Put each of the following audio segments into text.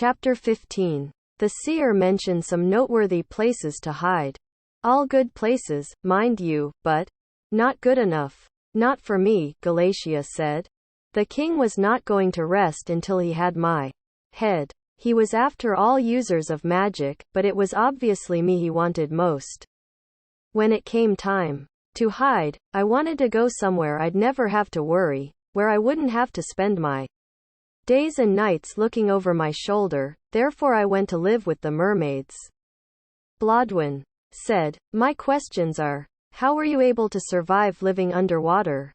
Chapter 15. The seer mentioned some noteworthy places to hide. All good places, mind you, but not good enough. Not for me, Galatea said. The king was not going to rest until he had my head. He was after all users of magic, but it was obviously me he wanted most. When it came time to hide, I wanted to go somewhere I'd never have to worry, where I wouldn't have to spend my days and nights looking over my shoulder. Therefore I went to live with the mermaids. Blodwin said, my questions are, how were you able to survive living underwater?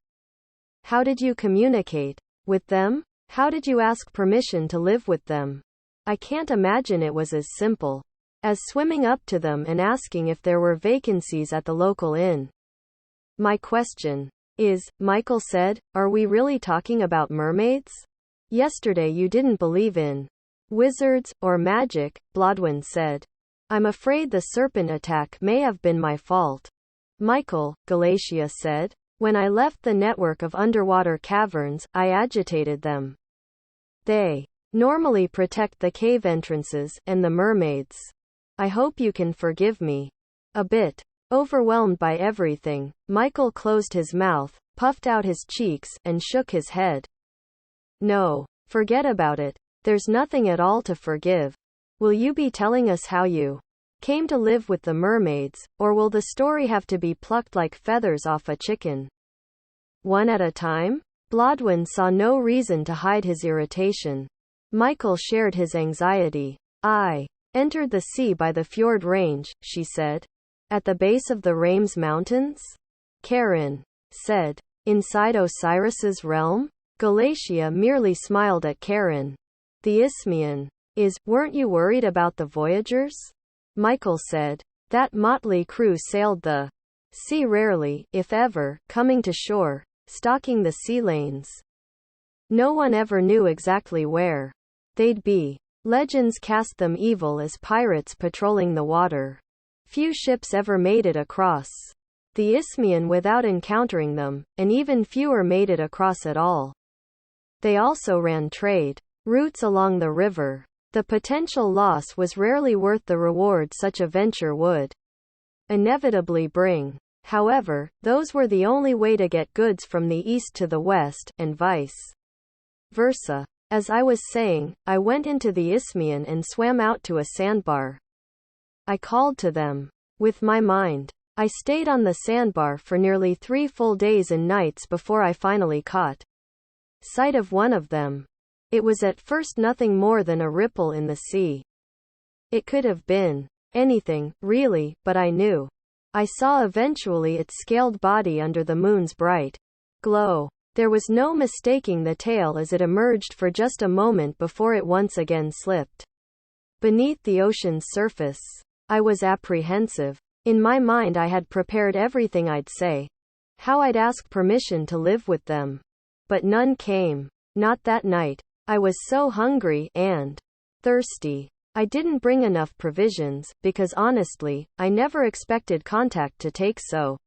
How did you communicate with them? How did you ask permission to live with them? I can't imagine it was as simple as swimming up to them and asking if there were vacancies at the local inn. My question is, Michael said, are we really talking about mermaids? Yesterday you didn't believe in wizards or magic, Blodwin said. I'm afraid the serpent attack may have been my fault. Michael, Galatea said. When I left the network of underwater caverns, I agitated them. They normally protect the cave entrances and the mermaids. I hope you can forgive me. A bit overwhelmed by everything, Michael closed his mouth, puffed out his cheeks, and shook his head. No, forget about it. There's nothing at all to forgive. Will you be telling us how you came to live with the mermaids, or will the story have to be plucked like feathers off a chicken? One at a time? Blodwin saw no reason to hide his irritation. Michael shared his anxiety. I entered the sea by the fjord range, she said. At the base of the Reims Mountains? Karen said. Inside Osiris's realm? Galatea merely smiled at Karen. The Isthmian is, weren't you worried about the voyagers? Michael said. That motley crew sailed the sea rarely, if ever, coming to shore, stalking the sea lanes. No one ever knew exactly where they'd be. Legends cast them evil as pirates patrolling the water. Few ships ever made it across the Isthmian without encountering them, and even fewer made it across at all. They also ran trade routes along the river. The potential loss was rarely worth the reward such a venture would inevitably bring. However, those were the only way to get goods from the east to the west, and vice versa. As I was saying, I went into the Isthmian and swam out to a sandbar. I called to them with my mind. I stayed on the sandbar for nearly 3 full days and nights before I finally caught sight of one of them. It was at first nothing more than a ripple in the sea. It could have been anything, really, but I knew. I saw eventually its scaled body under the moon's bright glow. There was no mistaking the tail as it emerged for just a moment before it once again slipped beneath the ocean's surface. I was apprehensive. In my mind I had prepared everything I'd say. How I'd ask permission to live with them. But none came. Not that night. I was so hungry and thirsty. I didn't bring enough provisions, because honestly, I never expected contact to take so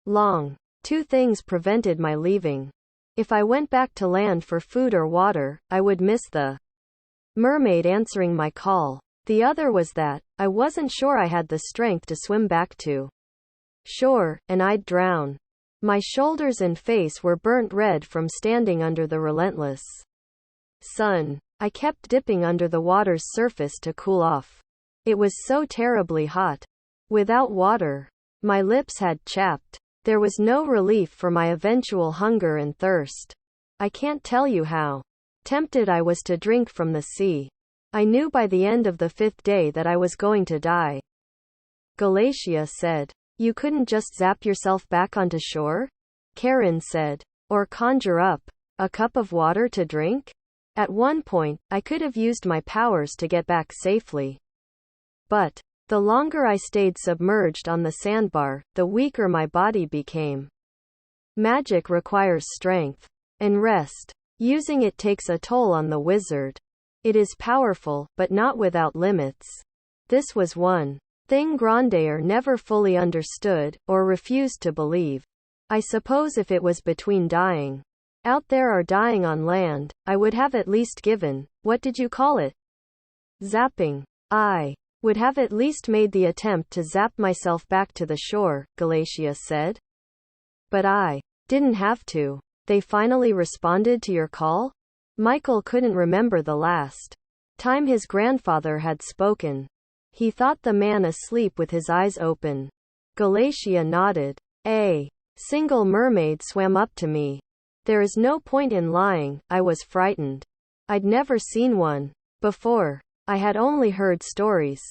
long. 2 things prevented my leaving. If I went back to land for food or water, I would miss the mermaid answering my call. The other was that I wasn't sure I had the strength to swim back to shore, and I'd drown. My shoulders and face were burnt red from standing under the relentless sun. I kept dipping under the water's surface to cool off. It was so terribly hot. Without water, my lips had chapped. There was no relief for my eventual hunger and thirst. I can't tell you how tempted I was to drink from the sea. I knew by the end of the 5th day that I was going to die. Galatea said. You couldn't just zap yourself back onto shore? Karen said. Or conjure up a cup of water to drink? At one point, I could have used my powers to get back safely. But the longer I stayed submerged on the sandbar, the weaker my body became. Magic requires strength and rest. Using it takes a toll on the wizard. It is powerful, but not without limits. This was one thing Grandair never fully understood, or refused to believe. I suppose if it was between dying out there or dying on land, I would have at least given, what did you call it? Zapping. I would have at least made the attempt to zap myself back to the shore, Galatia said. But I didn't have to. They finally responded to your call? Michael couldn't remember the last time his grandfather had spoken. He thought the man asleep with his eyes open. Galatia nodded. A single mermaid swam up to me. There is no point in lying, I was frightened. I'd never seen one before. I had only heard stories.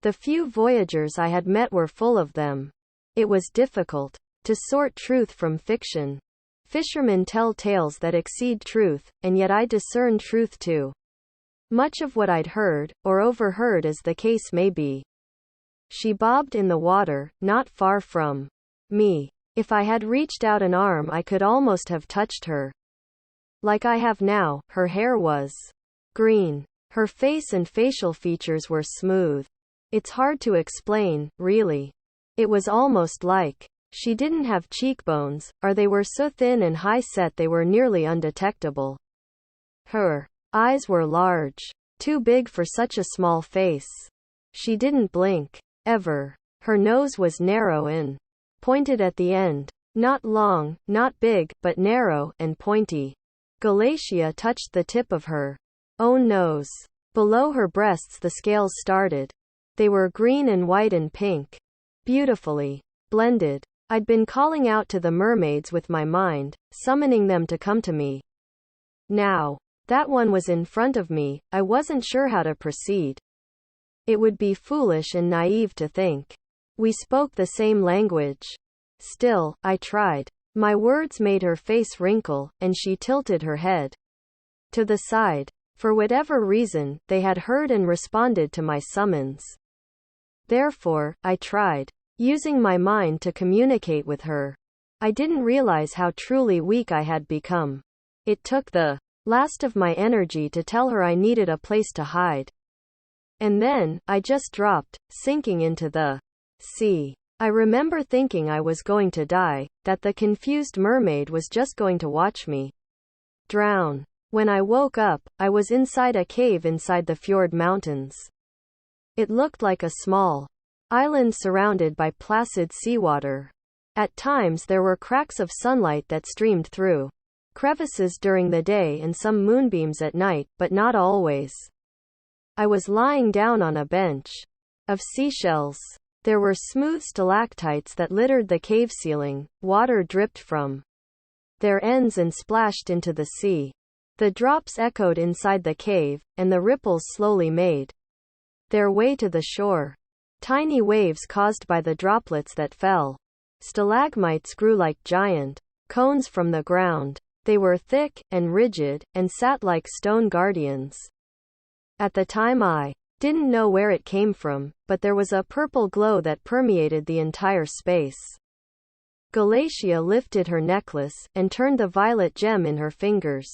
The few voyagers I had met were full of them. It was difficult to sort truth from fiction. Fishermen tell tales that exceed truth, and yet I discern truth too. Much of what I'd heard, or overheard as the case may be. She bobbed in the water, not far from me. If I had reached out an arm I could almost have touched her. Like I have now, her hair was green. Her face and facial features were smooth. It's hard to explain, really. It was almost like she didn't have cheekbones, or they were so thin and high-set they were nearly undetectable. Her eyes were large, too big for such a small face. She didn't blink, ever. Her nose was narrow and pointed at the end. Not long, not big, but narrow and pointy. Galatia touched the tip of her own nose. Below her breasts the scales started. They were green and white and pink. Beautifully blended. I'd been calling out to the mermaids with my mind, summoning them to come to me. Now that one was in front of me, I wasn't sure how to proceed. It would be foolish and naive to think we spoke the same language. Still, I tried. My words made her face wrinkle, and she tilted her head to the side. For whatever reason, they had heard and responded to my summons. Therefore, I tried using my mind to communicate with her. I didn't realize how truly weak I had become. It took the last of my energy to tell her I needed a place to hide. And then, I just dropped, sinking into the sea. I remember thinking I was going to die, that the confused mermaid was just going to watch me drown. When I woke up, I was inside a cave inside the fjord mountains. It looked like a small island surrounded by placid seawater. At times there were cracks of sunlight that streamed through crevices during the day and some moonbeams at night, but not always. I was lying down on a bench of seashells. There were smooth stalactites that littered the cave ceiling. Water dripped from their ends and splashed into the sea. The drops echoed inside the cave, and the ripples slowly made their way to the shore. Tiny waves caused by the droplets that fell. Stalagmites grew like giant cones from the ground. They were thick, and rigid, and sat like stone guardians. At the time I didn't know where it came from, but there was a purple glow that permeated the entire space. Galatia lifted her necklace, and turned the violet gem in her fingers.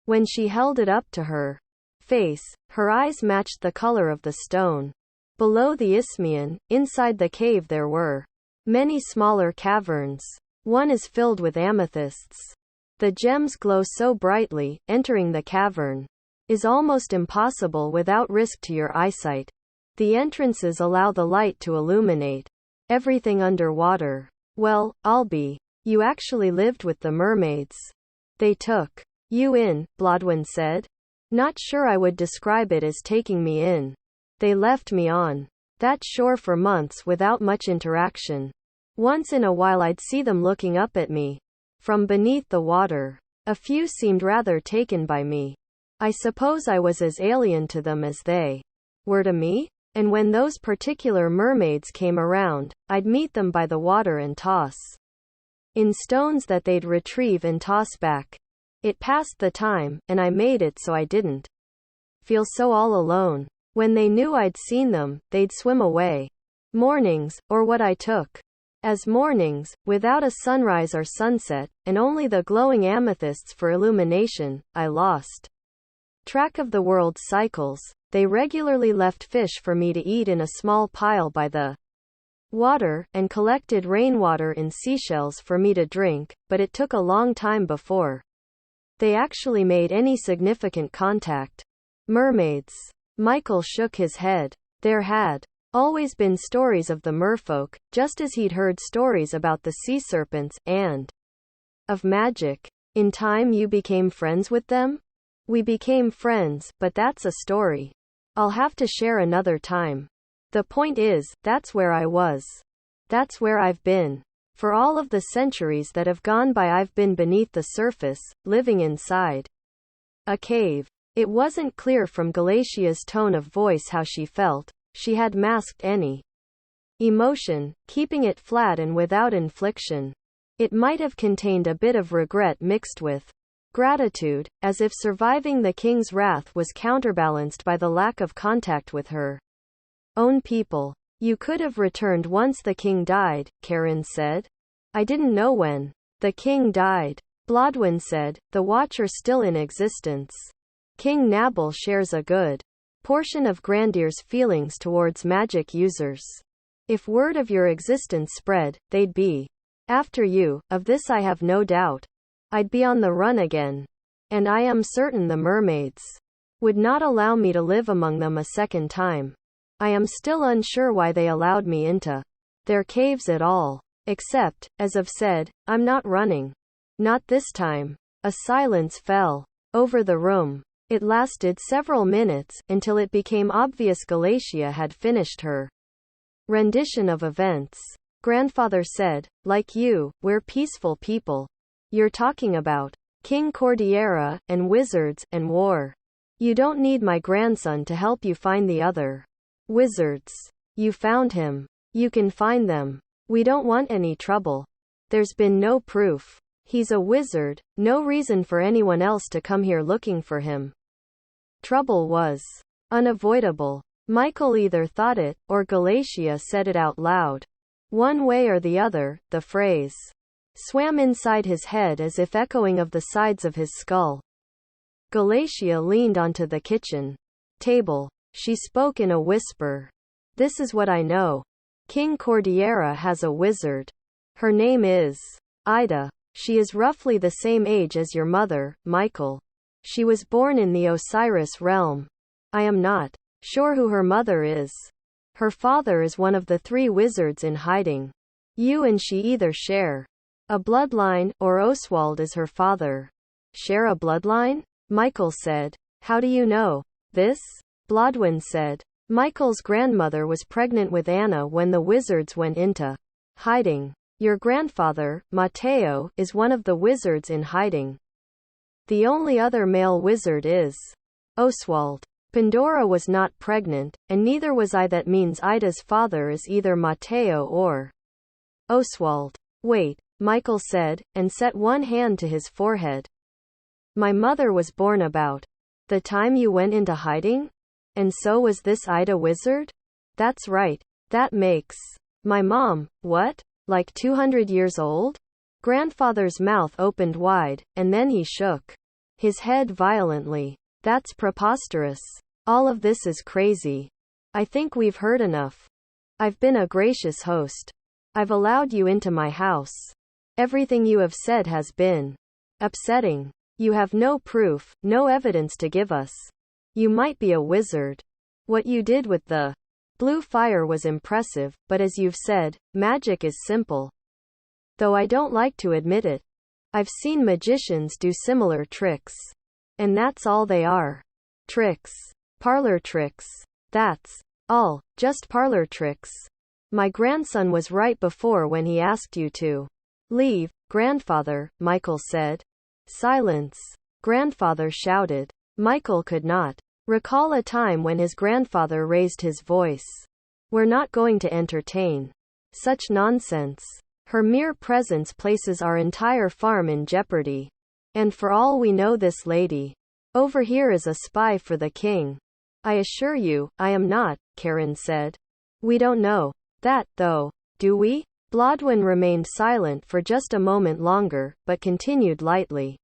When she held it up to her face, her eyes matched the color of the stone. Below the Isthmian, inside the cave there were many smaller caverns. One is filled with amethysts. The gems glow so brightly, entering the cavern is almost impossible without risk to your eyesight. The entrances allow the light to illuminate everything underwater. Well, you actually lived with the mermaids. They took you in, Blodwin said. Not sure I would describe it as taking me in. They left me on that shore for months without much interaction. Once in a while I'd see them looking up at me from beneath the water. A few seemed rather taken by me. I suppose I was as alien to them as they were to me. And when those particular mermaids came around, I'd meet them by the water and toss in stones that they'd retrieve and toss back. It passed the time, and I made it so I didn't feel so all alone. When they knew I'd seen them, they'd swim away. Mornings, or what I took as mornings, without a sunrise or sunset, and only the glowing amethysts for illumination, I lost track of the world's cycles. They regularly left fish for me to eat in a small pile by the water, and collected rainwater in seashells for me to drink, but it took a long time before they actually made any significant contact. Mermaids Michael shook his head. There had always been stories of the merfolk, just as he'd heard stories about the sea serpents, and of magic. In time you became friends with them? We became friends, but that's a story I'll have to share another time. The point is, that's where I was. That's where I've been. For all of the centuries that have gone by, I've been beneath the surface, living inside a cave. It wasn't clear from Galatia's tone of voice how she felt. She had masked any emotion, keeping it flat and without infliction. It might have contained a bit of regret mixed with gratitude, as if surviving the king's wrath was counterbalanced by the lack of contact with her own people. You could have returned once the king died, Karen said. I didn't know when the king died. Blodwyn said, the Watcher's still in existence. King Nabal shares a good portion of Grandir's feelings towards magic users. If word of your existence spread, they'd be after you, of this I have no doubt. I'd be on the run again. And I am certain the mermaids would not allow me to live among them a second time. I am still unsure why they allowed me into their caves at all. Except, as I've said, I'm not running. Not this time. A silence fell over the room. It lasted several minutes, until it became obvious Galatia had finished her rendition of events. Grandfather said, like you, we're peaceful people. You're talking about King Cordillera, and wizards, and war. You don't need my grandson to help you find the other wizards. You found him. You can find them. We don't want any trouble. There's been no proof he's a wizard, no reason for anyone else to come here looking for him. Trouble was unavoidable. Michael either thought it, or Galatia said it out loud. One way or the other, the phrase swam inside his head as if echoing of the sides of his skull. Galatia leaned onto the kitchen table. She spoke in a whisper. This is what I know. King Cordillera has a wizard. Her name is Ida. She is roughly the same age as your mother, Michael. She was born in the Osiris realm. I am not sure who her mother is. Her father is one of the 3 wizards in hiding. You and she either share a bloodline, or Oswald is her father. Share a bloodline? Michael said. How do you know this? Blodwyn said. Michael's grandmother was pregnant with Anna when the wizards went into hiding. Your grandfather, Matteo, is one of the wizards in hiding. The only other male wizard is Oswald. Pandora was not pregnant, and neither was I. That means Ida's father is either Matteo or Oswald. Wait, Michael said, and set one hand to his forehead. My mother was born about the time you went into hiding? And so was this Ida wizard? That's right. That makes my mom, what? Like 200 years old? Grandfather's mouth opened wide, and then he shook his head violently. That's preposterous. All of this is crazy. I think we've heard enough. I've been a gracious host. I've allowed you into my house. Everything you have said has been upsetting. You have no proof, no evidence to give us. You might be a wizard. What you did with the blue fire was impressive, but as you've said, magic is simple. Though I don't like to admit it. I've seen magicians do similar tricks. And that's all they are. Tricks. Parlor tricks. That's all. Just parlor tricks. My grandson was right before when he asked you to leave, grandfather, Michael said. Silence. Grandfather shouted. Michael could not recall a time when his grandfather raised his voice. We're not going to entertain such nonsense. Her mere presence places our entire farm in jeopardy. And for all we know, this lady over here is a spy for the king. I assure you, I am not, Karen said. We don't know that, though, do we? Blodwyn remained silent for just a moment longer, but continued lightly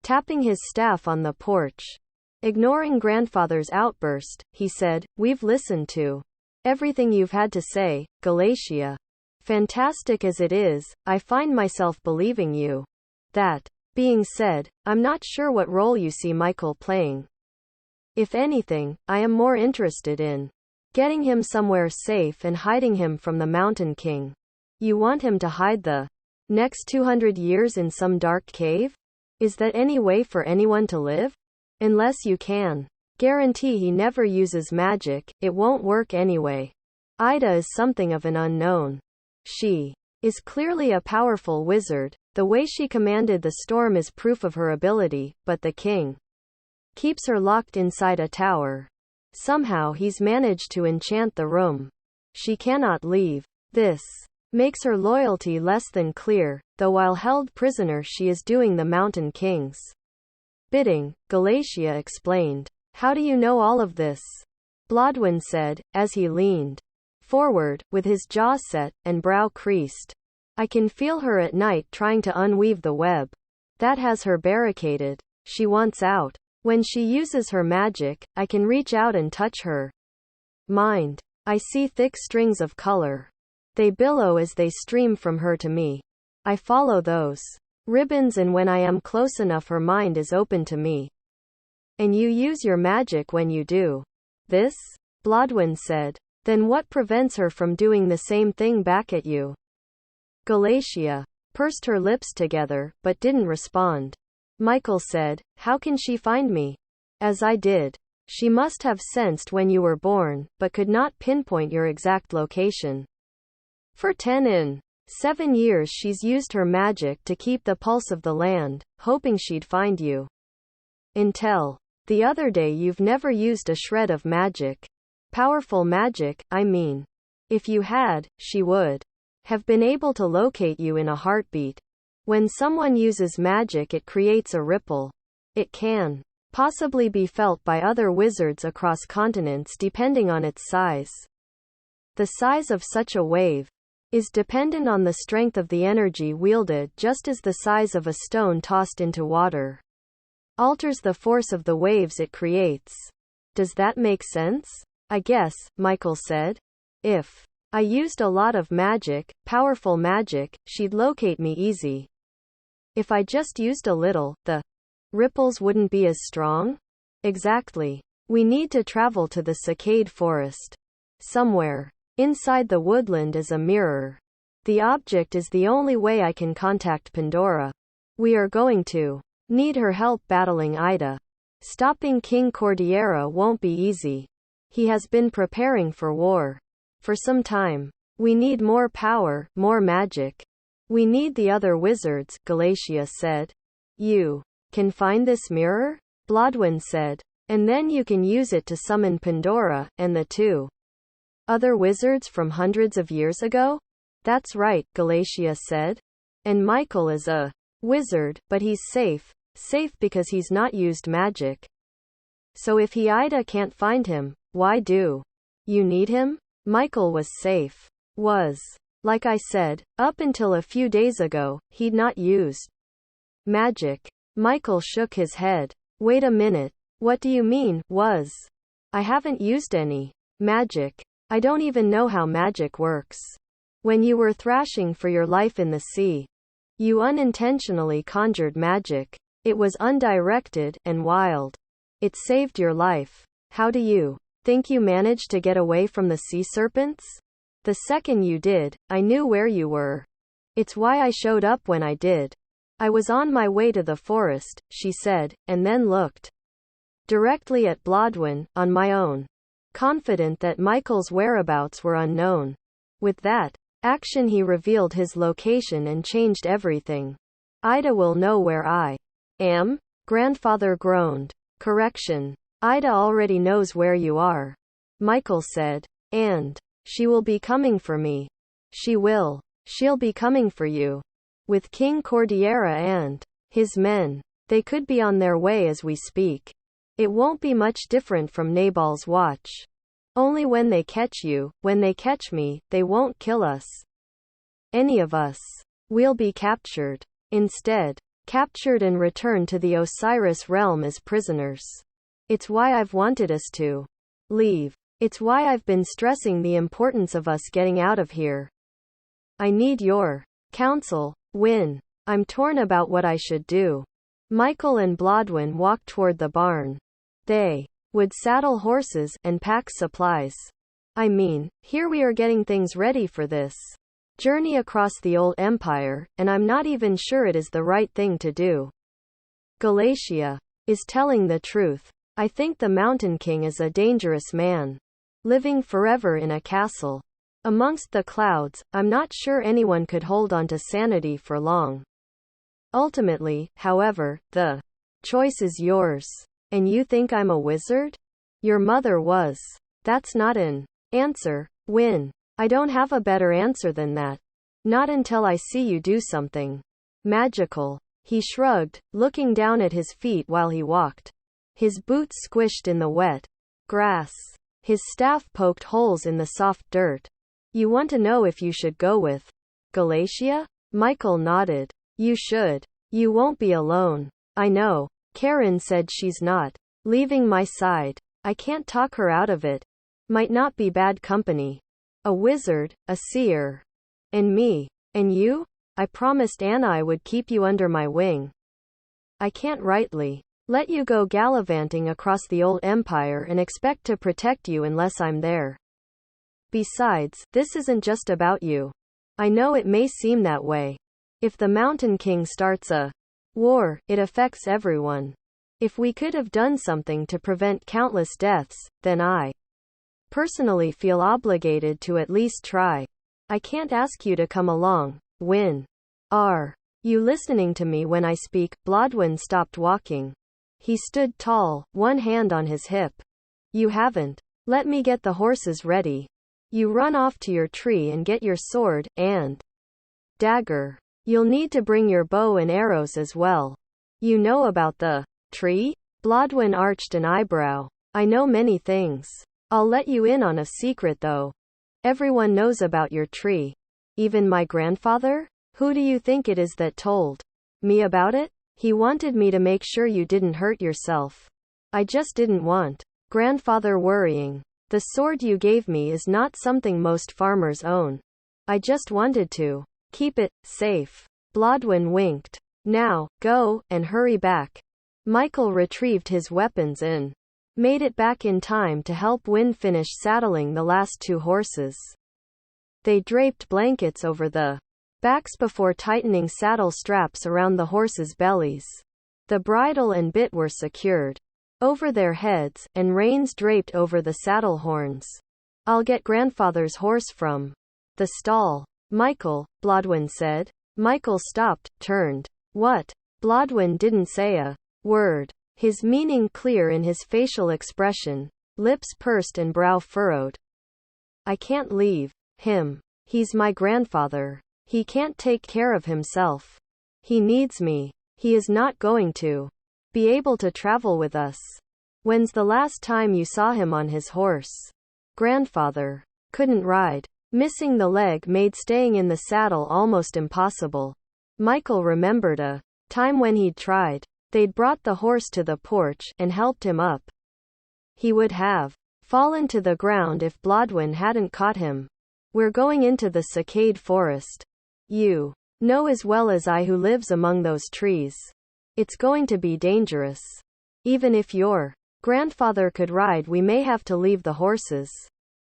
tapping his staff on the porch. Ignoring grandfather's outburst, he said, We've listened to everything you've had to say, Galatia. Fantastic as it is, I find myself believing you. That being said, I'm not sure what role you see Michael playing. If anything, I am more interested in getting him somewhere safe and hiding him from the Mountain King. You want him to hide the next 200 years in some dark cave? Is that any way for anyone to live? Unless you can guarantee he never uses magic, it won't work anyway. Ida is something of an unknown. She is clearly a powerful wizard. The way she commanded the storm is proof of her ability, but the king keeps her locked inside a tower. Somehow he's managed to enchant the room. She cannot leave. This makes her loyalty less than clear, though while held prisoner she is doing the Mountain King's bidding, Galatia explained. How do you know all of this? Blodwyn said, as he leaned forward, with his jaw set, and brow creased. I can feel her at night trying to unweave the web that has her barricaded. She wants out. When she uses her magic, I can reach out and touch her mind. I see thick strings of color. They billow as they stream from her to me. I follow those ribbons, and when I am close enough her mind is open to me. And you use your magic when you do this? Blodwyn said. Then what prevents her from doing the same thing back at you? Galatia pursed her lips together, but didn't respond. Michael said, how can she find me? As I did. She must have sensed when you were born, but could not pinpoint your exact location. For 7 years she's used her magic to keep the pulse of the land, hoping she'd find you. Until the other day you've never used a shred of magic. Powerful magic, I mean. If you had, she would have been able to locate you in a heartbeat. When someone uses magic it creates a ripple. It can possibly be felt by other wizards across continents depending on its size. The size of such a wave is dependent on the strength of the energy wielded, just as the size of a stone tossed into water alters the force of the waves it creates. Does that make sense? I guess, Michael said. If I used a lot of magic, powerful magic, she'd locate me easy. If I just used a little, the ripples wouldn't be as strong? Exactly. We need to travel to the Cicade Forest. Somewhere inside the woodland is a mirror. The object is the only way I can contact Pandora. We are going to need her help battling Ida. Stopping King Cordeiro won't be easy. He has been preparing for war for some time. We need more power, more magic. We need the other wizards, Galatia said. You can find this mirror? Blodwyn said. And then you can use it to summon Pandora, and the 2 other wizards from hundreds of years ago? That's right, Galatia said. And Michael is a wizard, but he's safe. Safe because he's not used magic. So if Ida can't find him, why do you need him? Michael was safe. Like I said, up until a few days ago, he'd not used magic. Michael shook his head. Wait a minute. What do you mean, was? I haven't used any magic. I don't even know how magic works. When you were thrashing for your life in the sea, you unintentionally conjured magic. It was undirected and wild. It saved your life. How do you think you managed to get away from the sea serpents? The second you did, I knew where you were. It's why I showed up when I did. I was on my way to the forest, she said, and then looked directly at Blodwyn, on my own, confident that Michael's whereabouts were unknown. With that action he revealed his location and changed everything. Ida will know where I am? Grandfather groaned. Correction. Ida already knows where you are. Michael said. And she will be coming for me. She will. She'll be coming for you. With King Cordeiro and his men. They could be on their way as we speak. It won't be much different from Nabal's watch. Only when they catch you, when they catch me, they won't kill us. Any of us. We'll be captured. Instead. Captured and returned to the Osiris realm as prisoners. It's why I've wanted us to leave. It's why I've been stressing the importance of us getting out of here. I need your counsel, Win. I'm torn about what I should do. Michael and Blodwyn walked toward the barn. They would saddle horses, and pack supplies. I mean, here we are getting things ready for this journey across the old empire, and I'm not even sure it is the right thing to do. Galatia is telling the truth. I think the Mountain King is a dangerous man. Living forever in a castle amongst the clouds, I'm not sure anyone could hold on to sanity for long. Ultimately, however, the choice is yours. And you think I'm a wizard? Your mother was. That's not an answer, Win. I don't have a better answer than that. Not until I see you do something magical. He shrugged, looking down at his feet while he walked. His boots squished in the wet grass. His staff poked holes in the soft dirt. You want to know if you should go with Galatia? Michael nodded. You should. You won't be alone. I know. Karen said she's not leaving my side. I can't talk her out of it. Might not be bad company. A wizard, a seer. And me. And you? I promised Anna I would keep you under my wing. I can't rightly let you go gallivanting across the old empire and expect to protect you unless I'm there. Besides, this isn't just about you. I know it may seem that way. If the Mountain King starts a war, it affects everyone. If we could have done something to prevent countless deaths, then I personally feel obligated to at least try. I can't ask you to come along, Win. Are you listening to me when I speak? Blodwin stopped walking. He stood tall, one hand on his hip. You haven't let me get the horses ready. You run off to your tree and get your sword and dagger. You'll need to bring your bow and arrows as well. You know about the tree? Blodwin arched an eyebrow. I know many things. I'll let you in on a secret though. Everyone knows about your tree. Even my grandfather? Who do you think it is that told me about it? He wanted me to make sure you didn't hurt yourself. I just didn't want grandfather worrying. The sword you gave me is not something most farmers own. I just wanted to keep it safe. Blodwin winked. Now, go, and hurry back. Michael retrieved his weapons and made it back in time to help Win finish saddling the last two horses. They draped blankets over the backs before tightening saddle straps around the horses' bellies. The bridle and bit were secured over their heads, and reins draped over the saddle horns. I'll get grandfather's horse from the stall. Michael, Blodwin said. Michael stopped, turned. What? Blodwin didn't say a word. His meaning clear in his facial expression, lips pursed and brow furrowed. I can't leave him. He's my grandfather. He can't take care of himself. He needs me. He is not going to be able to travel with us. When's the last time you saw him on his horse? Grandfather couldn't ride. Missing the leg made staying in the saddle almost impossible. Michael remembered a time when he'd tried. They'd brought the horse to the porch and helped him up. He would have fallen to the ground if Blodwin hadn't caught him. We're going into the cicade forest. You know as well as I who lives among those trees. It's going to be dangerous. Even if your grandfather could ride, we may have to leave the horses.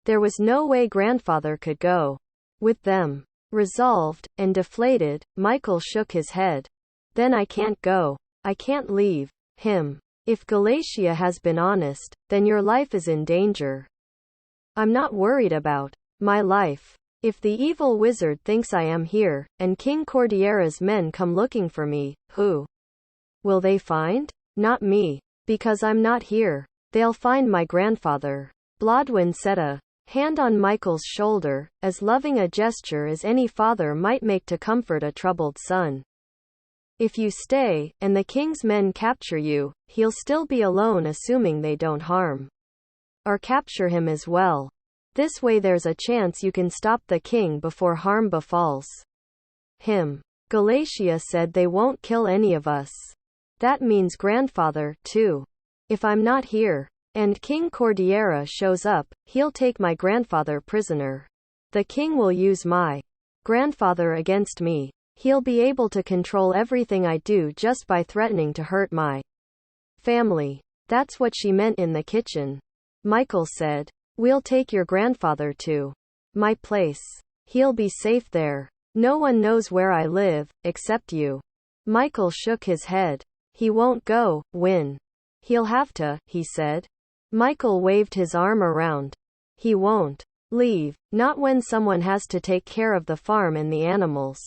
There was no way grandfather could go with them. Resolved and deflated, Michael shook his head. Then I can't go. I can't leave him. If Galatia has been honest, then your life is in danger. I'm not worried about my life. If the evil wizard thinks I am here, and King Cordilleras' men come looking for me, who will they find? Not me. Because I'm not here. They'll find my grandfather. Blodwin set a hand on Michael's shoulder, as loving a gesture as any father might make to comfort a troubled son. If you stay, and the king's men capture you, he'll still be alone, assuming they don't harm or capture him as well. This way there's a chance you can stop the king before harm befalls him. Galatia said they won't kill any of us. That means grandfather, too. If I'm not here, and King Cordillera shows up, he'll take my grandfather prisoner. The king will use my grandfather against me. He'll be able to control everything I do just by threatening to hurt my family. That's what she meant in the kitchen. Michael said. We'll take your grandfather to my place. He'll be safe there. No one knows where I live, except you. Michael shook his head. He won't go, Win. He'll have to, he said. Michael waved his arm around. He won't leave, not when someone has to take care of the farm and the animals.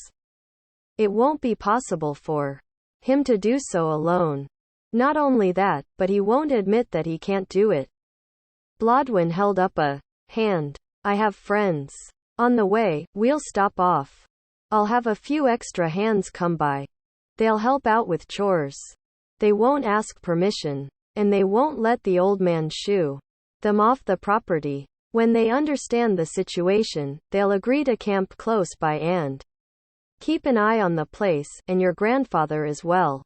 It won't be possible for him to do so alone. Not only that, but he won't admit that he can't do it. Blodwin held up a hand. I have friends. On the way, we'll stop off. I'll have a few extra hands come by. They'll help out with chores. They won't ask permission. And they won't let the old man shoo them off the property. When they understand the situation, they'll agree to camp close by and keep an eye on the place, and your grandfather as well.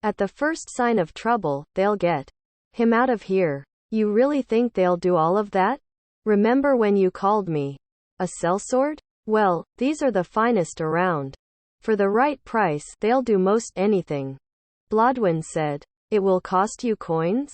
At the first sign of trouble, they'll get him out of here. You really think they'll do all of that? Remember when you called me a sellsword? Well, these are the finest around. For the right price, they'll do most anything. Blodwin said. It will cost you coins?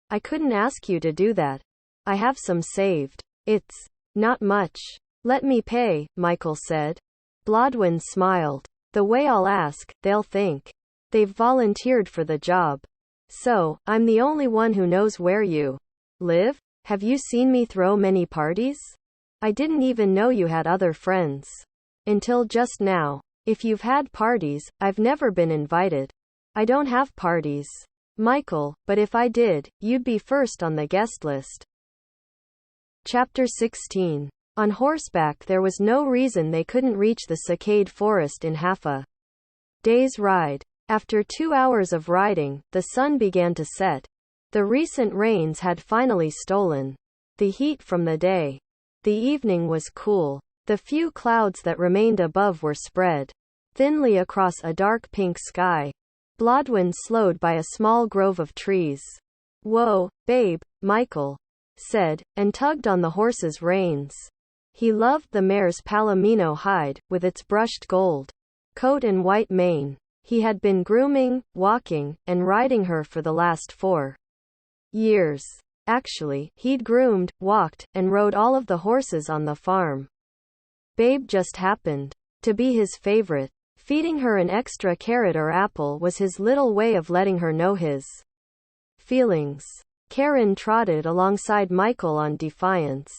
I couldn't ask you to do that. I have some saved. It's not much. Let me pay, Michael said. Blodwin smiled. The way I'll ask, they'll think they've volunteered for the job. So, I'm the only one who knows where you live? Have you seen me throw many parties? I didn't even know you had other friends until just now. If you've had parties, I've never been invited. I don't have parties, Michael, but if I did, you'd be first on the guest list. Chapter 16. On horseback there was no reason they couldn't reach the cicade forest in half a day's ride. After 2 hours of riding, the sun began to set. The recent rains had finally stolen the heat from the day. The evening was cool. The few clouds that remained above were spread thinly across a dark pink sky. Blodwin slowed by a small grove of trees. Whoa, babe, Michael said, and tugged on the horse's reins. He loved the mare's palomino hide, with its brushed gold coat and white mane. He had been grooming, walking, and riding her for the last 4 years. Actually, he'd groomed, walked, and rode all of the horses on the farm. Babe just happened to be his favorite. Feeding her an extra carrot or apple was his little way of letting her know his feelings. Karen trotted alongside Michael on Defiance.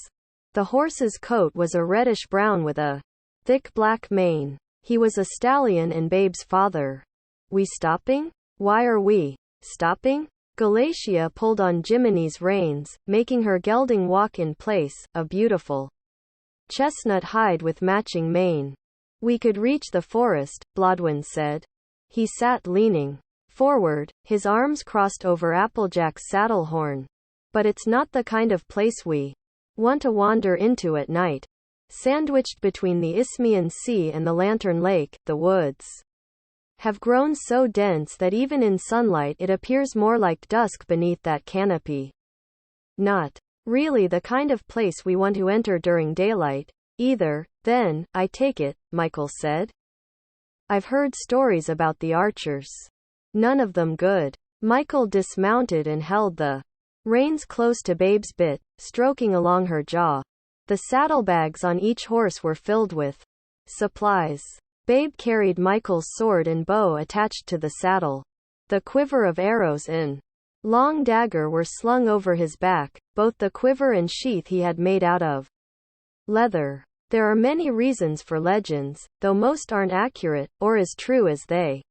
The horse's coat was a reddish-brown with a thick black mane. He was a stallion and Babe's father. We stopping? Why are we stopping? Galatia pulled on Jiminy's reins, making her gelding walk in place, a beautiful chestnut hide with matching mane. We could reach the forest, Blodwin said. He sat leaning forward, his arms crossed over Applejack's saddle horn. But it's not the kind of place we want to wander into at night. Sandwiched between the Isthmian Sea and the Lantern Lake, the woods have grown so dense that even in sunlight it appears more like dusk beneath that canopy. Not really the kind of place we want to enter during daylight, either. Then, I take it, Michael said. I've heard stories about the archers. None of them good. Michael dismounted and held the reins close to Babe's bit, stroking along her jaw. The saddlebags on each horse were filled with supplies. Babe carried Michael's sword and bow attached to the saddle. The quiver of arrows and long dagger were slung over his back, both the quiver and sheath he had made out of leather. There are many reasons for legends, though most aren't accurate, or as true as they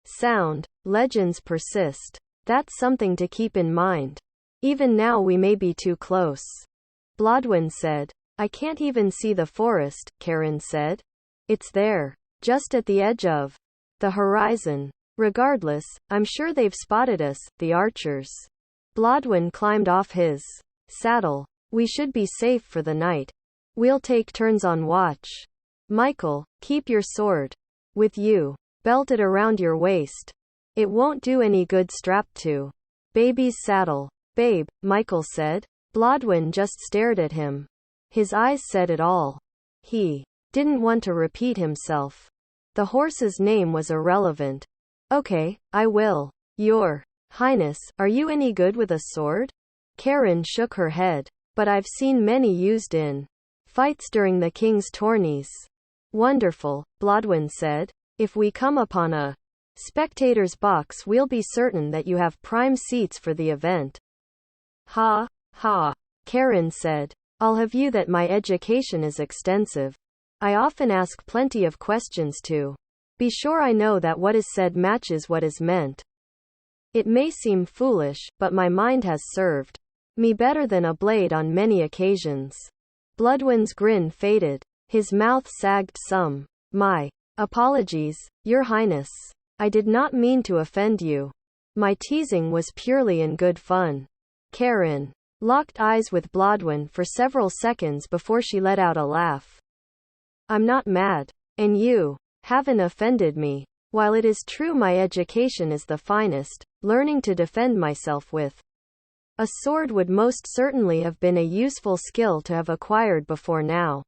sound. Legends persist. That's something to keep in mind. Even now we may be too close. Blodwin said. I can't even see the forest, Karen said. It's there. Just at the edge of the horizon. Regardless, I'm sure they've spotted us, the archers. Blodwin climbed off his saddle. We should be safe for the night. We'll take turns on watch. Michael, keep your sword with you. Belted around your waist. It won't do any good strapped to Baby's saddle. Babe, Michael said. Blodwin just stared at him. His eyes said it all. He didn't want to repeat himself. The horse's name was irrelevant. Okay, I will. You're Highness, are you any good with a sword? Karen shook her head. But I've seen many used in fights during the king's tourneys. Wonderful, Blodwen said. If we come upon a spectator's box, we'll be certain that you have prime seats for the event. Ha, ha, Karen said. I'll have you that my education is extensive. I often ask plenty of questions to be sure I know that what is said matches what is meant. It may seem foolish, but my mind has served me better than a blade on many occasions. Blodwen's grin faded. His mouth sagged some. My apologies, Your Highness. I did not mean to offend you. My teasing was purely in good fun. Karen locked eyes with Blodwen for several seconds before she let out a laugh. I'm not mad. And you haven't offended me. While it is true my education is the finest, learning to defend myself with a sword would most certainly have been a useful skill to have acquired before now.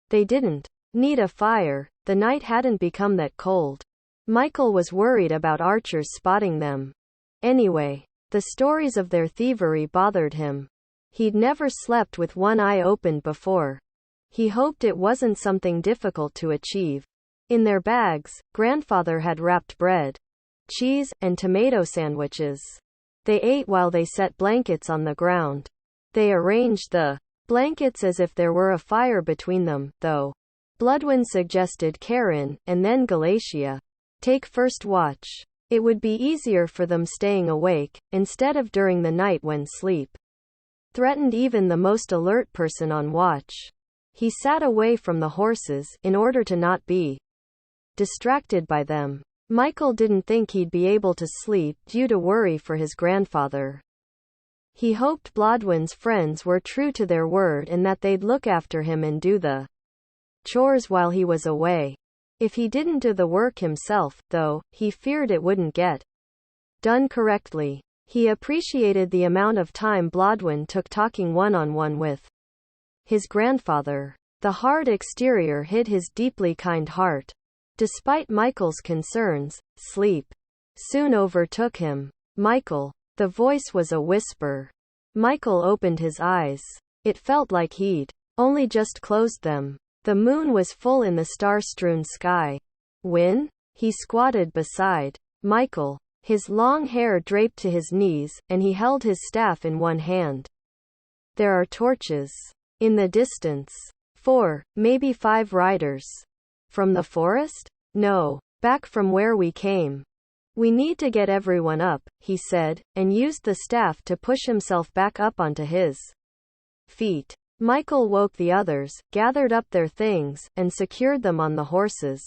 They didn't need a fire. The night hadn't become that cold. Michael was worried about archers spotting them. Anyway, the stories of their thievery bothered him. He'd never slept with one eye opened before. He hoped it wasn't something difficult to achieve. In their bags, grandfather had wrapped bread, cheese, and tomato sandwiches. They ate while they set blankets on the ground. They arranged the blankets as if there were a fire between them, though. Blodwen suggested Karen, and then Galatia, take first watch. It would be easier for them staying awake, instead of during the night when sleep threatened even the most alert person on watch. He sat away from the horses, in order to not be distracted by them. Michael didn't think he'd be able to sleep, due to worry for his grandfather. He hoped Blodwen's friends were true to their word and that they'd look after him and do the chores while he was away. If he didn't do the work himself, though, he feared it wouldn't get done correctly. He appreciated the amount of time Blodwen took talking one-on-one with his grandfather. The hard exterior hid his deeply kind heart. Despite Michael's concerns, sleep soon overtook him. Michael. The voice was a whisper. Michael opened his eyes. It felt like he'd only just closed them. The moon was full in the star-strewn sky. Win? He squatted beside Michael, his long hair draped to his knees, and he held his staff in one hand. There are torches in the distance. 4, maybe 5 riders. From the forest? No. Back from where we came. We need to get everyone up, he said, and used the staff to push himself back up onto his feet. Michael woke the others, gathered up their things, and secured them on the horses.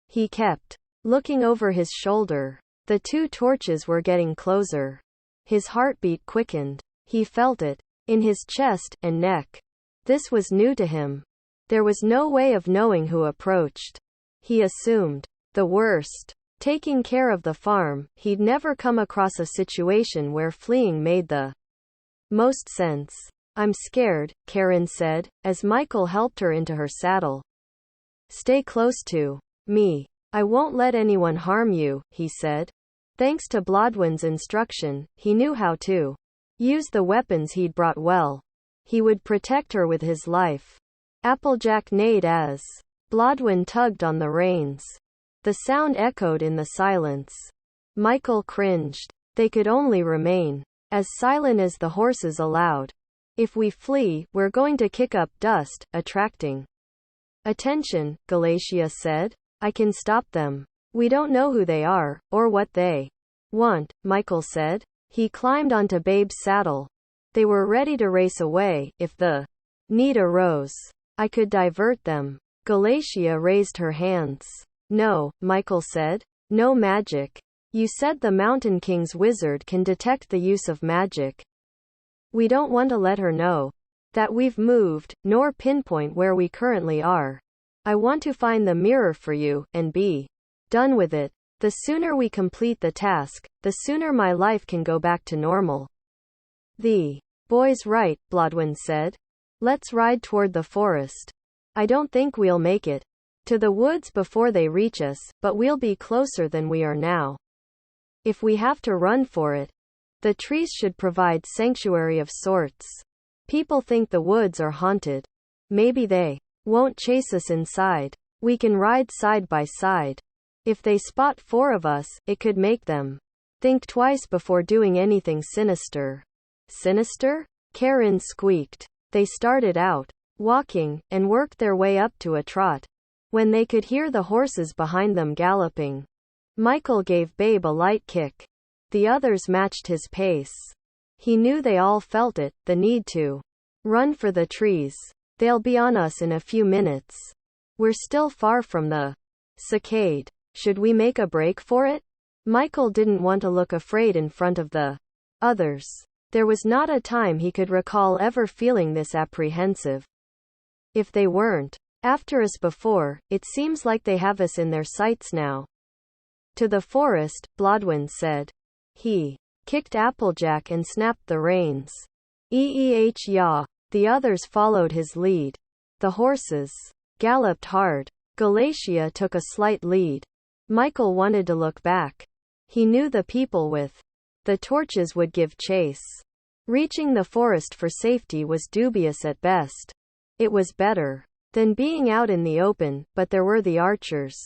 He kept looking over his shoulder. The 2 torches were getting closer. His heartbeat quickened. He felt it in his chest and neck. This was new to him. There was no way of knowing who approached. He assumed the worst. Taking care of the farm, he'd never come across a situation where fleeing made the most sense. I'm scared, Karen said, as Michael helped her into her saddle. Stay close to me. I won't let anyone harm you, he said. Thanks to Blodwen's instruction, he knew how to use the weapons he'd brought well. He would protect her with his life. Applejack neighed as Blodwen tugged on the reins. The sound echoed in the silence. Michael cringed. They could only remain as silent as the horses allowed. If we flee, we're going to kick up dust, attracting attention, Galatia said. I can stop them. We don't know who they are, or what they want, Michael said. He climbed onto Babe's saddle. They were ready to race away, if the need arose. I could divert them. Galatia raised her hands. No, Michael said. No magic. You said the Mountain King's wizard can detect the use of magic. We don't want to let her know that we've moved, nor pinpoint where we currently are. I want to find the mirror for you, and be done with it. The sooner we complete the task, the sooner my life can go back to normal. The boy's right, Blodwen said. Let's ride toward the forest. I don't think we'll make it to the woods before they reach us, but we'll be closer than we are now. If we have to run for it, the trees should provide sanctuary of sorts. People think the woods are haunted. Maybe they won't chase us inside. We can ride side by side. If they spot 4 of us, it could make them think twice before doing anything sinister. Sinister? Karen squeaked. They started out walking, and worked their way up to a trot, when they could hear the horses behind them galloping. Michael gave Babe a light kick. The others matched his pace. He knew they all felt it, the need to run for the trees. They'll be on us in a few minutes. We're still far from the cicade. Should we make a break for it? Michael didn't want to look afraid in front of the others. There was not a time he could recall ever feeling this apprehensive. If they weren't after us before, it seems like they have us in their sights now. To the forest, Blodwin said. He kicked Applejack and snapped the reins. Yaw. The others followed his lead. The horses galloped hard. Galatia took a slight lead. Michael wanted to look back. He knew the people with the torches would give chase. Reaching the forest for safety was dubious at best. It was better than being out in the open, but there were the archers.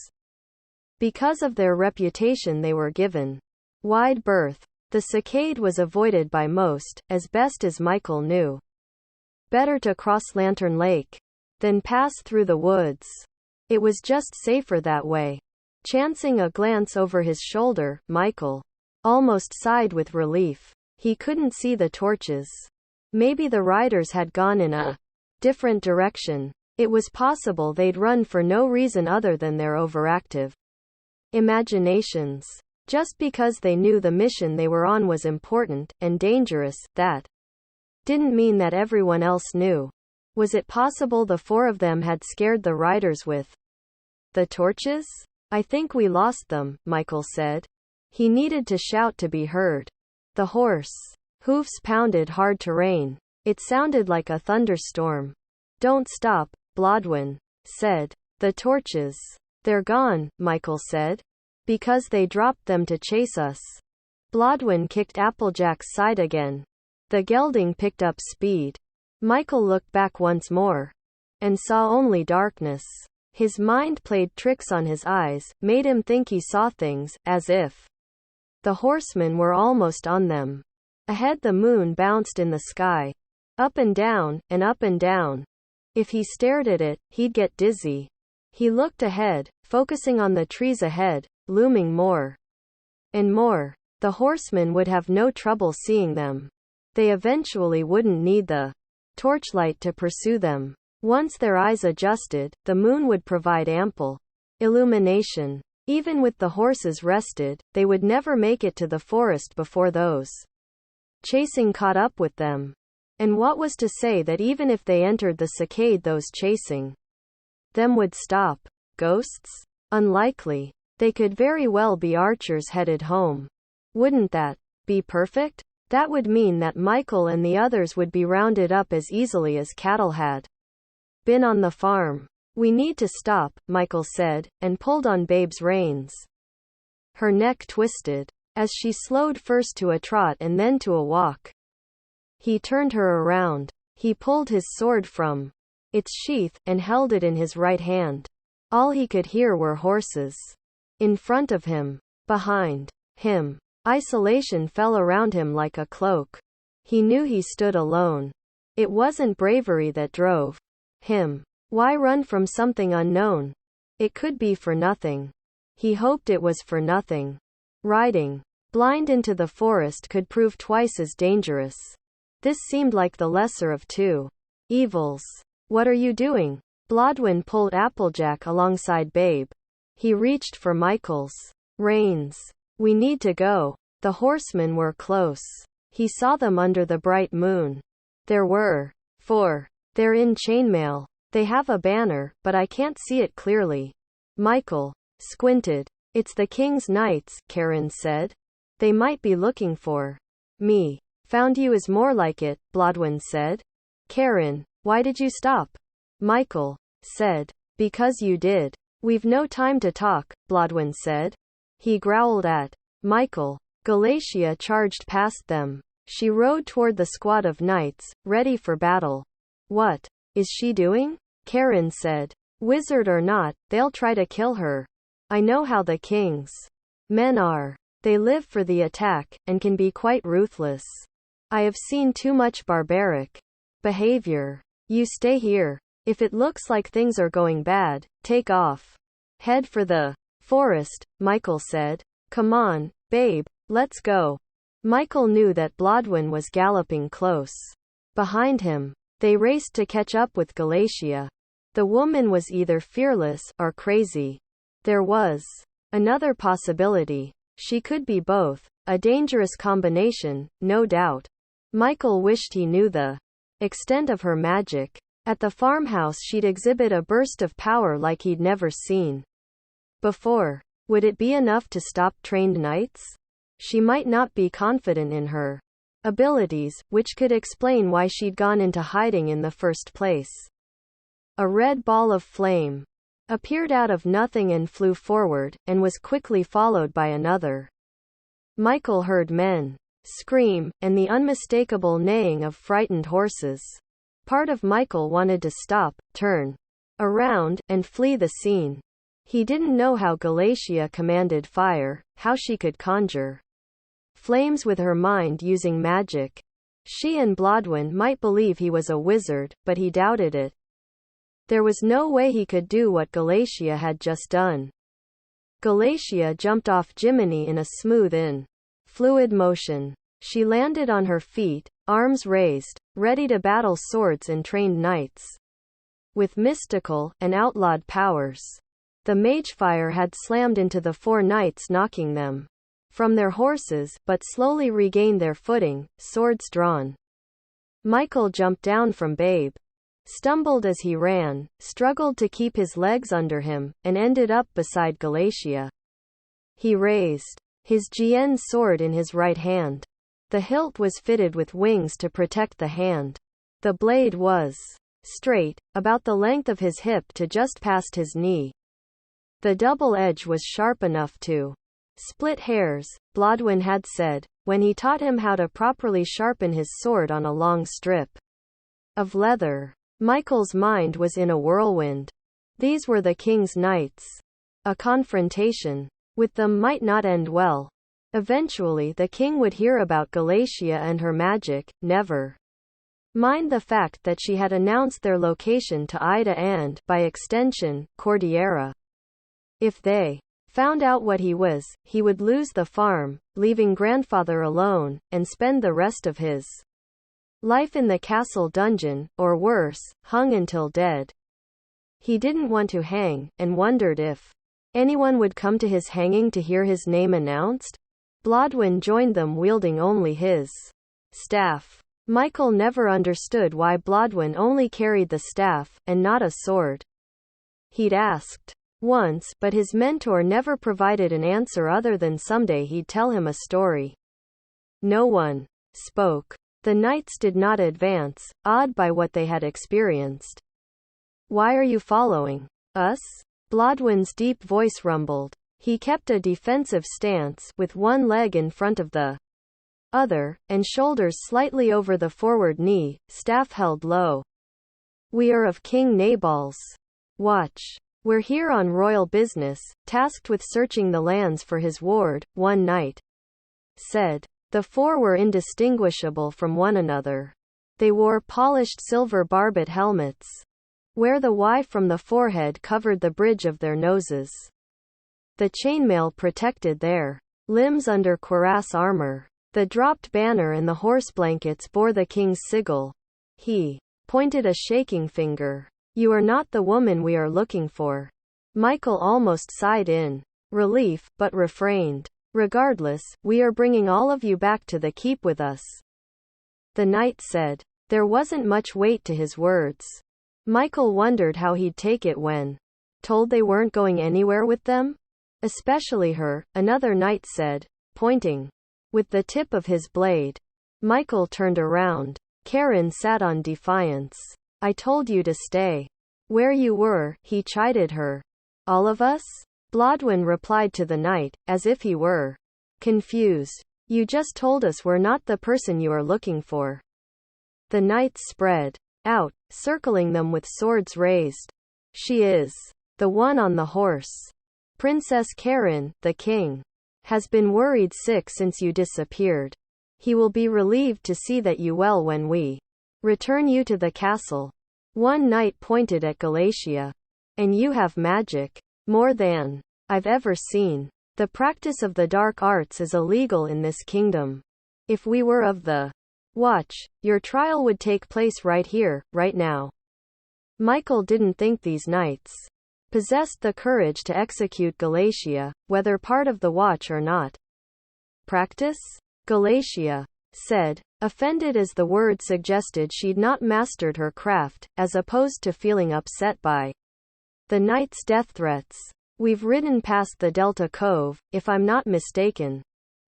Because of their reputation they were given wide berth. The cicade was avoided by most, as best as Michael knew. Better to cross Lantern Lake than pass through the woods. It was just safer that way. Chancing a glance over his shoulder, Michael almost sighed with relief. He couldn't see the torches. Maybe the riders had gone in a different direction. It was possible they'd run for no reason other than their overactive imaginations. Just because they knew the mission they were on was important and dangerous, that didn't mean that everyone else knew. Was it possible the 4 of them had scared the riders with the torches? I think we lost them, Michael said. He needed to shout to be heard. The horse hoofs pounded hard terrain. It sounded like a thunderstorm. Don't stop, Blodwin said. The torches. They're gone, Michael said. Because they dropped them to chase us. Blodwin kicked Applejack's side again. The gelding picked up speed. Michael looked back once more and saw only darkness. His mind played tricks on his eyes, made him think he saw things, as if the horsemen were almost on them. Ahead the moon bounced in the sky. Up and down, and up and down. If he stared at it, he'd get dizzy. He looked ahead, focusing on the trees ahead, looming more and more. The horsemen would have no trouble seeing them. They eventually wouldn't need the torchlight to pursue them. Once their eyes adjusted, the moon would provide ample illumination. Even with the horses rested, they would never make it to the forest before those chasing caught up with them. And what was to say that even if they entered the cicade those chasing them would stop? Ghosts? Unlikely. They could very well be archers headed home. Wouldn't that be perfect? That would mean that Michael and the others would be rounded up as easily as cattle had been on the farm. We need to stop, Michael said, and pulled on Babe's reins. Her neck twisted as she slowed first to a trot and then to a walk. He turned her around. He pulled his sword from its sheath and held it in his right hand. All he could hear were horses. In front of him. Behind him. Isolation fell around him like a cloak. He knew he stood alone. It wasn't bravery that drove him. Why run from something unknown? It could be for nothing. He hoped it was for nothing. Riding blind into the forest could prove twice as dangerous. This seemed like the lesser of 2 evils. What are you doing? Blodwin pulled Applejack alongside Babe. He reached for Michael's reins. We need to go. The horsemen were close. He saw them under the bright moon. There were 4. They're in chainmail. They have a banner, but I can't see it clearly. Michael squinted. It's the King's Knights, Karen said. They might be looking for me. Found you is more like it, Blodwin said. Karen, why did you stop? Michael said. Because you did. We've no time to talk, Blodwin said. He growled at Michael. Galatia charged past them. She rode toward the squad of knights, ready for battle. What is she doing? Karen said. Wizard or not, they'll try to kill her. I know how the king's men are. They live for the attack, and can be quite ruthless. I have seen too much barbaric behavior. You stay here. If it looks like things are going bad, take off. Head for the forest, Michael said. Come on, babe, let's go. Michael knew that Blodwyn was galloping close behind him. They raced to catch up with Galatia. The woman was either fearless or crazy. There was another possibility. She could be both. A dangerous combination, no doubt. Michael wished he knew the extent of her magic. At the farmhouse she'd exhibit a burst of power like he'd never seen before. Would it be enough to stop trained knights? She might not be confident in her abilities, which could explain why she'd gone into hiding in the first place. A red ball of flame appeared out of nothing and flew forward, and was quickly followed by another. Michael heard men scream, and the unmistakable neighing of frightened horses. Part of Michael wanted to stop, turn around, and flee the scene. He didn't know how Galatia commanded fire, how she could conjure flames with her mind using magic. She and Blodwyn might believe he was a wizard, but he doubted it. There was no way he could do what Galatia had just done. Galatia jumped off Jiminy in a smooth fluid motion. She landed on her feet, arms raised, ready to battle swords and trained knights with mystical and outlawed powers. The magefire had slammed into the 4 knights, knocking them from their horses, but slowly regained their footing, swords drawn. Michael jumped down from Babe, stumbled as he ran, struggled to keep his legs under him, and ended up beside Galatia. He raised his GN sword in his right hand. The hilt was fitted with wings to protect the hand. The blade was straight, about the length of his hip to just past his knee. The double edge was sharp enough to split hairs, Blodwyn had said, when he taught him how to properly sharpen his sword on a long strip of leather. Michael's mind was in a whirlwind. These were the king's knights. A confrontation with them might not end well. Eventually the king would hear about Galatia and her magic, never mind the fact that she had announced their location to Ida and, by extension, Cordillera. If they found out what he was, he would lose the farm, leaving grandfather alone, and spend the rest of his life in the castle dungeon, or worse, hung until dead. He didn't want to hang, and wondered if anyone would come to his hanging to hear his name announced. Blodwyn joined them wielding only his staff. Michael never understood why Blodwyn only carried the staff, and not a sword. He'd asked once, but his mentor never provided an answer other than someday he'd tell him a story. No one spoke. The knights did not advance, awed by what they had experienced. Why are you following us? Blodwyn's deep voice rumbled. He kept a defensive stance, with one leg in front of the other, and shoulders slightly over the forward knee, staff held low. We are of King Nabal's watch. We're here on royal business, tasked with searching the lands for his ward, one knight said. The 4 were indistinguishable from one another. They wore polished silver barbet helmets, where the Y from the forehead covered the bridge of their noses. The chainmail protected their limbs under cuirass armor. The dropped banner and the horse blankets bore the king's sigil. He pointed a shaking finger. You are not the woman we are looking for. Michael almost sighed in relief, but refrained. Regardless, we are bringing all of you back to the keep with us, the knight said. There wasn't much weight to his words. Michael wondered how he'd take it when told they weren't going anywhere with them. Especially her, another knight said, pointing with the tip of his blade. Michael turned around. Karen sat on defiance. I told you to stay where you were, he chided her. All of us? Blodwyn replied to the knight, as if he were confused. You just told us we're not the person you are looking for. The knights spread out, circling them with swords raised. She is the one on the horse. Princess Karen, the king, has been worried sick since you disappeared. He will be relieved to see that you well when we return you to the castle. One knight pointed at Galatia. And you have magic. More than I've ever seen. The practice of the dark arts is illegal in this kingdom. If we were of the Watch, your trial would take place right here, right now. Michael didn't think these knights possessed the courage to execute Galatia, whether part of the Watch or not. Practice? Galatia said, offended as the word suggested she'd not mastered her craft, as opposed to feeling upset by the knights' death threats. We've ridden past the Delta Cove, if I'm not mistaken,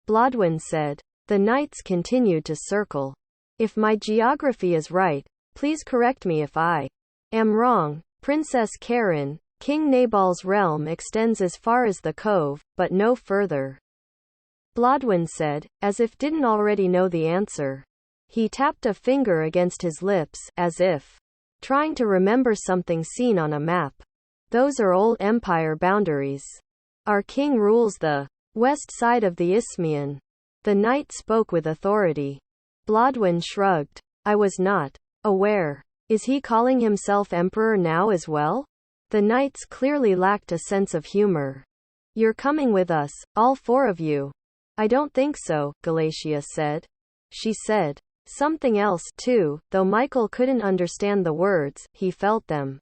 Blodwyn said. The knights continued to circle. If my geography is right, please correct me if I am wrong. Princess Karen, King Nabal's realm extends as far as the cove, but no further, Blodwyn said, as if didn't already know the answer. He tapped a finger against his lips, as if trying to remember something seen on a map. Those are old empire boundaries. Our king rules the west side of the Isthmian. The knight spoke with authority. Blodwyn shrugged. I was not aware. Is he calling himself emperor now as well? The knights clearly lacked a sense of humor. You're coming with us, all four of you. I don't think so, Galatia said. She said something else, too, though Michael couldn't understand the words, he felt them.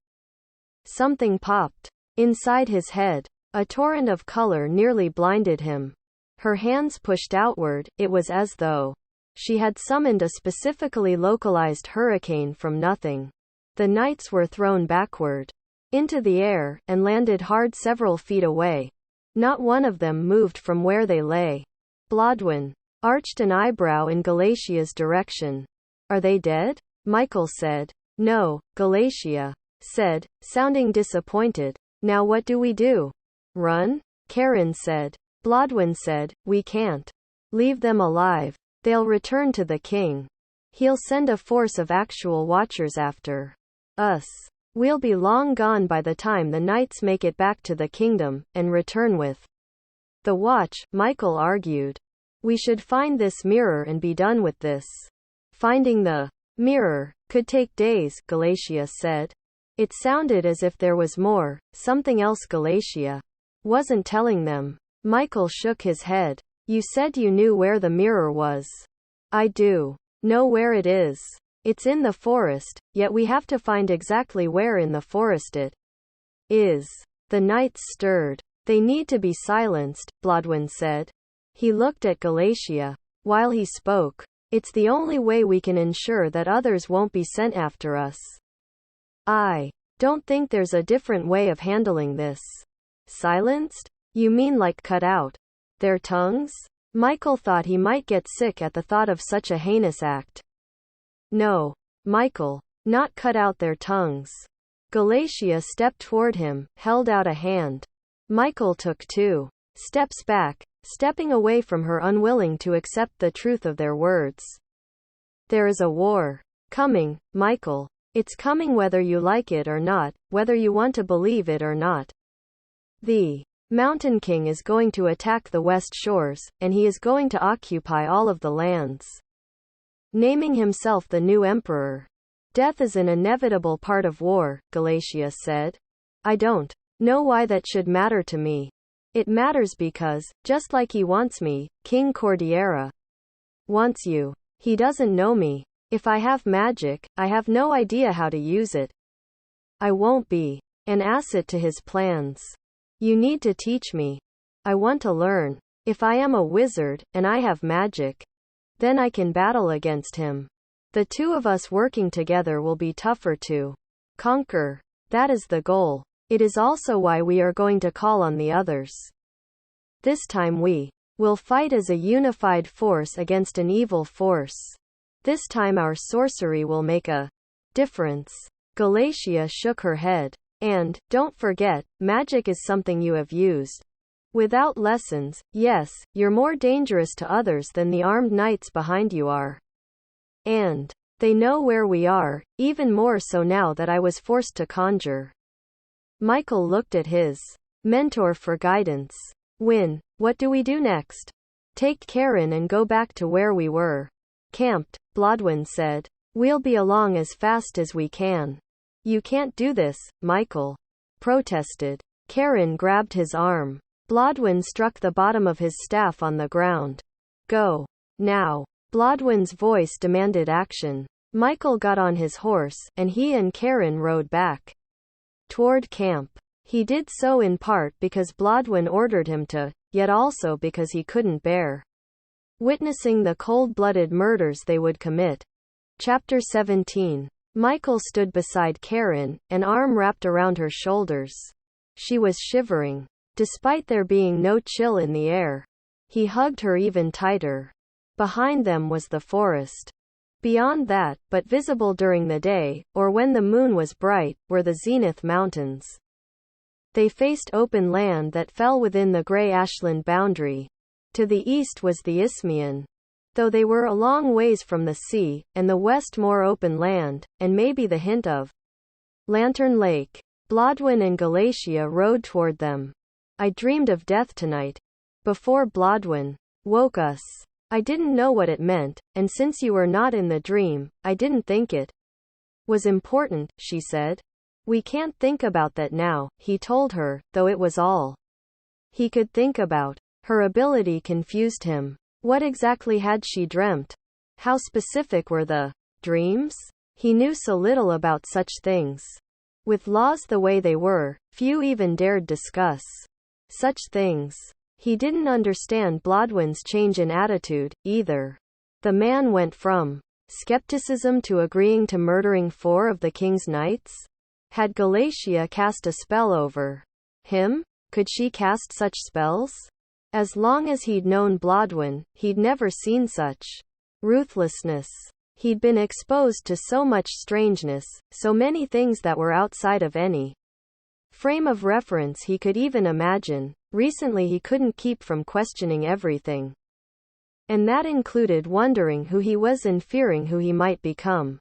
Something popped inside his head. A torrent of color nearly blinded him. Her hands pushed outward, it was as though she had summoned a specifically localized hurricane from nothing. The knights were thrown backward into the air, and landed hard several feet away. Not one of them moved from where they lay. Blodwyn arched an eyebrow in Galatia's direction. Are they dead? Michael said. No, Galatia said, sounding disappointed. Now what do we do? Run? Karen said. Blodwyn said, we can't leave them alive. They'll return to the king. He'll send a force of actual watchers after us. We'll be long gone by the time the knights make it back to the kingdom, and return with the watch, Michael argued. We should find this mirror and be done with this. Finding the mirror could take days, Galatia said. It sounded as if there was more, something else Galatia wasn't telling them. Michael shook his head. You said you knew where the mirror was. I do know where it is. It's in the forest, yet we have to find exactly where in the forest it is. The knights stirred. They need to be silenced, Blodwyn said. He looked at Galatia while he spoke. It's the only way we can ensure that others won't be sent after us. I don't think there's a different way of handling this. Silenced? You mean like cut out their tongues? Michael thought he might get sick at the thought of such a heinous act. No, Michael, not cut out their tongues. Galatia stepped toward him, held out a hand. Michael took 2 steps back, stepping away from her, unwilling to accept the truth of their words. There is a war coming, Michael. It's coming whether you like it or not, whether you want to believe it or not. The Mountain King is going to attack the West Shores, and he is going to occupy all of the lands, naming himself the new emperor. Death is an inevitable part of war, Galatia said. I don't know why that should matter to me. It matters because, just like he wants me, King Cordillera wants you. He doesn't know me. If I have magic, I have no idea how to use it. I won't be an asset to his plans. You need to teach me. I want to learn. If I am a wizard, and I have magic, then I can battle against him. The two of us working together will be tougher to conquer. That is the goal. It is also why we are going to call on the others. This time we will fight as a unified force against an evil force. This time our sorcery will make a difference. Galatia shook her head. And, don't forget, magic is something you have used Without lessons, yes, you're more dangerous to others than the armed knights behind you are. And they know where we are, even more so now that I was forced to conjure. Michael looked at his mentor for guidance. Win, what do we do next? Take Karen and go back to where we were. Camped, Blodwyn said. We'll be along as fast as we can. You can't do this, Michael protested. Karen grabbed his arm. Blodwyn struck the bottom of his staff on the ground. Go. Now. Blodwyn's voice demanded action. Michael got on his horse, and he and Karen rode back toward camp. He did so in part because Blodwyn ordered him to, yet also because he couldn't bear witnessing the cold-blooded murders they would commit. Chapter 17. Michael stood beside Karen, an arm wrapped around her shoulders. She was shivering, despite there being no chill in the air. He hugged her even tighter. Behind them was the forest. Beyond that, but visible during the day, or when the moon was bright, were the Zenith Mountains. They faced open land that fell within the grey ashland boundary. To the east was the Isthmian, though they were a long ways from the sea, and the west more open land, and maybe the hint of Lantern Lake. Blodwyn and Galatia rode toward them. I dreamed of death tonight. Before Blodwyn woke us. I didn't know what it meant, and since you were not in the dream, I didn't think it was important, she said. We can't think about that now, he told her, though it was all he could think about. Her ability confused him. What exactly had she dreamt? How specific were the dreams? He knew so little about such things. With laws the way they were, few even dared discuss such things. He didn't understand Blodwyn's change in attitude, either. The man went from skepticism to agreeing to murdering 4 of the king's knights? Had Galatia cast a spell over him? Could she cast such spells? As long as he'd known Blodwyn, he'd never seen such ruthlessness. He'd been exposed to so much strangeness, so many things that were outside of any frame of reference he could even imagine. Recently he couldn't keep from questioning everything. And that included wondering who he was and fearing who he might become.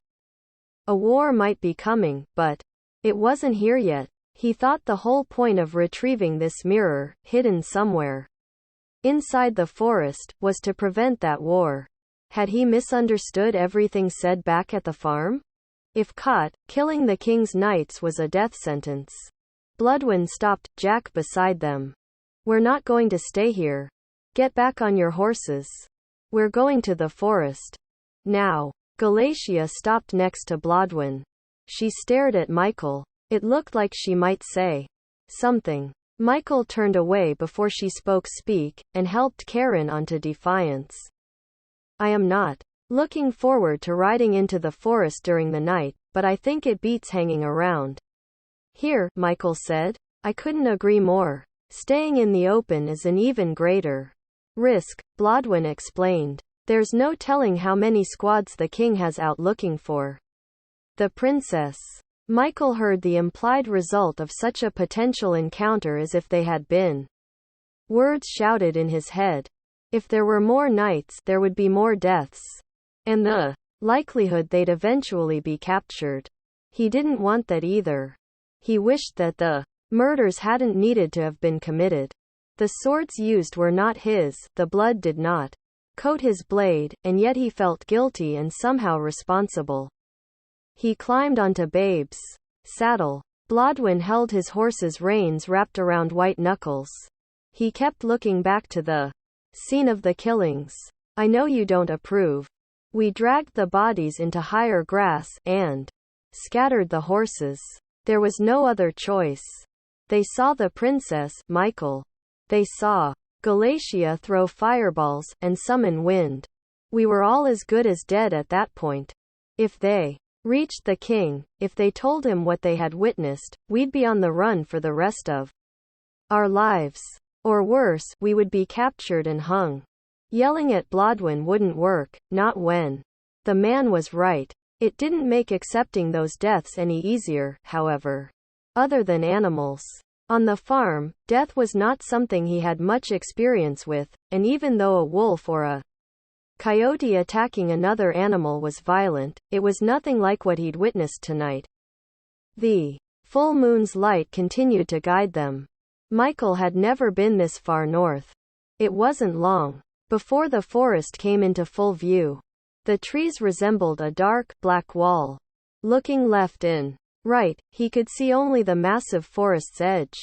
A war might be coming, but it wasn't here yet. He thought the whole point of retrieving this mirror, hidden somewhere inside the forest, was to prevent that war. Had he misunderstood everything said back at the farm? If caught, killing the king's knights was a death sentence. Blodwyn stopped Jack beside them. We're not going to stay here. Get back on your horses. We're going to the forest. Now. Galatia stopped next to Blodwyn. She stared at Michael. It looked like she might say something. Michael turned away before she spoke and helped Karen onto Defiance. I am not looking forward to riding into the forest during the night, but I think it beats hanging around here, Michael said. I couldn't agree more. Staying in the open is an even greater risk, Blodwyn explained. There's no telling how many squads the king has out looking for the princess. Michael heard the implied result of such a potential encounter as if they had been words shouted in his head. If there were more knights, there would be more deaths. And the likelihood they'd eventually be captured. He didn't want that either. He wished that the murders hadn't needed to have been committed. The swords used were not his, the blood did not coat his blade, and yet he felt guilty and somehow responsible. He climbed onto Babe's saddle. Blodwyn held his horse's reins wrapped around white knuckles. He kept looking back to the scene of the killings. I know you don't approve. We dragged the bodies into higher grass, and scattered the horses. There was no other choice. They saw the princess, Michael. They saw Galatia throw fireballs, and summon wind. We were all as good as dead at that point. If they reached the king, if they told him what they had witnessed, we'd be on the run for the rest of our lives. Or worse, we would be captured and hung. Yelling at Blodwyn wouldn't work, not when the man was right. It didn't make accepting those deaths any easier, however. Other than animals. On the farm, death was not something he had much experience with, and even though a wolf or a coyote attacking another animal was violent, it was nothing like what he'd witnessed tonight. The full moon's light continued to guide them. Michael had never been this far north. It wasn't long before the forest came into full view. The trees resembled a dark, black wall. Looking left and right, he could see only the massive forest's edge.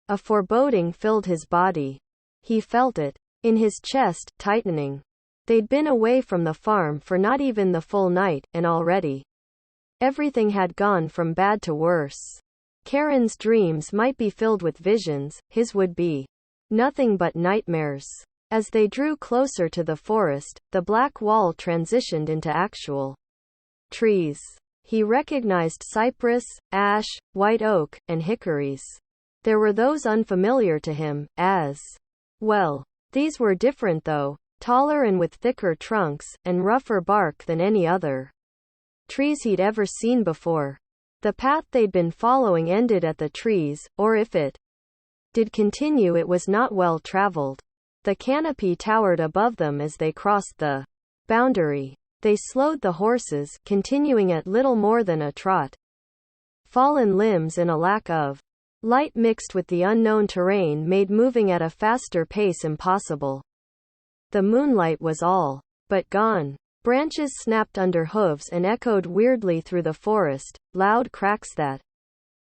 A foreboding filled his body. He felt it in his chest, tightening. They'd been away from the farm for not even the full night, and already everything had gone from bad to worse. Karen's dreams might be filled with visions, his would be nothing but nightmares. As they drew closer to the forest, the black wall transitioned into actual trees. He recognized cypress, ash, white oak, and hickories. There were those unfamiliar to him, as well. These were different though, taller and with thicker trunks, and rougher bark than any other trees he'd ever seen before. The path they'd been following ended at the trees, or if it did continue, it was not well traveled. The canopy towered above them as they crossed the boundary. They slowed the horses, continuing at little more than a trot. Fallen limbs and a lack of light mixed with the unknown terrain made moving at a faster pace impossible. The moonlight was all but gone. Branches snapped under hooves and echoed weirdly through the forest, loud cracks that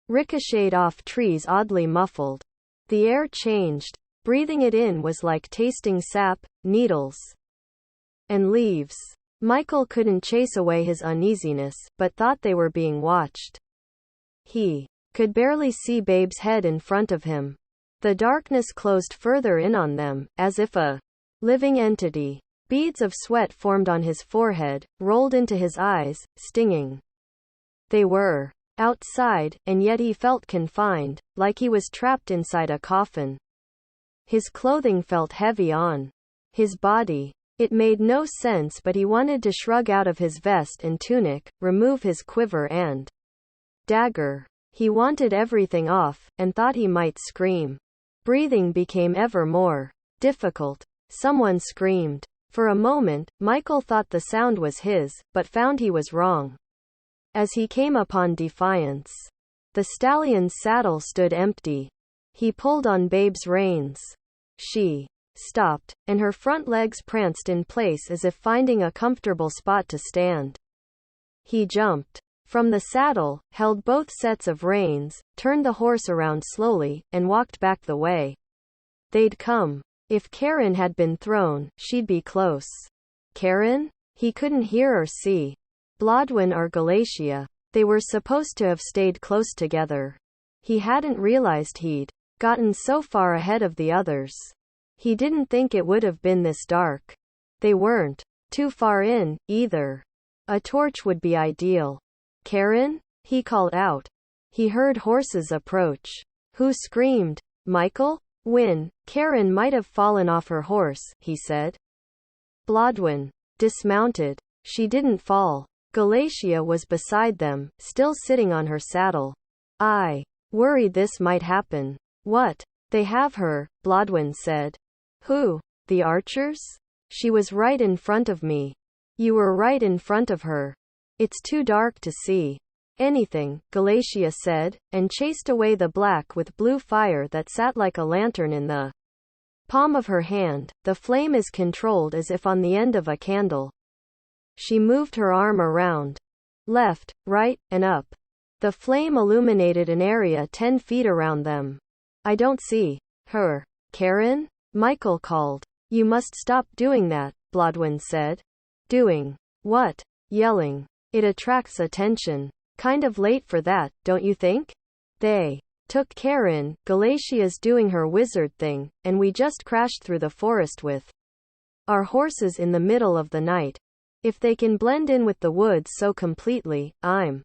ricocheted off trees oddly muffled. The air changed. Breathing it in was like tasting sap, needles, and leaves. Michael couldn't chase away his uneasiness, but thought they were being watched. He could barely see Babe's head in front of him. The darkness closed further in on them, as if a living entity. Beads of sweat formed on his forehead, rolled into his eyes, stinging. They were outside, and yet he felt confined, like he was trapped inside a coffin. His clothing felt heavy on his body. It made no sense, but he wanted to shrug out of his vest and tunic, remove his quiver and dagger. He wanted everything off, and thought he might scream. Breathing became ever more difficult. Someone screamed. For a moment, Michael thought the sound was his, but found he was wrong. As he came upon Defiance, the stallion's saddle stood empty. He pulled on Babe's reins. She stopped, and her front legs pranced in place as if finding a comfortable spot to stand. He jumped from the saddle, held both sets of reins, turned the horse around slowly, and walked back the way they'd come. If Karen had been thrown, she'd be close. Karen? He couldn't hear or see. Blodwyn or Galatia. They were supposed to have stayed close together. He hadn't realized he'd gotten so far ahead of the others. He didn't think it would have been this dark. They weren't too far in, either. A torch would be ideal. Karen? He called out. He heard horses approach. Who screamed? Michael? When Karen might have fallen off her horse, he said. Blodwyn dismounted. She didn't fall. Galatia was beside them, still sitting on her saddle. I worried this might happen. What? They have her, Blodwyn said. Who? The archers? She was right in front of me. You were right in front of her. It's too dark to see anything, Galatia said, and chased away the black with blue fire that sat like a lantern in the palm of her hand. The flame is controlled as if on the end of a candle. She moved her arm around. Left, right, and up. The flame illuminated an area 10 feet around them. I don't see her. Karen? Michael called. You must stop doing that, Blodwyn said. Doing what? Yelling. It attracts attention. Kind of late for that, don't you think? They took Karen, Galatia's doing her wizard thing, and we just crashed through the forest with our horses in the middle of the night. If they can blend in with the woods so completely, I'm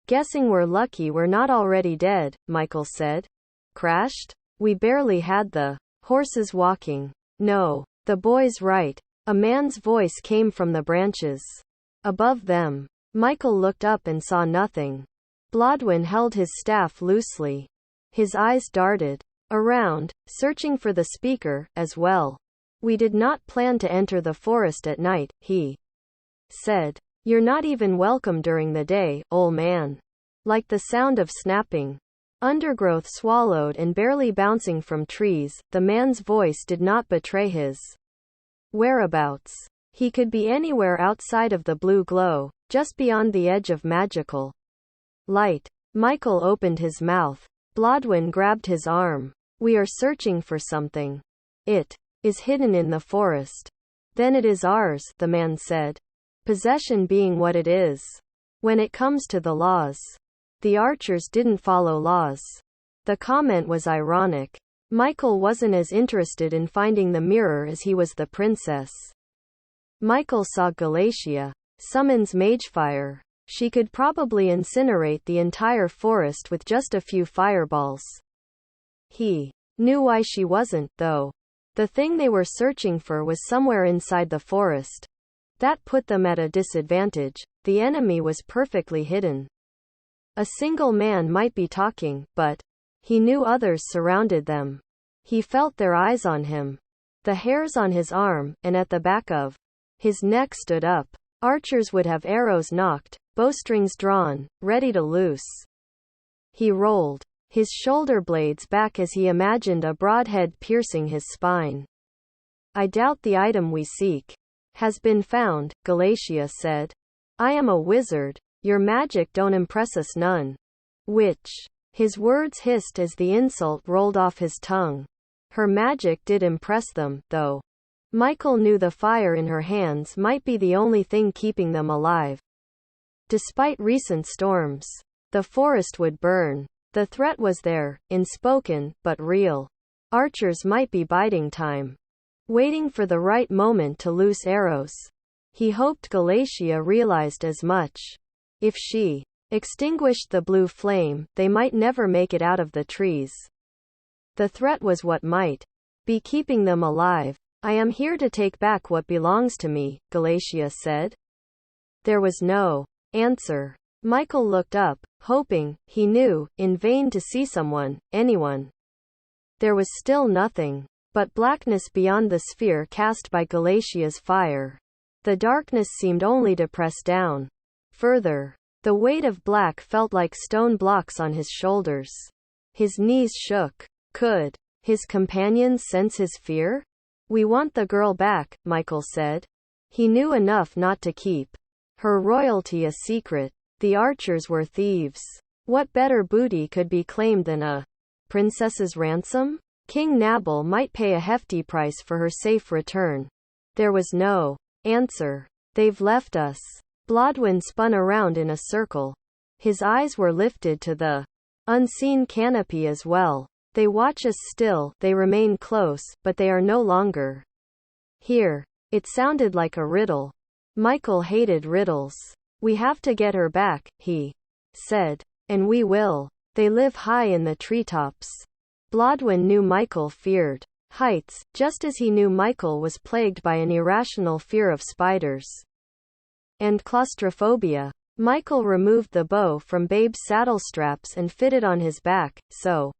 guessing we're lucky we're not already dead, Michael said. Crashed? We barely had the horses walking. No. The boy's right. A man's voice came from the branches above them. Michael looked up and saw nothing. Blodwyn held his staff loosely. His eyes darted around, searching for the speaker, as well. We did not plan to enter the forest at night, he said. You're not even welcome during the day, old man. Like the sound of snapping undergrowth swallowed and barely bouncing from trees, the man's voice did not betray his whereabouts. He could be anywhere outside of the blue glow, just beyond the edge of magical light. Michael opened his mouth. Blodwyn grabbed his arm. We are searching for something. It is hidden in the forest. Then it is ours, the man said. Possession being what it is. When it comes to the laws. The archers didn't follow laws. The comment was ironic. Michael wasn't as interested in finding the mirror as he was the princess. Michael saw Galatia summons Magefire. She could probably incinerate the entire forest with just a few fireballs. He knew why she wasn't, though. The thing they were searching for was somewhere inside the forest. That put them at a disadvantage. The enemy was perfectly hidden. A single man might be talking, but he knew others surrounded them. He felt their eyes on him. The hairs on his arm, and at the back of his neck stood up. Archers would have arrows nocked, bowstrings drawn, ready to loose. He rolled his shoulder blades back as he imagined a broad head piercing his spine. I doubt the item we seek has been found, Galatia said. I am a wizard. Your magic don't impress us none. Which? His words hissed as the insult rolled off his tongue. Her magic did impress them, though. Michael knew the fire in her hands might be the only thing keeping them alive. Despite recent storms, the forest would burn. The threat was there, unspoken, but real. Archers might be biding time, waiting for the right moment to loose arrows. He hoped Galatia realized as much. If she extinguished the blue flame, they might never make it out of the trees. The threat was what might be keeping them alive. I am here to take back what belongs to me, Galatia said. There was no answer. Michael looked up, hoping, he knew, in vain to see someone, anyone. There was still nothing but blackness beyond the sphere cast by Galatia's fire. The darkness seemed only to press down further. The weight of black felt like stone blocks on his shoulders. His knees shook. Could his companions sense his fear? We want the girl back, Michael said. He knew enough not to keep her royalty a secret. The archers were thieves. What better booty could be claimed than a princess's ransom? King Nabal might pay a hefty price for her safe return. There was no answer. They've left us. Blodwyn spun around in a circle. His eyes were lifted to the unseen canopy as well. They watch us still, they remain close, but they are no longer here. It sounded like a riddle. Michael hated riddles. We have to get her back, he said. And we will. They live high in the treetops. Blodwyn knew Michael feared heights, just as he knew Michael was plagued by an irrational fear of spiders and claustrophobia. Michael removed the bow from Babe's saddle straps and fitted on his back, so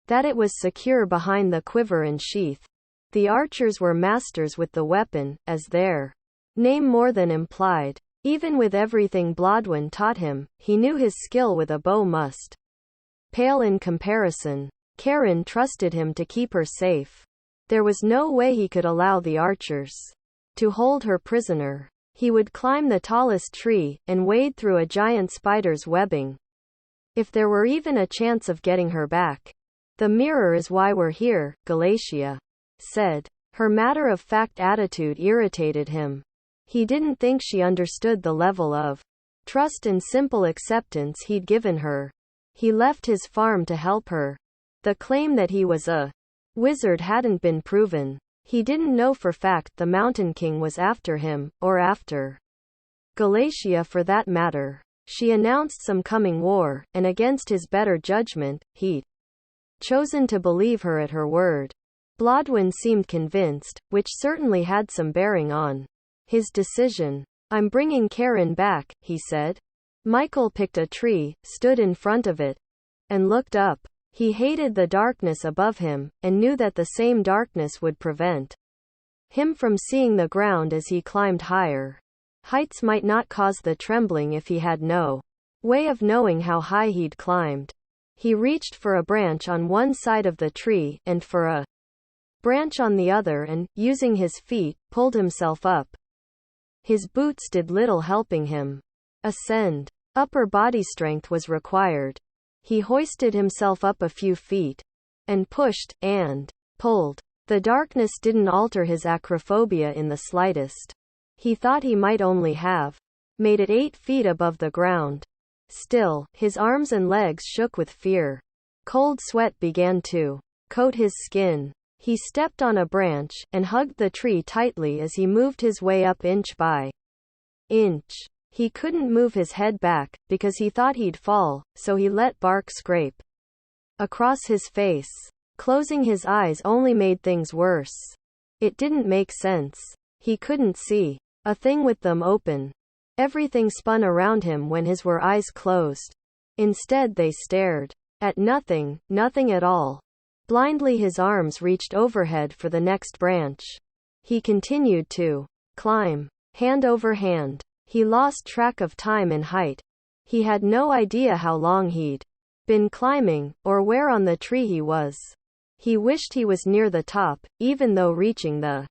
that it was secure behind the quiver and sheath. The archers were masters with the weapon, as their name more than implied. Even with everything Blodwyn taught him, he knew his skill with a bow must pale in comparison. Karen trusted him to keep her safe. There was no way he could allow the archers to hold her prisoner. He would climb the tallest tree, and wade through a giant spider's webbing. If there were even a chance of getting her back. The mirror is why we're here, Galatia said. Her matter-of-fact attitude irritated him. He didn't think she understood the level of trust and simple acceptance he'd given her. He left his farm to help her. The claim that he was a wizard hadn't been proven. He didn't know for fact the Mountain King was after him, or after Galatia for that matter. She announced some coming war, and against his better judgment, he'd chosen to believe her at her word. Blodwyn seemed convinced, which certainly had some bearing on his decision. I'm bringing Karen back, he said. Michael picked a tree, stood in front of it, and looked up. He hated the darkness above him, and knew that the same darkness would prevent him from seeing the ground as he climbed higher. Heights might not cause the trembling if he had no way of knowing how high he'd climbed. He reached for a branch on one side of the tree, and for a branch on the other and, using his feet, pulled himself up. His boots did little helping him ascend. Upper body strength was required. He hoisted himself up a few feet, and pushed, and pulled. The darkness didn't alter his acrophobia in the slightest. He thought he might only have made it 8 feet above the ground. Still, his arms and legs shook with fear. Cold sweat began to coat his skin. He stepped on a branch, and hugged the tree tightly as he moved his way up inch by inch. He couldn't move his head back, because he thought he'd fall, so he let bark scrape across his face. Closing his eyes only made things worse. It didn't make sense. He couldn't see a thing with them open. Everything spun around him when his eyes closed. Instead they stared at nothing, nothing at all. Blindly his arms reached overhead for the next branch. He continued to climb, hand over hand. He lost track of time and height. He had no idea how long he'd been climbing, or where on the tree he was. He wished he was near the top, even though reaching the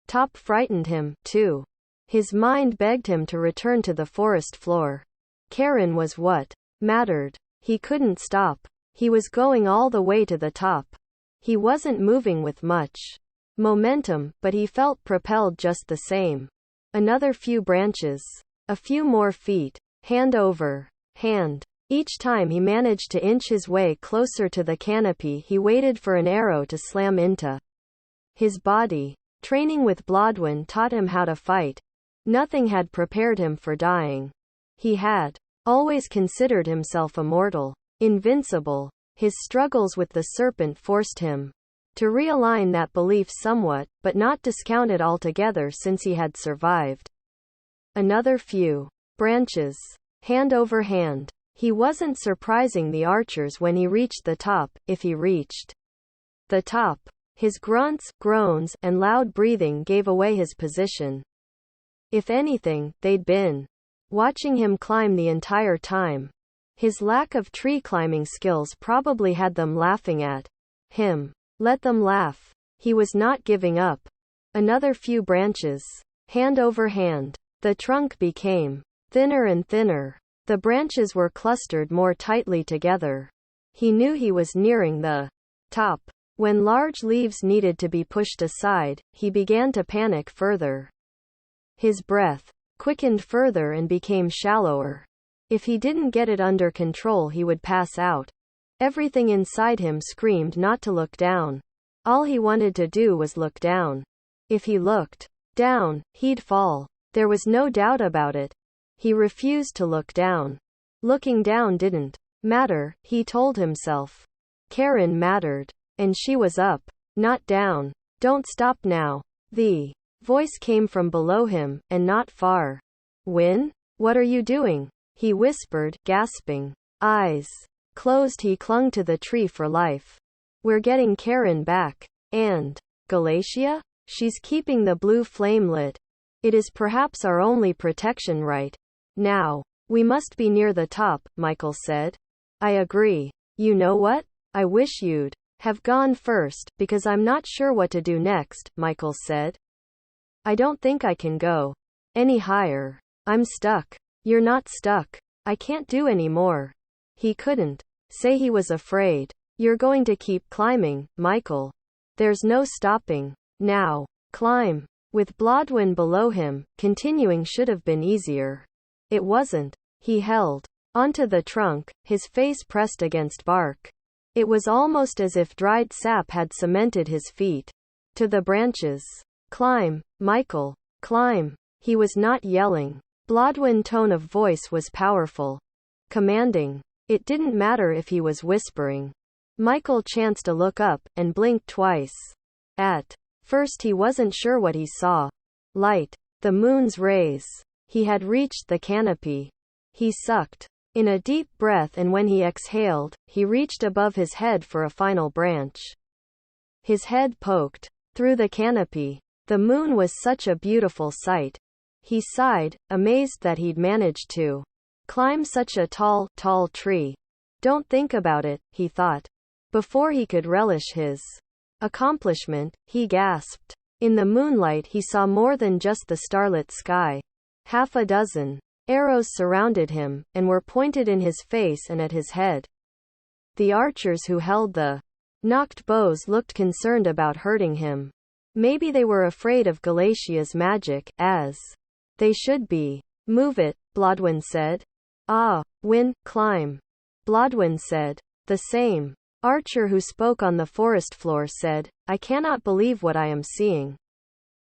top frightened him, too. His mind begged him to return to the forest floor. Karen was what mattered. He couldn't stop. He was going all the way to the top. He wasn't moving with much momentum, but he felt propelled just the same. Another few branches. A few more feet. Hand over hand. Each time he managed to inch his way closer to the canopy, he waited for an arrow to slam into his body. Training with Blodwyn taught him how to fight. Nothing had prepared him for dying. He had always considered himself immortal, invincible. His struggles with the serpent forced him to realign that belief somewhat, but not discount it altogether since he had survived. Another few branches. Hand over hand. He wasn't surprising the archers when he reached the top, if he reached the top. His grunts, groans, and loud breathing gave away his position. If anything, they'd been watching him climb the entire time. His lack of tree climbing skills probably had them laughing at him. Let them laugh. He was not giving up. Another few branches. Hand over hand. The trunk became thinner and thinner. The branches were clustered more tightly together. He knew he was nearing the top. When large leaves needed to be pushed aside, he began to panic further. His breath quickened further and became shallower. If he didn't get it under control, he would pass out. Everything inside him screamed not to look down. All he wanted to do was look down. If he looked down, he'd fall. There was no doubt about it. He refused to look down. Looking down didn't matter, he told himself. Karen mattered. And she was up, not down. Don't stop now. The voice came from below him, and not far. Win? What are you doing? He whispered, gasping. Eyes closed, he clung to the tree for life. We're getting Karen back. And Galatia? She's keeping the blue flame lit. It is perhaps our only protection right now. We must be near the top, Michael said. I agree. You know what? I wish you'd have gone first, because I'm not sure what to do next, Michael said. I don't think I can go any higher. I'm stuck. You're not stuck. I can't do any more. He couldn't say he was afraid. You're going to keep climbing, Michael. There's no stopping. Now. Climb. With Blodwyn below him, continuing should have been easier. It wasn't. He held onto the trunk, his face pressed against bark. It was almost as if dried sap had cemented his feet to the branches. Climb, Michael. Climb. He was not yelling. Blodwyn's tone of voice was powerful. Commanding. It didn't matter if he was whispering. Michael chanced to look up, and blinked twice. At first he wasn't sure what he saw. Light. The moon's rays. He had reached the canopy. He sucked in a deep breath, and when he exhaled, he reached above his head for a final branch. His head poked through the canopy. The moon was such a beautiful sight. He sighed, amazed that he'd managed to climb such a tall, tall tree. Don't think about it, he thought. Before he could relish his accomplishment, he gasped. In the moonlight he saw more than just the starlit sky. Half a dozen arrows surrounded him, and were pointed in his face and at his head. The archers who held the nocked bows looked concerned about hurting him. Maybe they were afraid of Galatia's magic, as they should be. Move it, Blodwyn said. Ah, Win, climb. Blodwyn said. The same archer who spoke on the forest floor said, I cannot believe what I am seeing.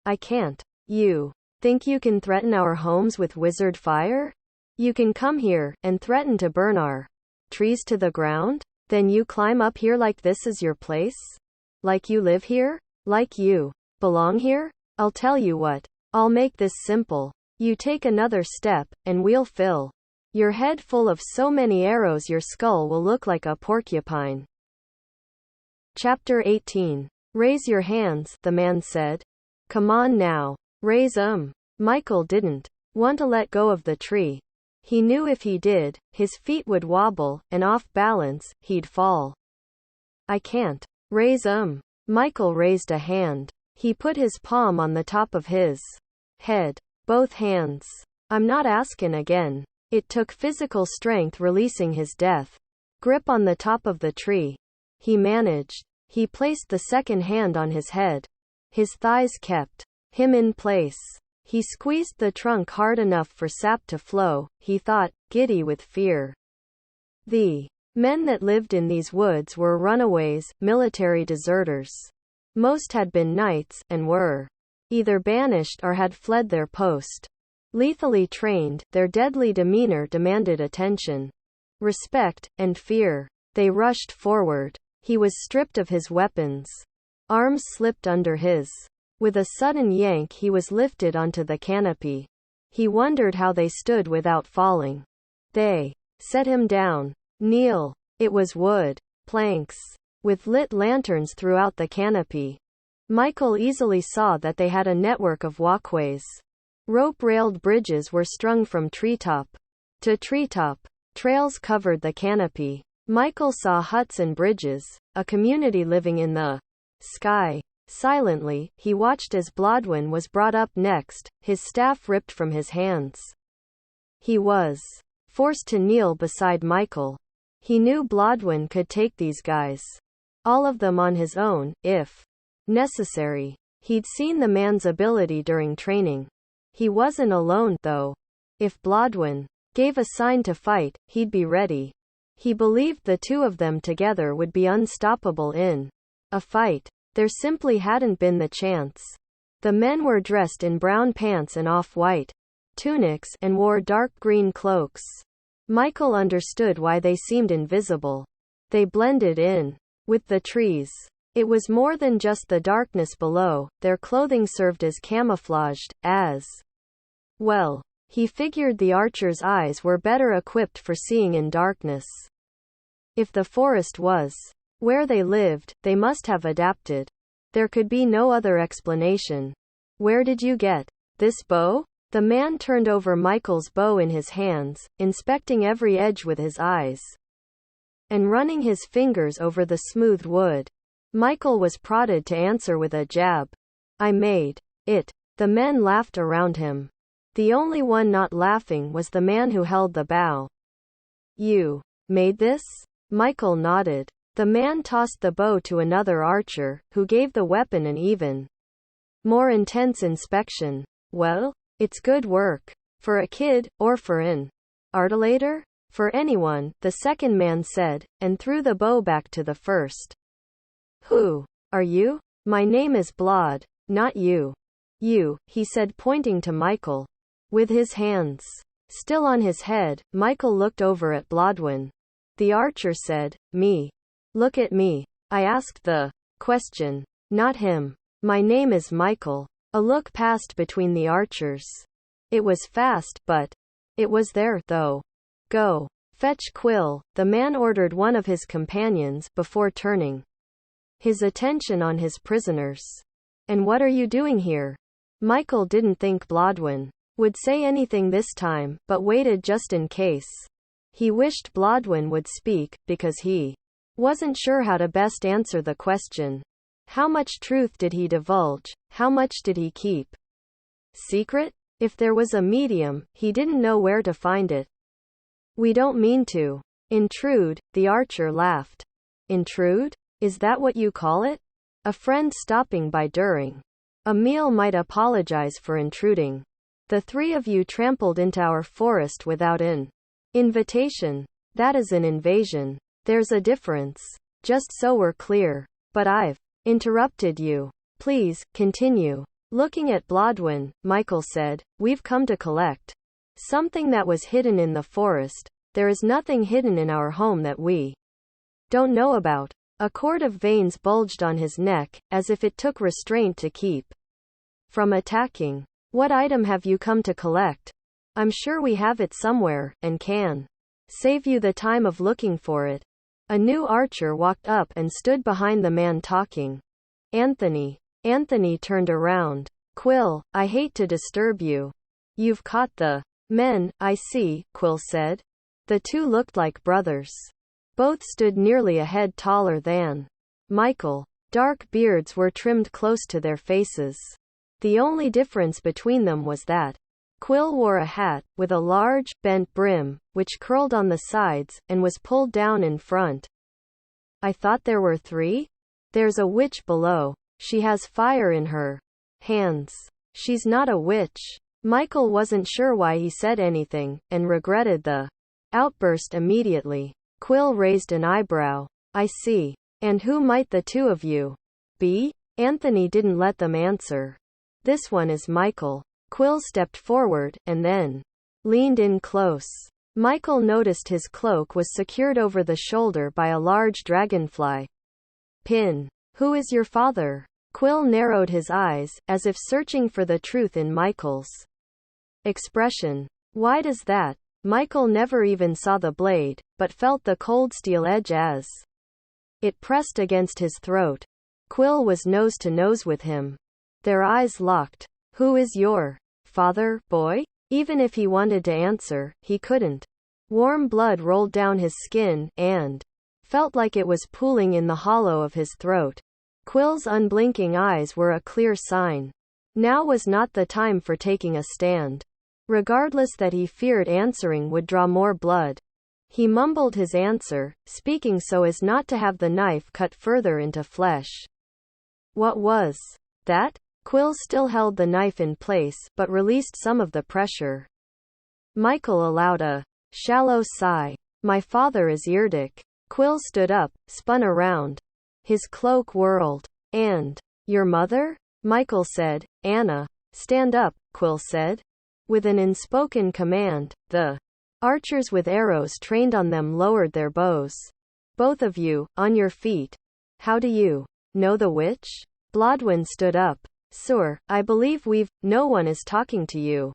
I can't. You think you can threaten our homes with wizard fire? You can come here, and threaten to burn our trees to the ground? Then you climb up here like this is your place? Like you live here? Like you belong here? I'll tell you what. I'll make this simple. You take another step, and we'll fill your head full of so many arrows your skull will look like a porcupine. Chapter 18. Raise your hands, the man said. Come on now. Raise 'em. Michael didn't want to let go of the tree. He knew if he did, his feet would wobble, and off balance, he'd fall. I can't. Raise 'em. Michael raised a hand. He put his palm on the top of his head. Both hands. I'm not asking again. It took physical strength releasing his death grip on the top of the tree. He managed. He placed the second hand on his head. His thighs kept him in place. He squeezed the trunk hard enough for sap to flow, he thought, giddy with fear. The men that lived in these woods were runaways, military deserters. Most had been knights, and were either banished or had fled their post. Lethally trained, their deadly demeanor demanded attention, respect, and fear. They rushed forward. He was stripped of his weapons. Arms slipped under his. With a sudden yank he was lifted onto the canopy. He wondered how they stood without falling. They set him down. Kneel. It was wood planks with lit lanterns throughout the canopy. Michael easily saw that they had a network of walkways. Rope-railed bridges were strung from treetop to treetop. Trails covered the canopy. Michael saw huts and bridges, a community living in the sky. Silently, he watched as Blodwyn was brought up next, his staff ripped from his hands. He was forced to kneel beside Michael. He knew Blodwyn could take these guys, all of them on his own, if necessary. He'd seen the man's ability during training. He wasn't alone, though. If Blodwyn gave a sign to fight, he'd be ready. He believed the two of them together would be unstoppable in a fight. There simply hadn't been the chance. The men were dressed in brown pants and off-white tunics, and wore dark green cloaks. Michael understood why they seemed invisible. They blended in with the trees. It was more than just the darkness below, their clothing served as camouflaged, as well. He figured the archers' eyes were better equipped for seeing in darkness. If the forest was where they lived, they must have adapted. There could be no other explanation. Where did you get this bow? The man turned over Michael's bow in his hands, inspecting every edge with his eyes, and running his fingers over the smooth wood. Michael was prodded to answer with a jab. I made it. The men laughed around him. The only one not laughing was the man who held the bow. You made this? Michael nodded. The man tossed the bow to another archer, who gave the weapon an even more intense inspection. Well, it's good work. For a kid, or for an artillery? For anyone, the second man said, and threw the bow back to the first. Who are you? My name is Blod, not you. You, he said, pointing to Michael. With his hands still on his head, Michael looked over at Blodwyn. The archer said, Me. Look at me. I asked the question, not him. My name is Michael. A look passed between the archers. It was fast, but it was there, though. Go. Fetch Quill, the man ordered one of his companions, before turning his attention on his prisoners. And what are you doing here? Michael didn't think Blodwen would say anything this time, but waited just in case. He wished Blodwen would speak, because he wasn't sure how to best answer the question. How much truth did he divulge? How much did he keep secret? If there was a medium, he didn't know where to find it. We don't mean to intrude, the archer laughed. Intrude? Is that what you call it? A friend stopping by during a meal might apologize for intruding. The three of you trampled into our forest without an invitation. That is an invasion. There's a difference. Just so we're clear. But I've interrupted you. Please, continue. Looking at Blodwen, Michael said, we've come to collect something that was hidden in the forest. There is nothing hidden in our home that we don't know about. A cord of veins bulged on his neck, as if it took restraint to keep from attacking. What item have you come to collect? I'm sure we have it somewhere, and can save you the time of looking for it. A new archer walked up and stood behind the man talking. Anthony. Anthony turned around. Quill, I hate to disturb you. You've caught the men, I see, Quill said. The two looked like brothers. Both stood nearly a head taller than Michael. Dark beards were trimmed close to their faces. The only difference between them was that Quill wore a hat, with a large, bent brim, which curled on the sides, and was pulled down in front. I thought there were three? There's a witch below. She has fire in her hands. She's not a witch. Michael wasn't sure why he said anything, and regretted the outburst immediately. Quill raised an eyebrow. I see. And who might the two of you be? Anthony didn't let them answer. This one is Michael. Quill stepped forward, and then leaned in close. Michael noticed his cloak was secured over the shoulder by a large dragonfly pin. Who is your father? Quill narrowed his eyes, as if searching for the truth in Michael's expression. Why does that? Michael never even saw the blade, but felt the cold steel edge as it pressed against his throat. Quill was nose to nose with him. Their eyes locked. Who is your father, boy? Even if he wanted to answer, he couldn't. Warm blood rolled down his skin, and felt like it was pooling in the hollow of his throat. Quill's unblinking eyes were a clear sign. Now was not the time for taking a stand. Regardless that he feared answering would draw more blood. He mumbled his answer, speaking so as not to have the knife cut further into flesh. What was that? Quill still held the knife in place, but released some of the pressure. Michael allowed a shallow sigh. My father is Yrdic. Quill stood up, spun around. His cloak whirled. And your mother? Michael said. Anna. Stand up, Quill said. With an unspoken command, the archers with arrows trained on them lowered their bows. Both of you, on your feet. How do you know the witch? Blodwen stood up. Sir, I believe no one is talking to you.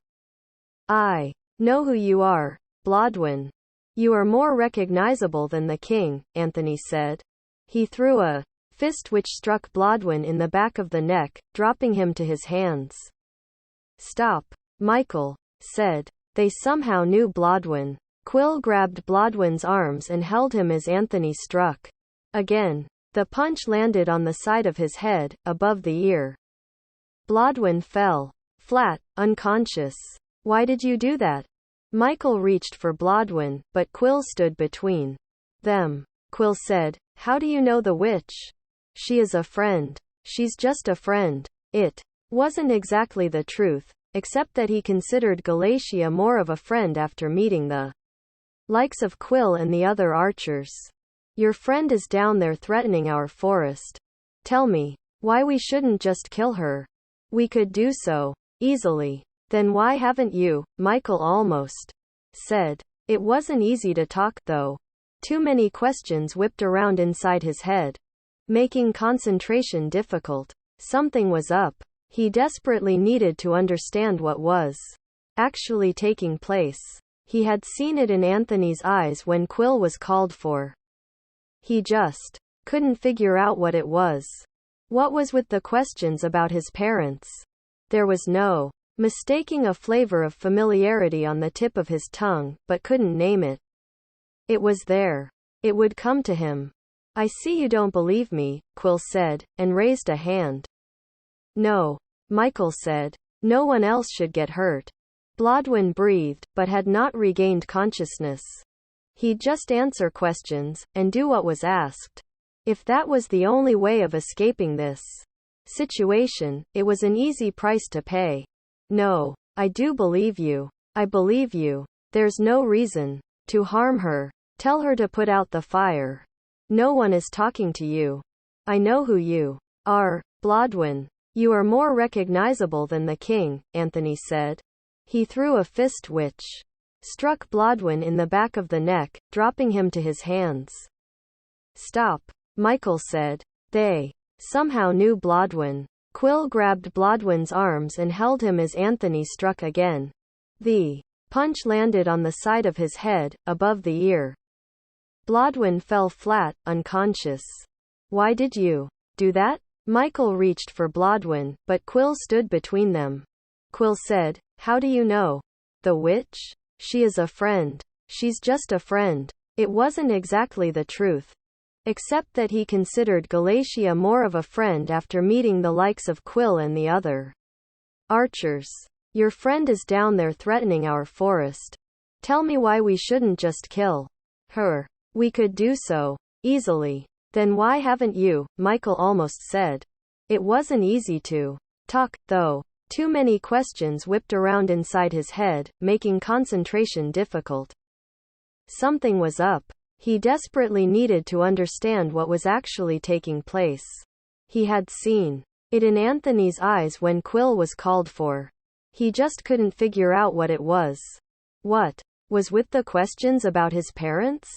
I know who you are, Blodwen. You are more recognizable than the king, Anthony said. He threw a fist which struck Blodwen in the back of the neck, dropping him to his hands. Stop, Michael said. They somehow knew Blodwen. Quill grabbed Blodwen's arms and held him as Anthony struck. Again. The punch landed on the side of his head, above the ear. Blodwen fell flat, unconscious. Why did you do that? Michael reached for Blodwen, but Quill stood between them. Quill said, How do you know the witch? She is a friend. She's just a friend. It wasn't exactly the truth, except that he considered Galatia more of a friend after meeting the likes of Quill and the other archers. Your friend is down there threatening our forest. Tell me, why we shouldn't just kill her? We could do so easily. Then why haven't you? Michael almost said. It wasn't easy to talk, though. Too many questions whipped around inside his head, making concentration difficult. Something was up. He desperately needed to understand what was actually taking place. He had seen it in Anthony's eyes when Quill was called for. He just couldn't figure out what it was. What was with the questions about his parents? There was no mistaking a flavor of familiarity on the tip of his tongue, but couldn't name it. It was there. It would come to him. I see you don't believe me, Quill said, and raised a hand. No, Michael said. No one else should get hurt. Blodwyn breathed, but had not regained consciousness. He'd just answer questions, and do what was asked. If that was the only way of escaping this situation, it was an easy price to pay. No, I do believe you. I believe you. There's no reason to harm her. Tell her to put out the fire. No one is talking to you. I know who you are, Blodwyn. You are more recognizable than the king, Anthony said. He threw a fist which struck Blodwyn in the back of the neck, dropping him to his hands. Stop, Michael said. They somehow knew Blodwyn. Quill grabbed Blodwyn's arms and held him as Anthony struck again. The punch landed on the side of his head, above the ear. Blodwyn fell flat, unconscious. Why did you do that? Michael reached for Blodwyn, but Quill stood between them. Quill said, How do you know? The witch? She is a friend. She's just a friend. It wasn't exactly the truth. Except that he considered Galatia more of a friend after meeting the likes of Quill and the other archers. Your friend is down there threatening our forest. Tell me why we shouldn't just kill her. We could do so easily. Then why haven't you? Michael almost said. It wasn't easy to talk, though. Too many questions whipped around inside his head, making concentration difficult. Something was up. He desperately needed to understand what was actually taking place. He had seen it in Anthony's eyes when Quill was called for. He just couldn't figure out what it was. What was with the questions about his parents?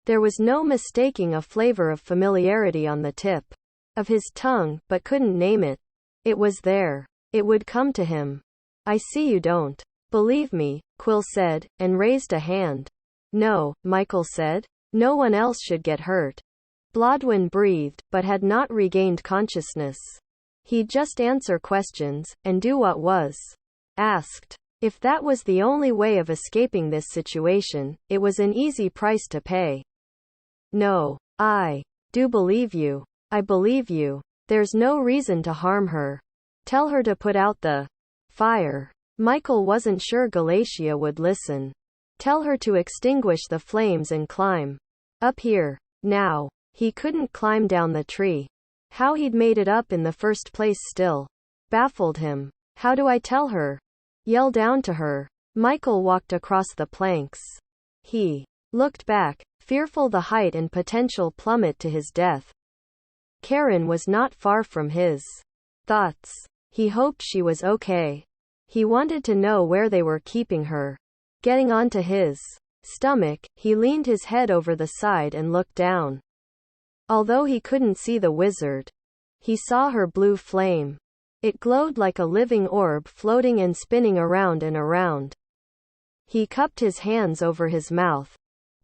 There was no mistaking a flavor of familiarity on the tip of his tongue, but couldn't name it. It was there. It would come to him. I see you don't believe me, Quill said, and raised a hand. No, Michael said. No one else should get hurt. Blodwyn breathed, but had not regained consciousness. He'd just answer questions, and do what was asked. If that was the only way of escaping this situation, it was an easy price to pay. No, I do believe you. I believe you. There's no reason to harm her. Tell her to put out the fire. Michael wasn't sure Galatia would listen. Tell her to extinguish the flames and climb up here. Now, he couldn't climb down the tree. How he'd made it up in the first place still baffled him. How do I tell her? Yell down to her. Michael walked across the planks. He looked back, fearful the height and potential plummet to his death. Karen was not far from his thoughts. He hoped she was okay. He wanted to know where they were keeping her. Getting onto his stomach, he leaned his head over the side and looked down. Although he couldn't see the wizard, he saw her blue flame. It glowed like a living orb floating and spinning around and around. He cupped his hands over his mouth.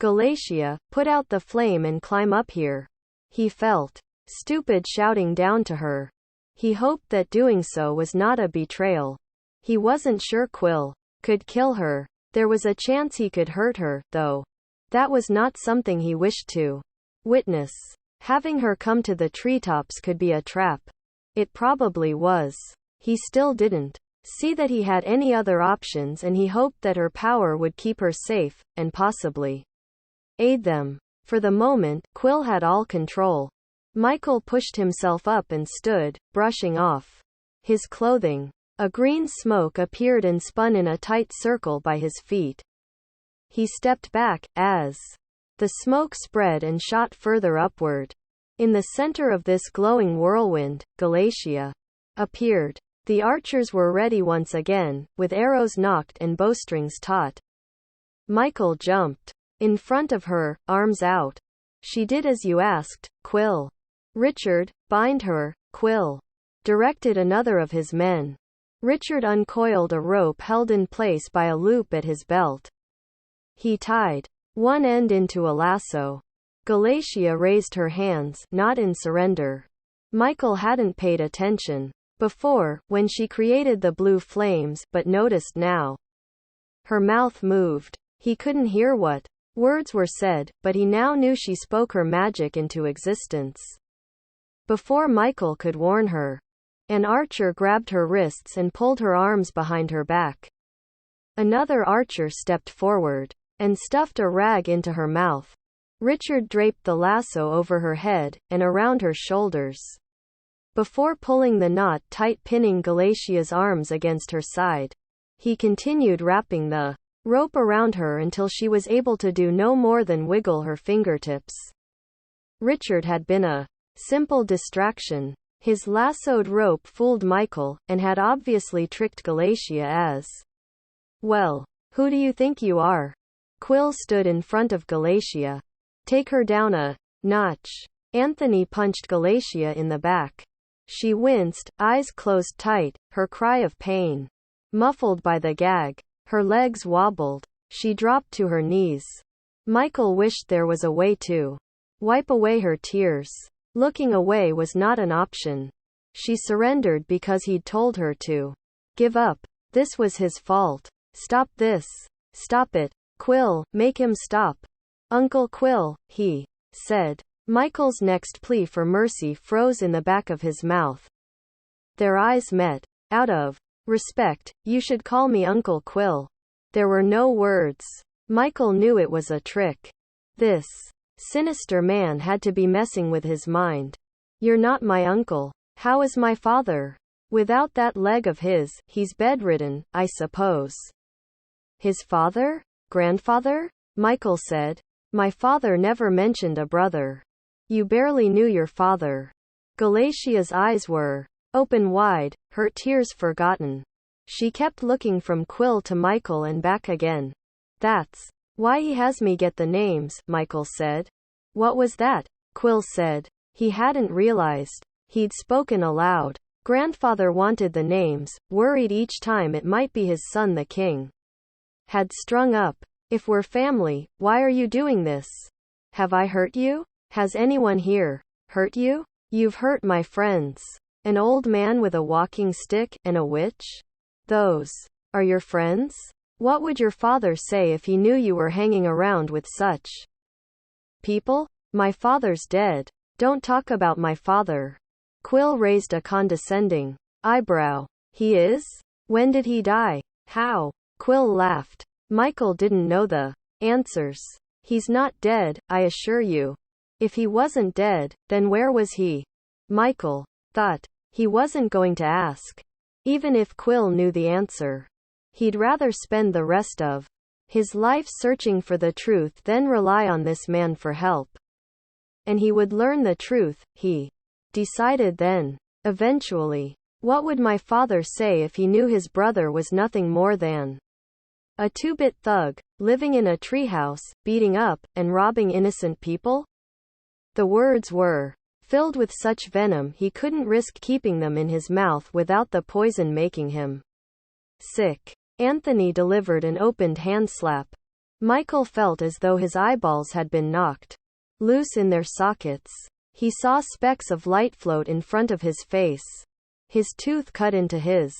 Galatia, put out the flame and climb up here. He felt stupid shouting down to her. He hoped that doing so was not a betrayal. He wasn't sure Quill could kill her. There was a chance he could hurt her, though. That was not something he wished to witness. Having her come to the treetops could be a trap. It probably was. He still didn't see that he had any other options, and he hoped that her power would keep her safe, and possibly aid them. For the moment, Quill had all control. Michael pushed himself up and stood, brushing off his clothing. A green smoke appeared and spun in a tight circle by his feet. He stepped back, as the smoke spread and shot further upward. In the center of this glowing whirlwind, Galatia appeared. The archers were ready once again, with arrows nocked and bowstrings taut. Michael jumped in front of her, arms out. She did as you asked, Quill. Richard, bind her, Quill directed another of his men. Richard uncoiled a rope held in place by a loop at his belt. He tied one end into a lasso. Galatia raised her hands, not in surrender. Michael hadn't paid attention before, when she created the blue flames, but noticed now. Her mouth moved. He couldn't hear what words were said, but he now knew she spoke her magic into existence. Before Michael could warn her, an archer grabbed her wrists and pulled her arms behind her back. Another archer stepped forward and stuffed a rag into her mouth. Richard draped the lasso over her head and around her shoulders, before pulling the knot tight, pinning Galatia's arms against her side. He continued wrapping the rope around her until she was able to do no more than wiggle her fingertips. Richard had been a simple distraction. His lassoed rope fooled Michael, and had obviously tricked Galatia as well. Who do you think you are? Quill stood in front of Galatia. Take her down a notch. Anthony punched Galatia in the back. She winced, eyes closed tight, her cry of pain muffled by the gag. Her legs wobbled. She dropped to her knees. Michael wished there was a way to wipe away her tears. Looking away was not an option. She surrendered because he'd told her to give up. This was his fault. Stop this. Stop it. Quill, make him stop. Uncle Quill, he said. Michael's next plea for mercy froze in the back of his mouth. Their eyes met. Out of respect, you should call me Uncle Quill. There were no words. Michael knew it was a trick. This sinister man had to be messing with his mind. You're not my uncle. How is my father? Without that leg of his, he's bedridden, I suppose. His father? Grandfather? Michael said. My father never mentioned a brother. You barely knew your father. Galatia's eyes were open wide, her tears forgotten. She kept looking from Quill to Michael and back again. That's why he has me get the names, Michael said. What was that? Quill said. He hadn't realized he'd spoken aloud. Grandfather wanted the names, worried each time it might be his son the king had strung up. If we're family, why are you doing this? Have I hurt you? Has anyone here hurt you? You've hurt my friends. An old man with a walking stick, and a witch? Those are your friends? What would your father say if he knew you were hanging around with such people? My father's dead. Don't talk about my father. Quill raised a condescending eyebrow. He is? When did he die? How? Quill laughed. Michael didn't know the answers. He's not dead, I assure you. If he wasn't dead, then where was he? Michael thought he wasn't going to ask. Even if Quill knew the answer, he'd rather spend the rest of his life searching for the truth than rely on this man for help. And he would learn the truth, he decided then. Eventually. What would my father say if he knew his brother was nothing more than a two-bit thug, living in a treehouse, beating up and robbing innocent people? The words were filled with such venom he couldn't risk keeping them in his mouth without the poison making him sick. Anthony delivered an opened hand slap. Michael felt as though his eyeballs had been knocked loose in their sockets. He saw specks of light float in front of his face. His tooth cut into his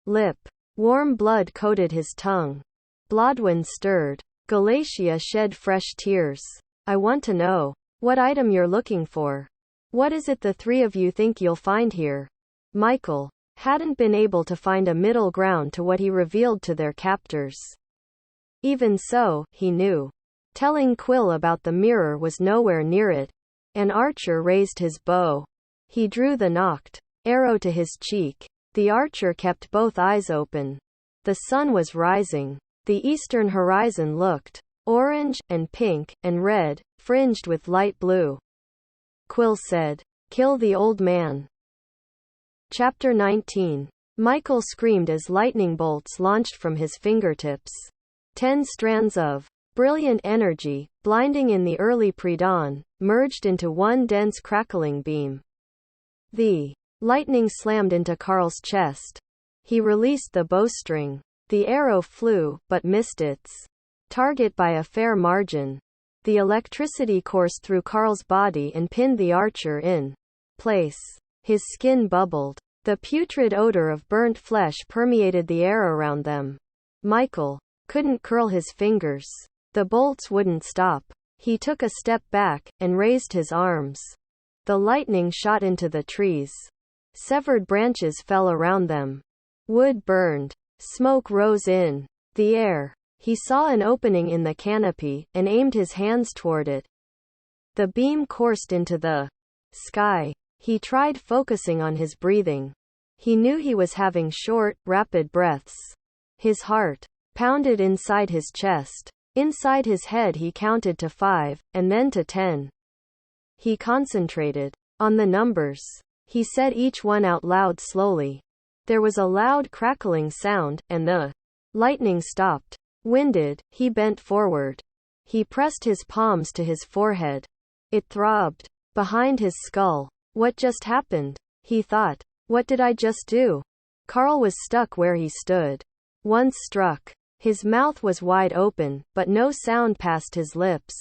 lip. Warm blood coated his tongue. Blodwin stirred. Galatia shed fresh tears. I want to know what item you're looking for. What is it the three of you think you'll find here? Michael hadn't been able to find a middle ground to what he revealed to their captors. Even so, he knew telling Quill about the mirror was nowhere near it. An archer raised his bow. He drew the nocked arrow to his cheek. The archer kept both eyes open. The sun was rising. The eastern horizon looked orange, and pink, and red, fringed with light blue. Quill said, "Kill the old man." Chapter 19. Michael screamed as lightning bolts launched from his fingertips. 10 strands of brilliant energy, blinding in the early pre-dawn, merged into one dense crackling beam. The lightning slammed into Carl's chest. He released the bowstring. The arrow flew, but missed its target by a fair margin. The electricity coursed through Carl's body and pinned the archer in place. His skin bubbled. The putrid odor of burnt flesh permeated the air around them. Michael couldn't curl his fingers. The bolts wouldn't stop. He took a step back, and raised his arms. The lightning shot into the trees. Severed branches fell around them. Wood burned. Smoke rose in the air. He saw an opening in the canopy, and aimed his hands toward it. The beam coursed into the sky. He tried focusing on his breathing. He knew he was having short, rapid breaths. His heart pounded inside his chest. Inside his head he counted to 5, and then to 10. He concentrated on the numbers. He said each one out loud slowly. There was a loud crackling sound, and the lightning stopped. Winded, he bent forward. He pressed his palms to his forehead. It throbbed behind his skull. What just happened? He thought. What did I just do? Carl was stuck where he stood. Once struck. His mouth was wide open, but no sound passed his lips.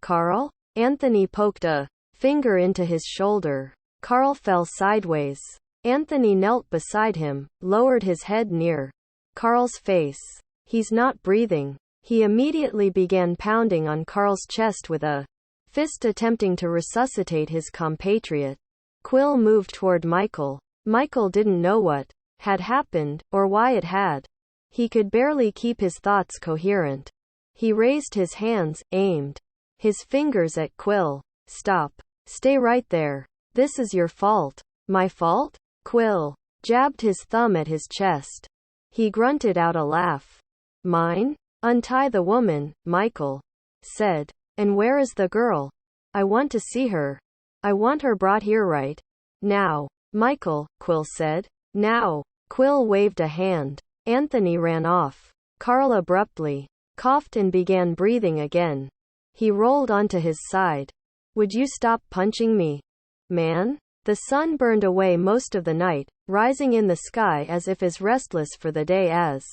Carl? Anthony poked a finger into his shoulder. Carl fell sideways. Anthony knelt beside him, lowered his head near Carl's face. He's not breathing. He immediately began pounding on Carl's chest with a fist, attempting to resuscitate his compatriot. Quill moved toward Michael. Michael didn't know what had happened, or why it had. He could barely keep his thoughts coherent. He raised his hands, aimed his fingers at Quill. Stop. Stay right there. This is your fault. My fault? Quill jabbed his thumb at his chest. He grunted out a laugh. Mine? Untie the woman, Michael said. And where is the girl? I want to see her. I want her brought here right now. Michael, Quill said. Now. Quill waved a hand. Anthony ran off. Carl abruptly coughed and began breathing again. He rolled onto his side. Would you stop punching me, man? The sun burned away most of the night, rising in the sky as if as restless for the day as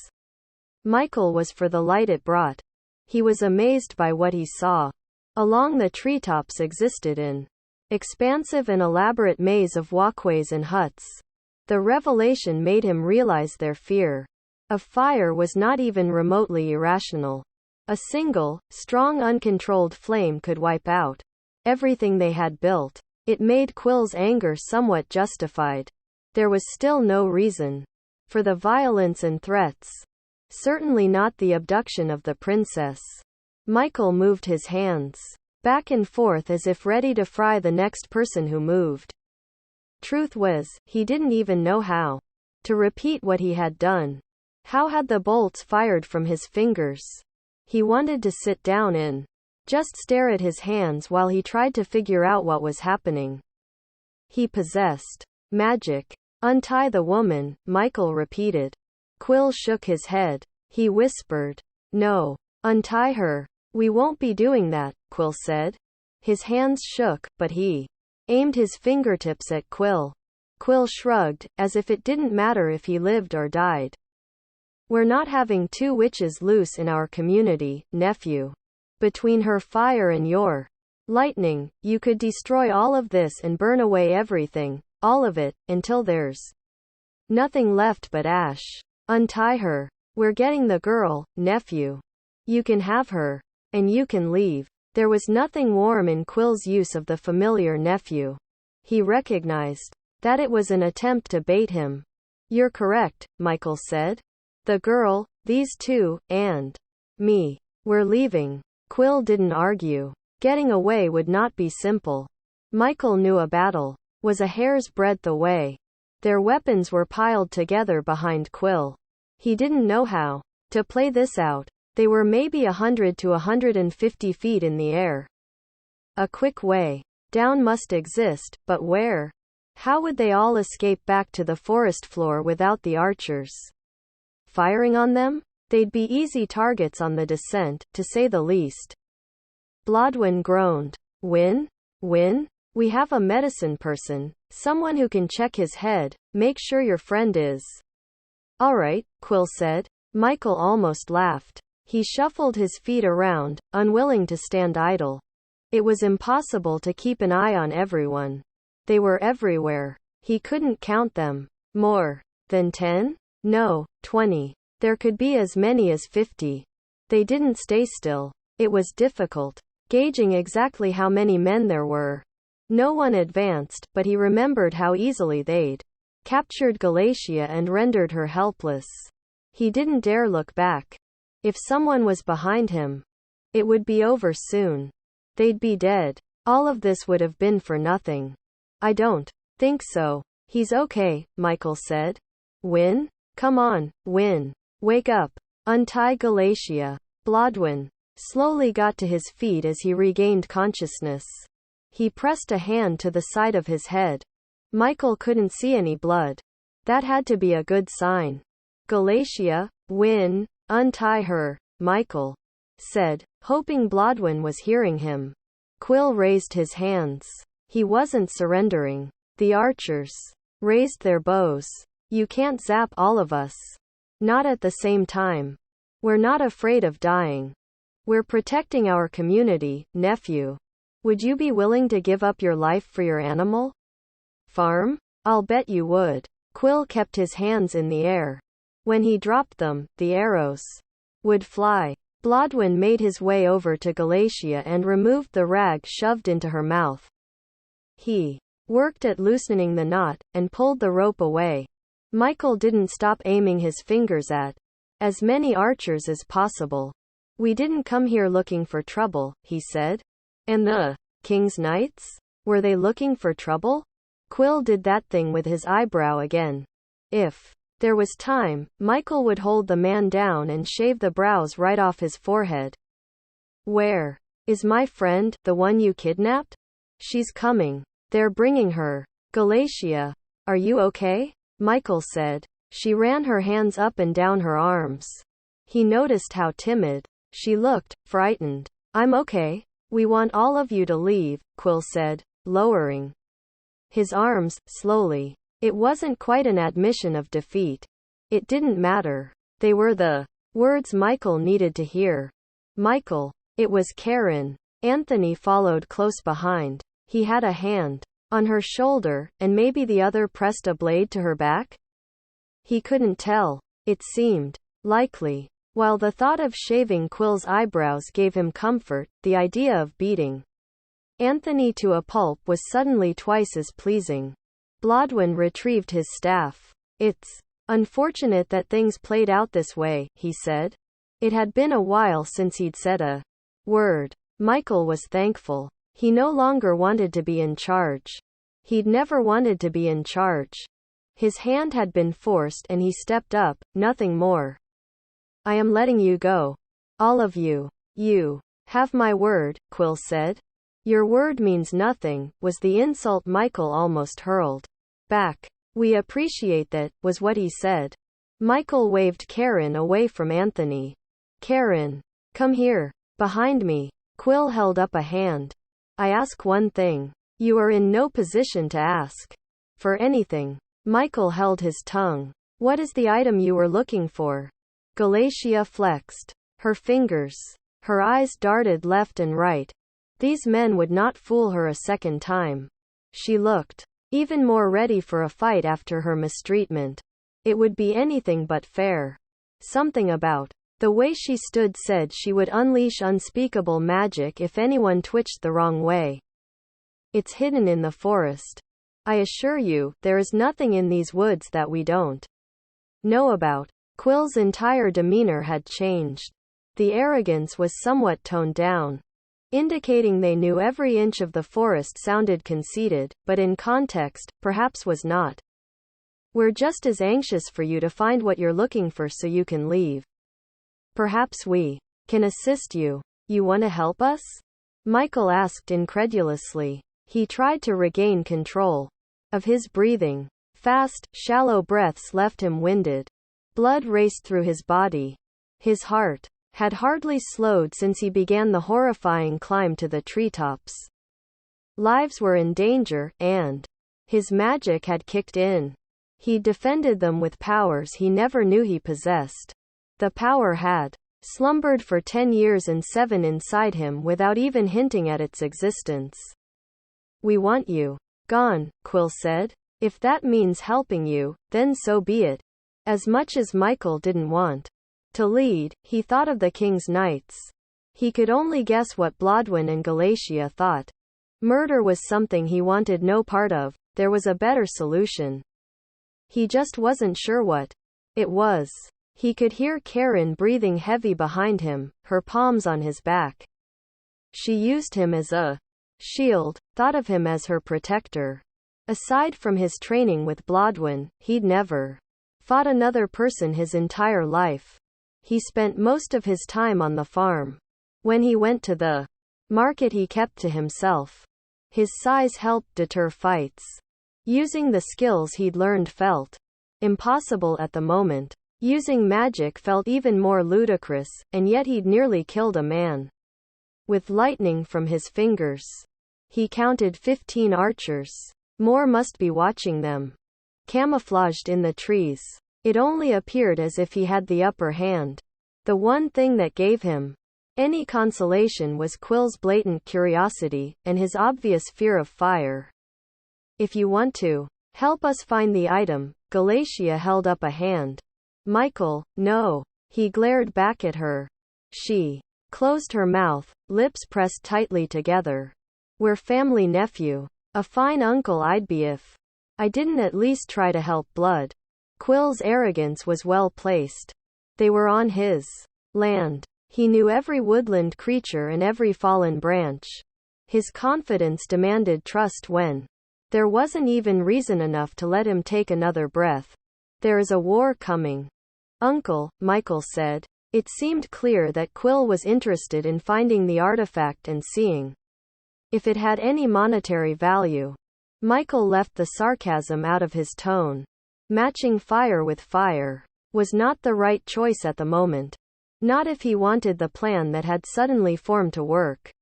Michael was for the light it brought. He was amazed by what he saw. Along the treetops existed an expansive and elaborate maze of walkways and huts. The revelation made him realize their fear of fire was not even remotely irrational. A single, strong uncontrolled flame could wipe out everything they had built. It made Quill's anger somewhat justified. There was still no reason for the violence and threats. Certainly not the abduction of the princess. Michael moved his hands back and forth as if ready to fry the next person who moved. Truth was, he didn't even know how to repeat what he had done. How had the bolts fired from his fingers? He wanted to sit down and just stare at his hands while he tried to figure out what was happening. He possessed magic. Untie the woman, Michael repeated. Quill shook his head. He whispered, no. Untie her. We won't be doing that, Quill said. His hands shook, but he aimed his fingertips at Quill. Quill shrugged, as if it didn't matter if he lived or died. We're not having two witches loose in our community, nephew. Between her fire and your lightning, you could destroy all of this and burn away everything, all of it, until there's nothing left but ash. Untie her. We're getting the girl, nephew. You can have her. And you can leave. There was nothing warm in Quill's use of the familiar nephew. He recognized that it was an attempt to bait him. You're correct, Michael said. The girl, these two, and me. We're leaving. Quill didn't argue. Getting away would not be simple. Michael knew a battle was a hair's breadth away. Their weapons were piled together behind Quill. He didn't know how to play this out. They were maybe 100 to 150 feet in the air. A quick way down must exist, but where? How would they all escape back to the forest floor without the archers firing on them? They'd be easy targets on the descent, to say the least. Blodwin groaned. Win? Win? We have a medicine person, someone who can check his head, make sure your friend is all right, Quill said. Michael almost laughed. He shuffled his feet around, unwilling to stand idle. It was impossible to keep an eye on everyone. They were everywhere. He couldn't count them. More than 10? No, 20. There could be as many as 50. They didn't stay still. It was difficult gauging exactly how many men there were. No one advanced, but he remembered how easily they'd captured Galatia and rendered her helpless. He didn't dare look back. If someone was behind him, it would be over soon. They'd be dead. All of this would have been for nothing. I don't think so. He's okay, Michael said. Win? Come on, Win. Wake up. Untie Galatia. Blodwin slowly got to his feet as he regained consciousness. He pressed a hand to the side of his head. Michael couldn't see any blood. That had to be a good sign. Galatia, Win, untie her, Michael said, hoping Blodwin was hearing him. Quill raised his hands. He wasn't surrendering. The archers raised their bows. You can't zap all of us. Not at the same time. We're not afraid of dying. We're protecting our community, nephew. Would you be willing to give up your life for your animal farm? I'll bet you would. Quill kept his hands in the air. When he dropped them, the arrows would fly. Blodwin made his way over to Galatia and removed the rag shoved into her mouth. He worked at loosening the knot, and pulled the rope away. Michael didn't stop aiming his fingers at as many archers as possible. We didn't come here looking for trouble, he said. And the King's Knights? Were they looking for trouble? Quill did that thing with his eyebrow again. If there was time, Michael would hold the man down and shave the brows right off his forehead. Where is my friend, the one you kidnapped? She's coming. They're bringing her. Galatia, are you okay? Michael said. She ran her hands up and down her arms. He noticed how timid she looked, frightened. I'm okay. We want all of you to leave, Quill said, lowering his arms, slowly. It wasn't quite an admission of defeat. It didn't matter. They were the words Michael needed to hear. Michael. It was Karen. Anthony followed close behind. He had a hand on her shoulder, and maybe the other pressed a blade to her back? He couldn't tell. It seemed likely. While the thought of shaving Quill's eyebrows gave him comfort, the idea of beating Anthony to a pulp was suddenly twice as pleasing. Blodwin retrieved his staff. It's unfortunate that things played out this way, he said. It had been a while since he'd said a word. Michael was thankful. He no longer wanted to be in charge. He'd never wanted to be in charge. His hand had been forced and he stepped up, nothing more. I am letting you go. All of you. You have my word, Quill said. Your word means nothing, was the insult Michael almost hurled back. We appreciate that, was what he said. Michael waved Karen away from Anthony. Karen, come here. Behind me. Quill held up a hand. I ask one thing. You are in no position to ask for anything. Michael held his tongue. What is the item you were looking for? Galatia flexed her fingers. Her eyes darted left and right. These men would not fool her a second time. She looked even more ready for a fight after her mistreatment. It would be anything but fair. Something about the way she stood said she would unleash unspeakable magic if anyone twitched the wrong way. It's hidden in the forest. I assure you, there is nothing in these woods that we don't know about. Quill's entire demeanor had changed. The arrogance was somewhat toned down, indicating they knew every inch of the forest. Sounded conceited, but in context, perhaps was not. We're just as anxious for you to find what you're looking for so you can leave. Perhaps we can assist you. You want to help us? Michael asked incredulously. He tried to regain control of his breathing. Fast, shallow breaths left him winded. Blood raced through his body. His heart had hardly slowed since he began the horrifying climb to the treetops. Lives were in danger, and his magic had kicked in. He defended them with powers he never knew he possessed. The power had slumbered for 10 years and 7 inside him without even hinting at its existence. We want you gone, Quill said. If that means helping you, then so be it. As much as Michael didn't want to lead, he thought of the king's knights. He could only guess what Blodwyn and Galatia thought. Murder was something he wanted no part of. There was a better solution. He just wasn't sure what it was. He could hear Karen breathing heavy behind him, her palms on his back. She used him as a shield, thought of him as her protector. Aside from his training with Blodwyn, he'd never fought another person his entire life. He spent most of his time on the farm. When he went to the market, he kept to himself. His size helped deter fights. Using the skills he'd learned felt impossible at the moment. Using magic felt even more ludicrous, and yet he'd nearly killed a man with lightning from his fingers. He counted 15 archers. More must be watching them, camouflaged in the trees. It only appeared as if he had the upper hand. The one thing that gave him any consolation was Quill's blatant curiosity, and his obvious fear of fire. If you want to help us find the item, Galatia held up a hand. Michael, no. He glared back at her. She closed her mouth, lips pressed tightly together. We're family, nephew. A fine uncle I'd be if I didn't at least try to help Blood. Quill's arrogance was well placed. They were on his land. He knew every woodland creature and every fallen branch. His confidence demanded trust when there wasn't even reason enough to let him take another breath. There is a war coming, Uncle, Michael said. It seemed clear that Quill was interested in finding the artifact and seeing if it had any monetary value. Michael left the sarcasm out of his tone. Matching fire with fire was not the right choice at the moment. Not if he wanted the plan that had suddenly formed to work.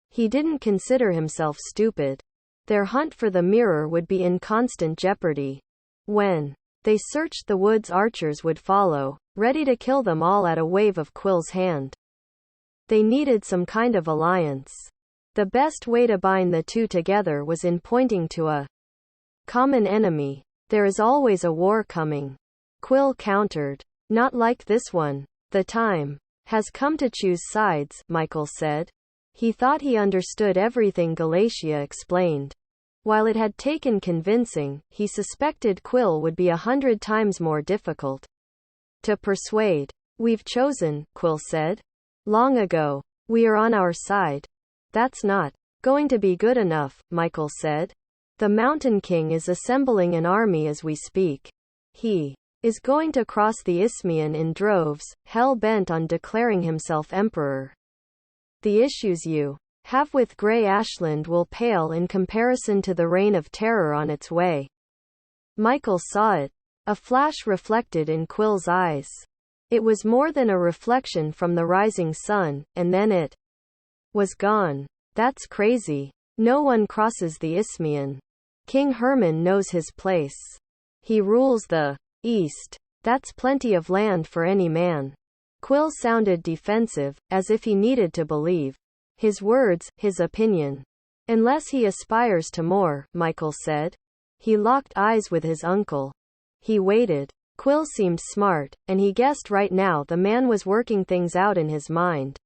He didn't consider himself stupid. Their hunt for the mirror would be in constant jeopardy. When they searched the woods, archers would follow, ready to kill them all at a wave of Quill's hand. They needed some kind of alliance. The best way to bind the two together was in pointing to a common enemy. There is always a war coming, Quill countered. Not like this one. The time has come to choose sides, Michael said. He thought he understood everything Galatia explained. While it had taken convincing, he suspected Quill would be 100 times more difficult to persuade. We've chosen, Quill said. Long ago. We are on our side. That's not going to be good enough, Michael said. The Mountain King is assembling an army as we speak. He is going to cross the Isthmian in droves, hell-bent on declaring himself emperor. The issues you have with Grey Ashland will pale in comparison to the reign of terror on its way. Michael saw it. A flash reflected in Quill's eyes. It was more than a reflection from the rising sun, and then it was gone. That's crazy. No one crosses the Isthmian. King Herman knows his place. He rules the East. That's plenty of land for any man. Quill sounded defensive, as if he needed to believe his words, his opinion. Unless he aspires to more, Michael said. He locked eyes with his uncle. He waited. Quill seemed smart, and he guessed right now the man was working things out in his mind.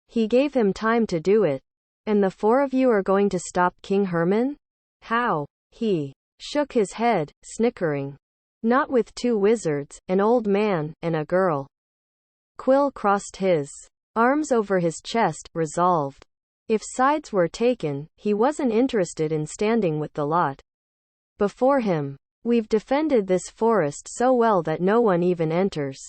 He gave him time to do it. And the 4 of you are going to stop King Herman? How? He shook his head, snickering. Not with 2 wizards, an old man, and a girl. Quill crossed his arms over his chest, resolved. If sides were taken, he wasn't interested in standing with the lot before him. We've defended this forest so well that no one even enters.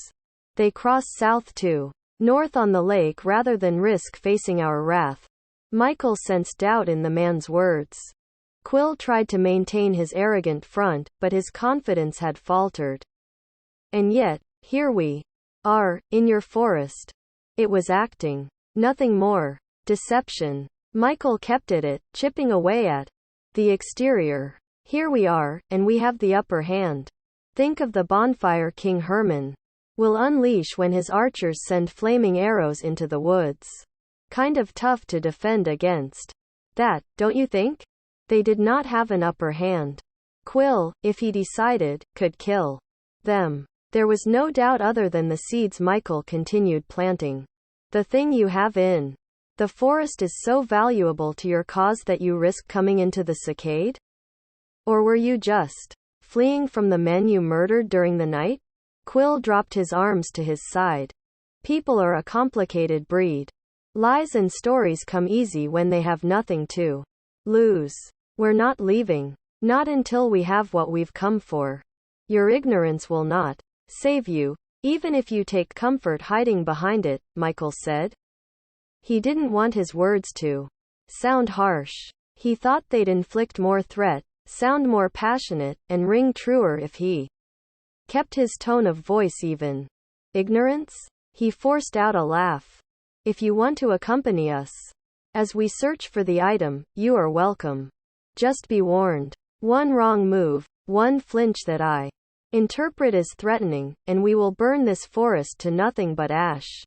They cross south to north on the lake rather than risk facing our wrath. Michael sensed doubt in the man's words. Quill tried to maintain his arrogant front, but his confidence had faltered. And yet, here we are, in your forest. It was acting. Nothing more. Deception. Michael kept at it, chipping away at the exterior. Here we are, and we have the upper hand. Think of the bonfire King Herman will unleash when his archers send flaming arrows into the woods. Kind of tough to defend against. That, don't you think? They did not have an upper hand. Quill, if he decided, could kill them. There was no doubt other than the seeds Michael continued planting. The thing you have in the forest is so valuable to your cause that you risk coming into the cicade? Or were you just fleeing from the men you murdered during the night? Quill dropped his arms to his side. People are a complicated breed. Lies and stories come easy when they have nothing to lose. We're not leaving. Not until we have what we've come for. Your ignorance will not save you, even if you take comfort hiding behind it, Michael said. He didn't want his words to sound harsh. He thought they'd inflict more threat, sound more passionate, and ring truer if he kept his tone of voice even. Ignorance? He forced out a laugh. If you want to accompany us as we search for the item, you are welcome. Just be warned. One wrong move, one flinch that I interpret as threatening, and we will burn this forest to nothing but ash.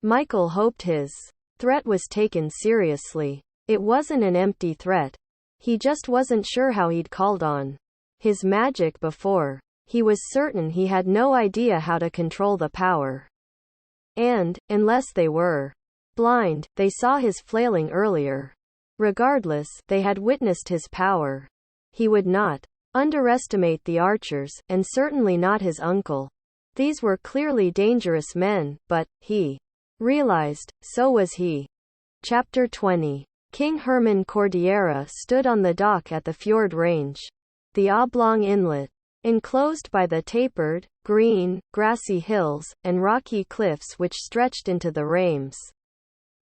Michael hoped his threat was taken seriously. It wasn't an empty threat. He just wasn't sure how he'd called on his magic before. He was certain he had no idea how to control the power. And, unless they were blind, they saw his flailing earlier. Regardless, they had witnessed his power. He would not underestimate the archers, and certainly not his uncle. These were clearly dangerous men, but, he realized, so was he. Chapter 20. King Herman Cordillera stood on the dock at the fjord range. The oblong inlet, enclosed by the tapered, green, grassy hills, and rocky cliffs which stretched into the Reims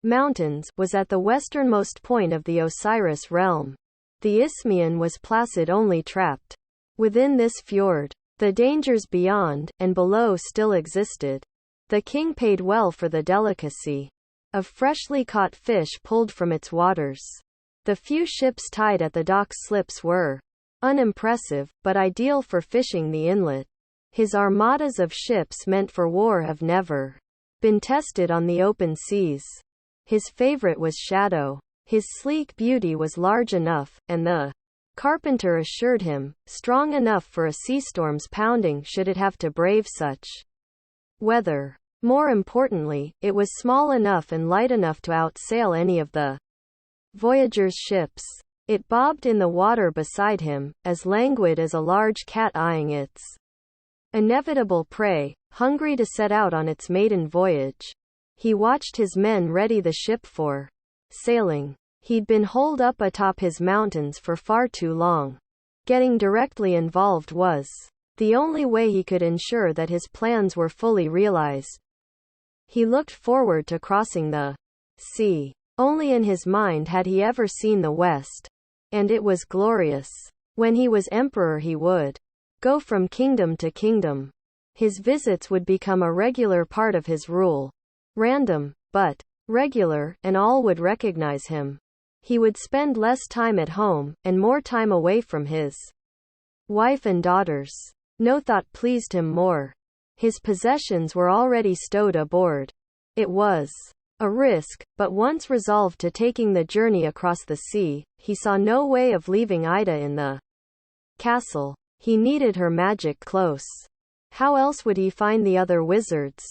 Mountains, was at the westernmost point of the Osiris realm. The Isthmian was placid only trapped within this fjord. The dangers beyond, and below still existed. The king paid well for the delicacy of freshly caught fish pulled from its waters. The few ships tied at the dock slips were unimpressive, but ideal for fishing the inlet. His armadas of ships meant for war have never been tested on the open seas. His favorite was Shadow. His sleek beauty was large enough, and the carpenter assured him, strong enough for a sea-storm's pounding should it have to brave such weather. More importantly, it was small enough and light enough to outsail any of the voyagers' ships. It bobbed in the water beside him, as languid as a large cat eyeing its inevitable prey, hungry to set out on its maiden voyage. He watched his men ready the ship for sailing. He'd been holed up atop his mountains for far too long. Getting directly involved was the only way he could ensure that his plans were fully realized. He looked forward to crossing the sea. Only in his mind had he ever seen the West. And it was glorious. When he was emperor he would go from kingdom to kingdom. His visits would become a regular part of his rule. Random, but regular, and all would recognize him. He would spend less time at home, and more time away from his wife and daughters. No thought pleased him more. His possessions were already stowed aboard. It was a risk, but once resolved to taking the journey across the sea, he saw no way of leaving Ida in the castle. He needed her magic close. How else would he find the other wizards?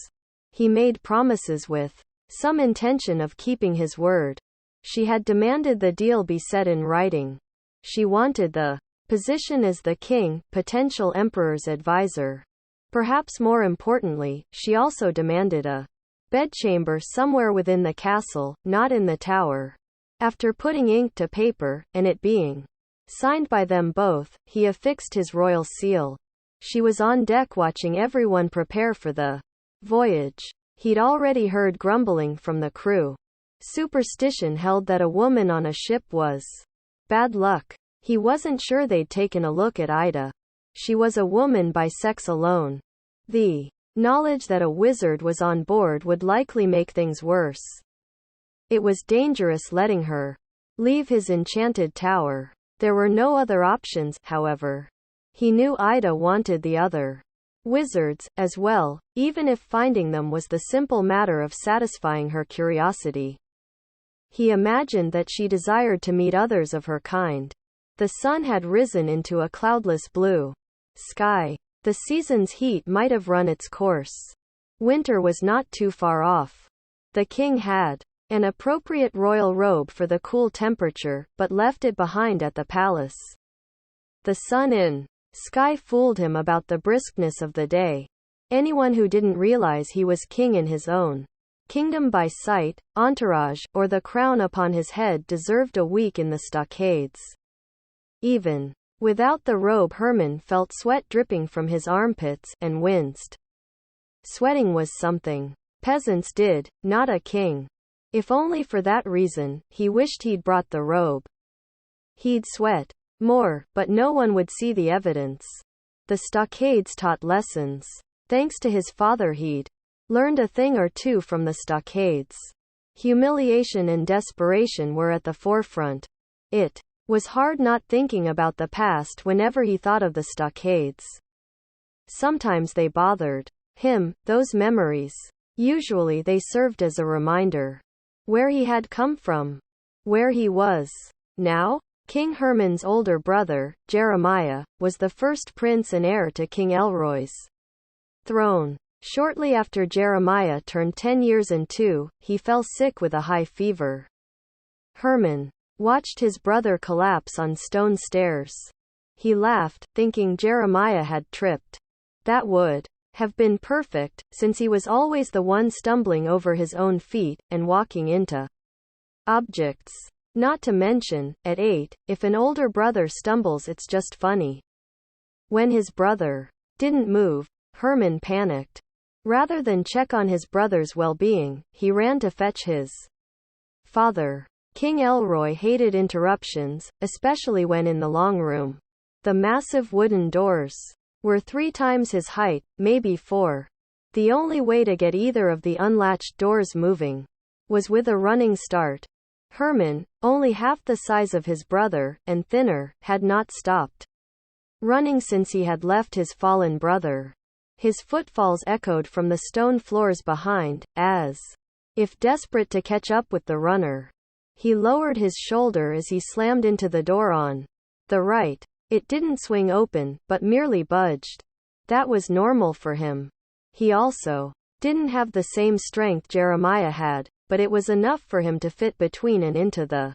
He made promises with some intention of keeping his word. She had demanded the deal be set in writing. She wanted the position as the king, potential emperor's advisor. Perhaps more importantly, she also demanded a bedchamber somewhere within the castle, not in the tower. After putting ink to paper, and it being signed by them both, he affixed his royal seal. She was on deck watching everyone prepare for the voyage. He'd already heard grumbling from the crew. Superstition held that a woman on a ship was bad luck. He wasn't sure they'd taken a look at Ida. She was a woman by sex alone. The knowledge that a wizard was on board would likely make things worse. It was dangerous letting her leave his enchanted tower. There were no other options, however. He knew Ida wanted the other wizards, as well, even if finding them was the simple matter of satisfying her curiosity. He imagined that she desired to meet others of her kind. The sun had risen into a cloudless blue sky. The season's heat might have run its course. Winter was not too far off. The king had an appropriate royal robe for the cool temperature, but left it behind at the palace. The sun in sky fooled him about the briskness of the day. Anyone who didn't realize he was king in his own kingdom by sight, entourage, or the crown upon his head deserved a week in the stockades. Even without the robe, Herman felt sweat dripping from his armpits, and winced. Sweating was something peasants did, not a king. If only for that reason, he wished he'd brought the robe. He'd sweat more, but no one would see the evidence. The stockades taught lessons. Thanks to his father, he'd learned a thing or two from the stockades. Humiliation and desperation were at the forefront. It was hard not thinking about the past whenever he thought of the stockades. Sometimes they bothered him, those memories. Usually they served as a reminder. Where he had come from. Where he was now. King Herman's older brother, Jeremiah, was the first prince and heir to King Elroy's throne. Shortly after Jeremiah turned 10 years and 2, he fell sick with a high fever. Herman watched his brother collapse on stone stairs. He laughed, thinking Jeremiah had tripped. That would have been perfect, since he was always the one stumbling over his own feet, and walking into objects. Not to mention, at 8, if an older brother stumbles, it's just funny. When his brother didn't move, Herman panicked. Rather than check on his brother's well-being, he ran to fetch his father. King Elroy hated interruptions, especially when in the long room. The massive wooden doors were 3 times his height, maybe 4. The only way to get either of the unlatched doors moving was with a running start. Herman, only half the size of his brother, and thinner, had not stopped running since he had left his fallen brother. His footfalls echoed from the stone floors behind, as if desperate to catch up with the runner. He lowered his shoulder as he slammed into the door on the right. It didn't swing open, but merely budged. That was normal for him. He also didn't have the same strength Jeremiah had, but it was enough for him to fit between and into the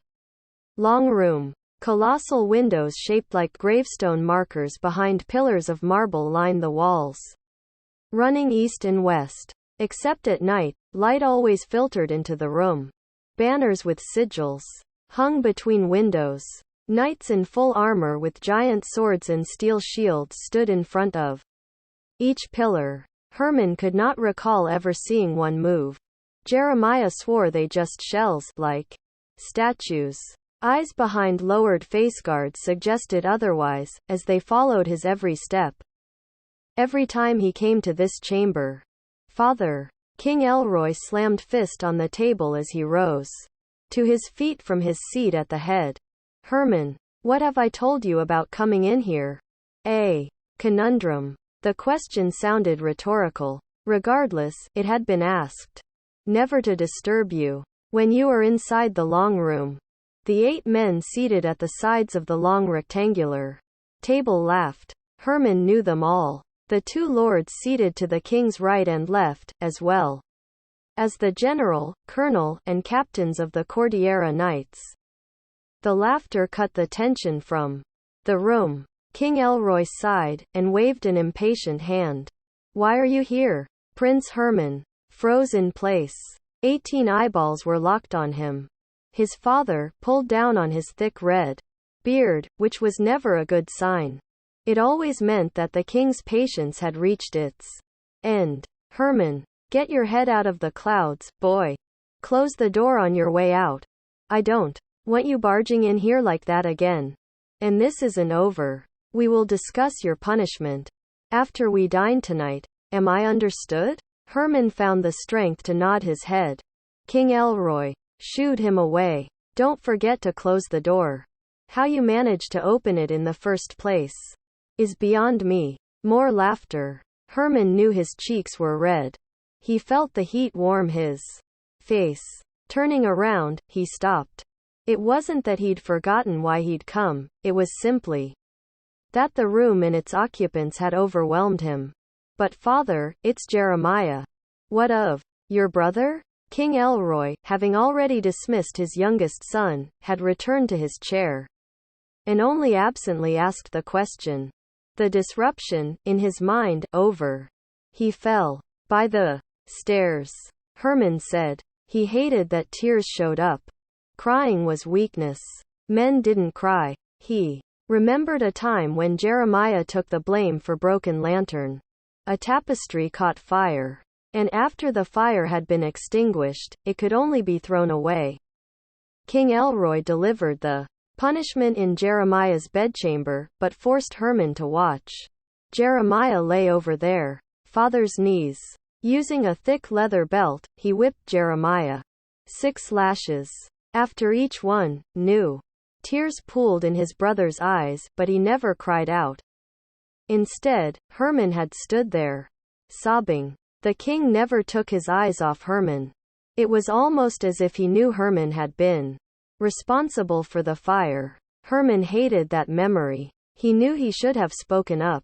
long room. Colossal windows shaped like gravestone markers behind pillars of marble lined the walls, running east and west. Except at night, light always filtered into the room. Banners with sigils hung between windows. Knights in full armor with giant swords and steel shields stood in front of each pillar. Herman could not recall ever seeing one move. Jeremiah swore they just shells, like statues. Eyes behind lowered faceguards suggested otherwise, as they followed his every step. Every time he came to this chamber, Father King Elroy slammed fist on the table as he rose to his feet from his seat at the head. Herman, what have I told you about coming in here? A conundrum. The question sounded rhetorical. Regardless, it had been asked. Never to disturb you. When you are inside the long room. The 8 men seated at the sides of the long rectangular table laughed. Herman knew them all. The 2 lords seated to the king's right and left, as well as the general, colonel, and captains of the Cordillera Knights. The laughter cut the tension from the room. King Elroy sighed, and waved an impatient hand. Why are you here? Prince Herman froze in place. 18 eyeballs were locked on him. His father pulled down on his thick red beard, which was never a good sign. It always meant that the king's patience had reached its end. Herman, get your head out of the clouds, boy. Close the door on your way out. I don't want you barging in here like that again. And this isn't over. We will discuss your punishment after we dine tonight. Am I understood? Herman found the strength to nod his head. King Elroy shooed him away. Don't forget to close the door. How you managed to open it in the first place is beyond me. More laughter. Herman knew his cheeks were red. He felt the heat warm his face. Turning around, he stopped. It wasn't that he'd forgotten why he'd come, it was simply that the room and its occupants had overwhelmed him. But father, it's Jeremiah. What of your brother? King Elroy, having already dismissed his youngest son, had returned to his chair and only absently asked the question. The disruption, in his mind, over. He fell by the stairs. Herman said. He hated that tears showed up. Crying was weakness. Men didn't cry. He remembered a time when Jeremiah took the blame for broken lantern. A tapestry caught fire. And after the fire had been extinguished, it could only be thrown away. King Elroy delivered the punishment in Jeremiah's bedchamber, but forced Herman to watch. Jeremiah lay over their father's knees. Using a thick leather belt, he whipped Jeremiah 6 lashes. After each one, new tears pooled in his brother's eyes, but he never cried out. Instead, Herman had stood there, sobbing. The king never took his eyes off Herman. It was almost as if he knew Herman had been responsible for the fire. Herman hated that memory. He knew he should have spoken up.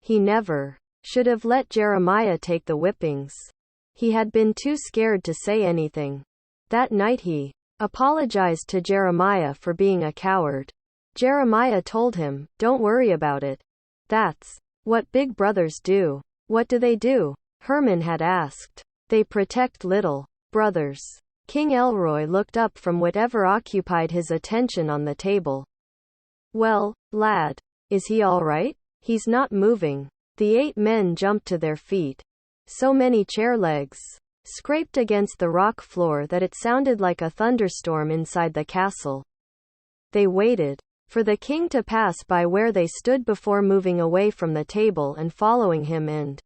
He never should have let Jeremiah take the whippings. He had been too scared to say anything. That night he apologized to Jeremiah for being a coward. Jeremiah told him, "Don't worry about it. That's what big brothers do." "What do they do?" Herman had asked. "They protect little brothers." King Elroy looked up from whatever occupied his attention on the table. "Well, lad, is he all right?" "He's not moving." The 8 men jumped to their feet. So many chair legs scraped against the rock floor that it sounded like a thunderstorm inside the castle. They waited for the king to pass by where they stood before moving away from the table and following him and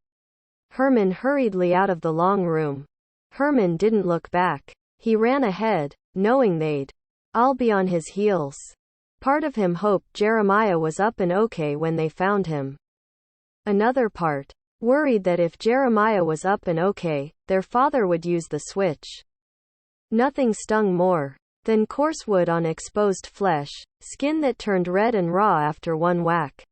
Herman hurriedly out of the long room. Herman didn't look back. He ran ahead, knowing they'd all be on his heels. Part of him hoped Jeremiah was up and okay when they found him. Another part worried that if Jeremiah was up and okay, their father would use the switch. Nothing stung more than coarse wood on exposed flesh, skin that turned red and raw after one whack.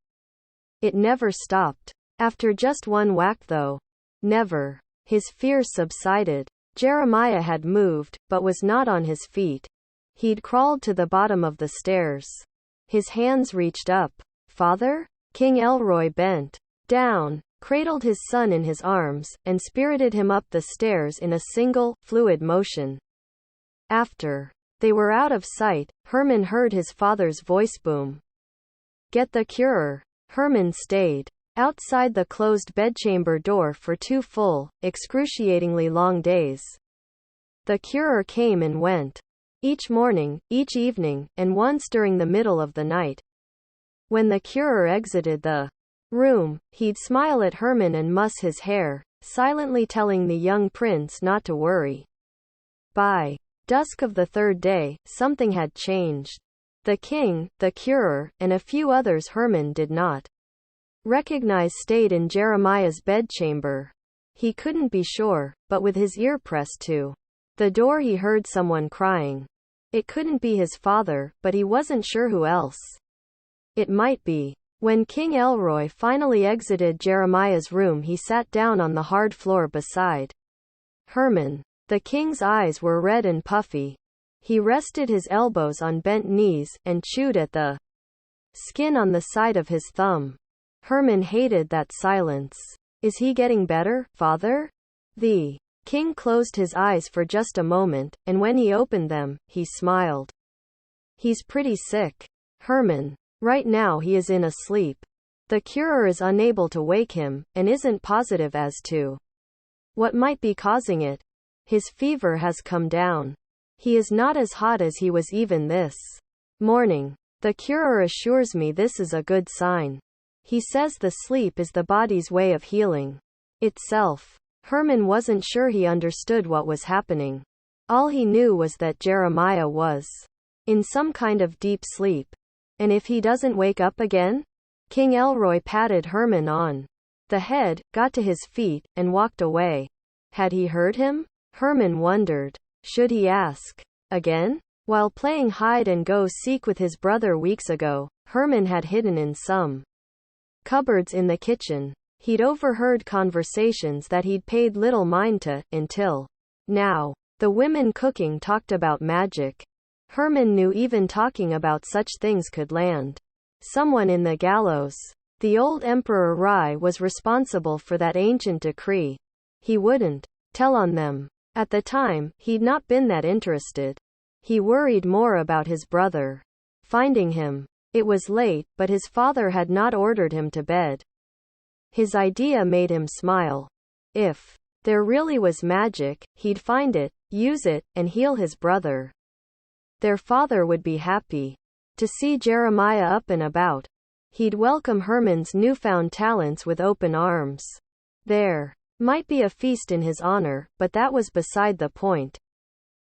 It never stopped. After just one whack though. Never. His fear subsided. Jeremiah had moved, but was not on his feet. He'd crawled to the bottom of the stairs. His hands reached up. "Father?" King Elroy bent down, cradled his son in his arms, and spirited him up the stairs in a single, fluid motion. After they were out of sight, Herman heard his father's voice boom. "Get the cure." Herman stayed outside the closed bedchamber door for 2 full, excruciatingly long days. The curer came and went. Each morning, each evening, and once during the middle of the night. When the curer exited the room, he'd smile at Herman and muss his hair, silently telling the young prince not to worry. By dusk of the 3rd day, something had changed. The king, the curer, and a few others Herman did not recognize stayed in Jeremiah's bedchamber. He couldn't be sure, but with his ear pressed to the door he heard someone crying. It couldn't be his father, but he wasn't sure who else it might be. When King Elroy finally exited Jeremiah's room, he sat down on the hard floor beside Herman. The king's eyes were red and puffy. He rested his elbows on bent knees, and chewed at the skin on the side of his thumb. Herman hated that silence. "Is he getting better, father?" The king closed his eyes for just a moment, and when he opened them, he smiled. "He's pretty sick, Herman. Right now he is in a sleep. The curer is unable to wake him, and isn't positive as to what might be causing it. His fever has come down. He is not as hot as he was even this morning. The curer assures me this is a good sign. He says the sleep is the body's way of healing itself." Herman wasn't sure he understood what was happening. All he knew was that Jeremiah was in some kind of deep sleep. "And if he doesn't wake up again?" King Elroy patted Herman on The head got to his feet and walked away. Had he heard him? Herman wondered. Should he ask again? While playing hide-and-go-seek with his brother weeks ago, Herman had hidden in some cupboards in the kitchen. He'd overheard conversations that he'd paid little mind to, until now. The women cooking talked about magic. Herman knew even talking about such things could land someone in the gallows. The old Emperor Rai was responsible for that ancient decree. He wouldn't tell on them. At the time, he'd not been that interested. He worried more about his brother finding him. It was late, but his father had not ordered him to bed. His idea made him smile. If there really was magic, he'd find it, use it, and heal his brother. Their father would be happy to see Jeremiah up and about. He'd welcome Herman's newfound talents with open arms. There might be a feast in his honor, but that was beside the point.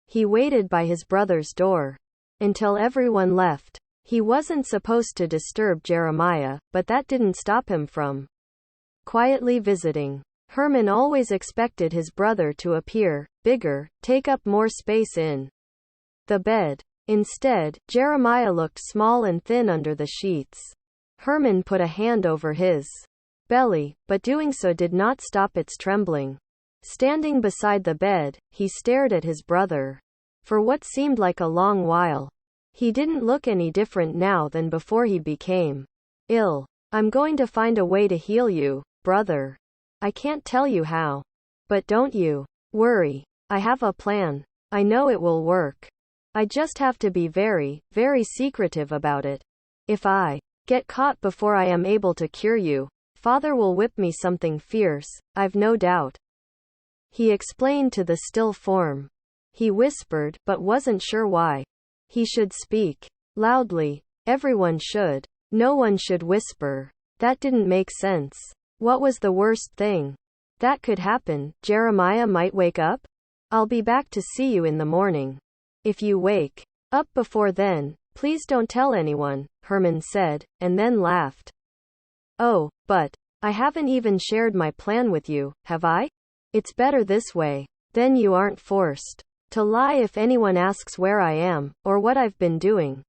He waited by his brother's door until everyone left. He wasn't supposed to disturb Jeremiah, but that didn't stop him from quietly visiting. Herman always expected his brother to appear bigger, take up more space in the bed. Instead, Jeremiah looked small and thin under the sheets. Herman put a hand over his belly, but doing so did not stop its trembling. Standing beside the bed, he stared at his brother for what seemed like a long while. He didn't look any different now than before he became ill. I'm going to find a way to heal you, brother. I can't tell you how. But don't you worry. I have a plan. I know it will work. I just have to be very, very secretive about it. If I get caught before I am able to cure you, Father will whip me something fierce, I've no doubt. He explained to the still form. He whispered, but wasn't sure why. He should speak loudly. Everyone should. No one should whisper. That didn't make sense. What was the worst thing that could happen? Jeremiah might wake up? I'll be back to see you in the morning. If you wake up before then, please don't tell anyone, Herman said, and then laughed. Oh, but I haven't even shared my plan with you, have I? It's better this way. Then you aren't forced to lie if anyone asks where I am, or what I've been doing.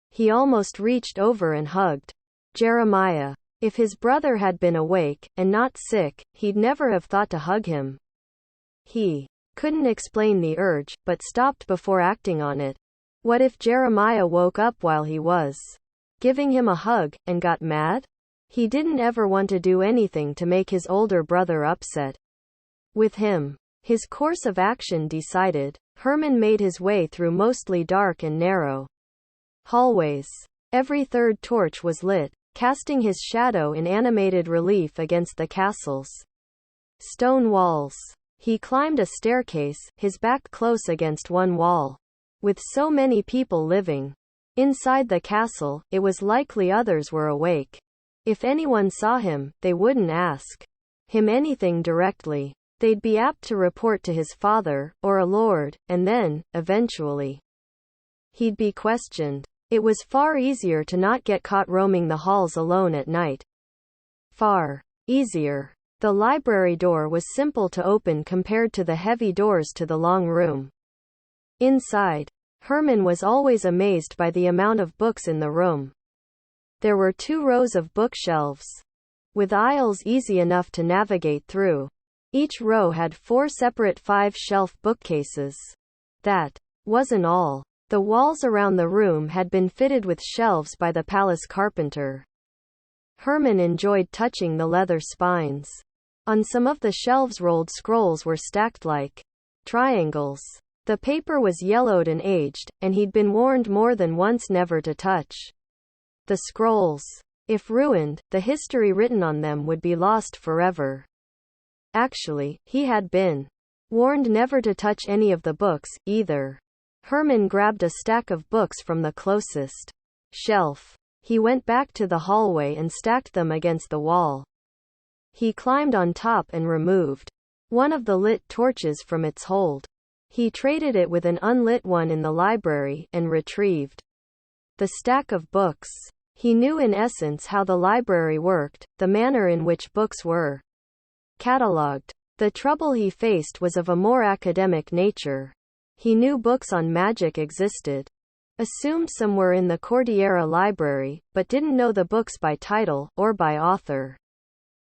He almost reached over and hugged Jeremiah. If his brother had been awake, and not sick, he'd never have thought to hug him. He couldn't explain the urge, but stopped before acting on it. What if Jeremiah woke up while he was giving him a hug, and got mad? He didn't ever want to do anything to make his older brother upset. With him, his course of action decided, Herman made his way through mostly dark and narrow hallways. Every third torch was lit, casting his shadow in animated relief against the castle's stone walls. He climbed a staircase, his back close against one wall. With so many people living inside the castle, it was likely others were awake. If anyone saw him, they wouldn't ask him anything directly. They'd be apt to report to his father, or a lord, and then, eventually, he'd be questioned. It was far easier to not get caught roaming the halls alone at night. Far easier. The library door was simple to open compared to the heavy doors to the long room. Inside, Herman was always amazed by the amount of books in the room. There were 2 rows of bookshelves, with aisles easy enough to navigate through. Each row had 4 separate 5-shelf bookcases. That wasn't all. The walls around the room had been fitted with shelves by the palace carpenter. Herman enjoyed touching the leather spines. On some of the shelves rolled scrolls were stacked like triangles. The paper was yellowed and aged, and he'd been warned more than once never to touch the scrolls. If ruined, the history written on them would be lost forever. Actually, he had been warned never to touch any of the books, either. Herman grabbed a stack of books from the closest shelf. He went back to the hallway and stacked them against the wall. He climbed on top and removed one of the lit torches from its hold. He traded it with an unlit one in the library, and retrieved the stack of books. He knew in essence how the library worked, the manner in which books were catalogued. The trouble he faced was of a more academic nature. He knew books on magic existed, assumed some were in the Cordillera Library, but didn't know the books by title, or by author.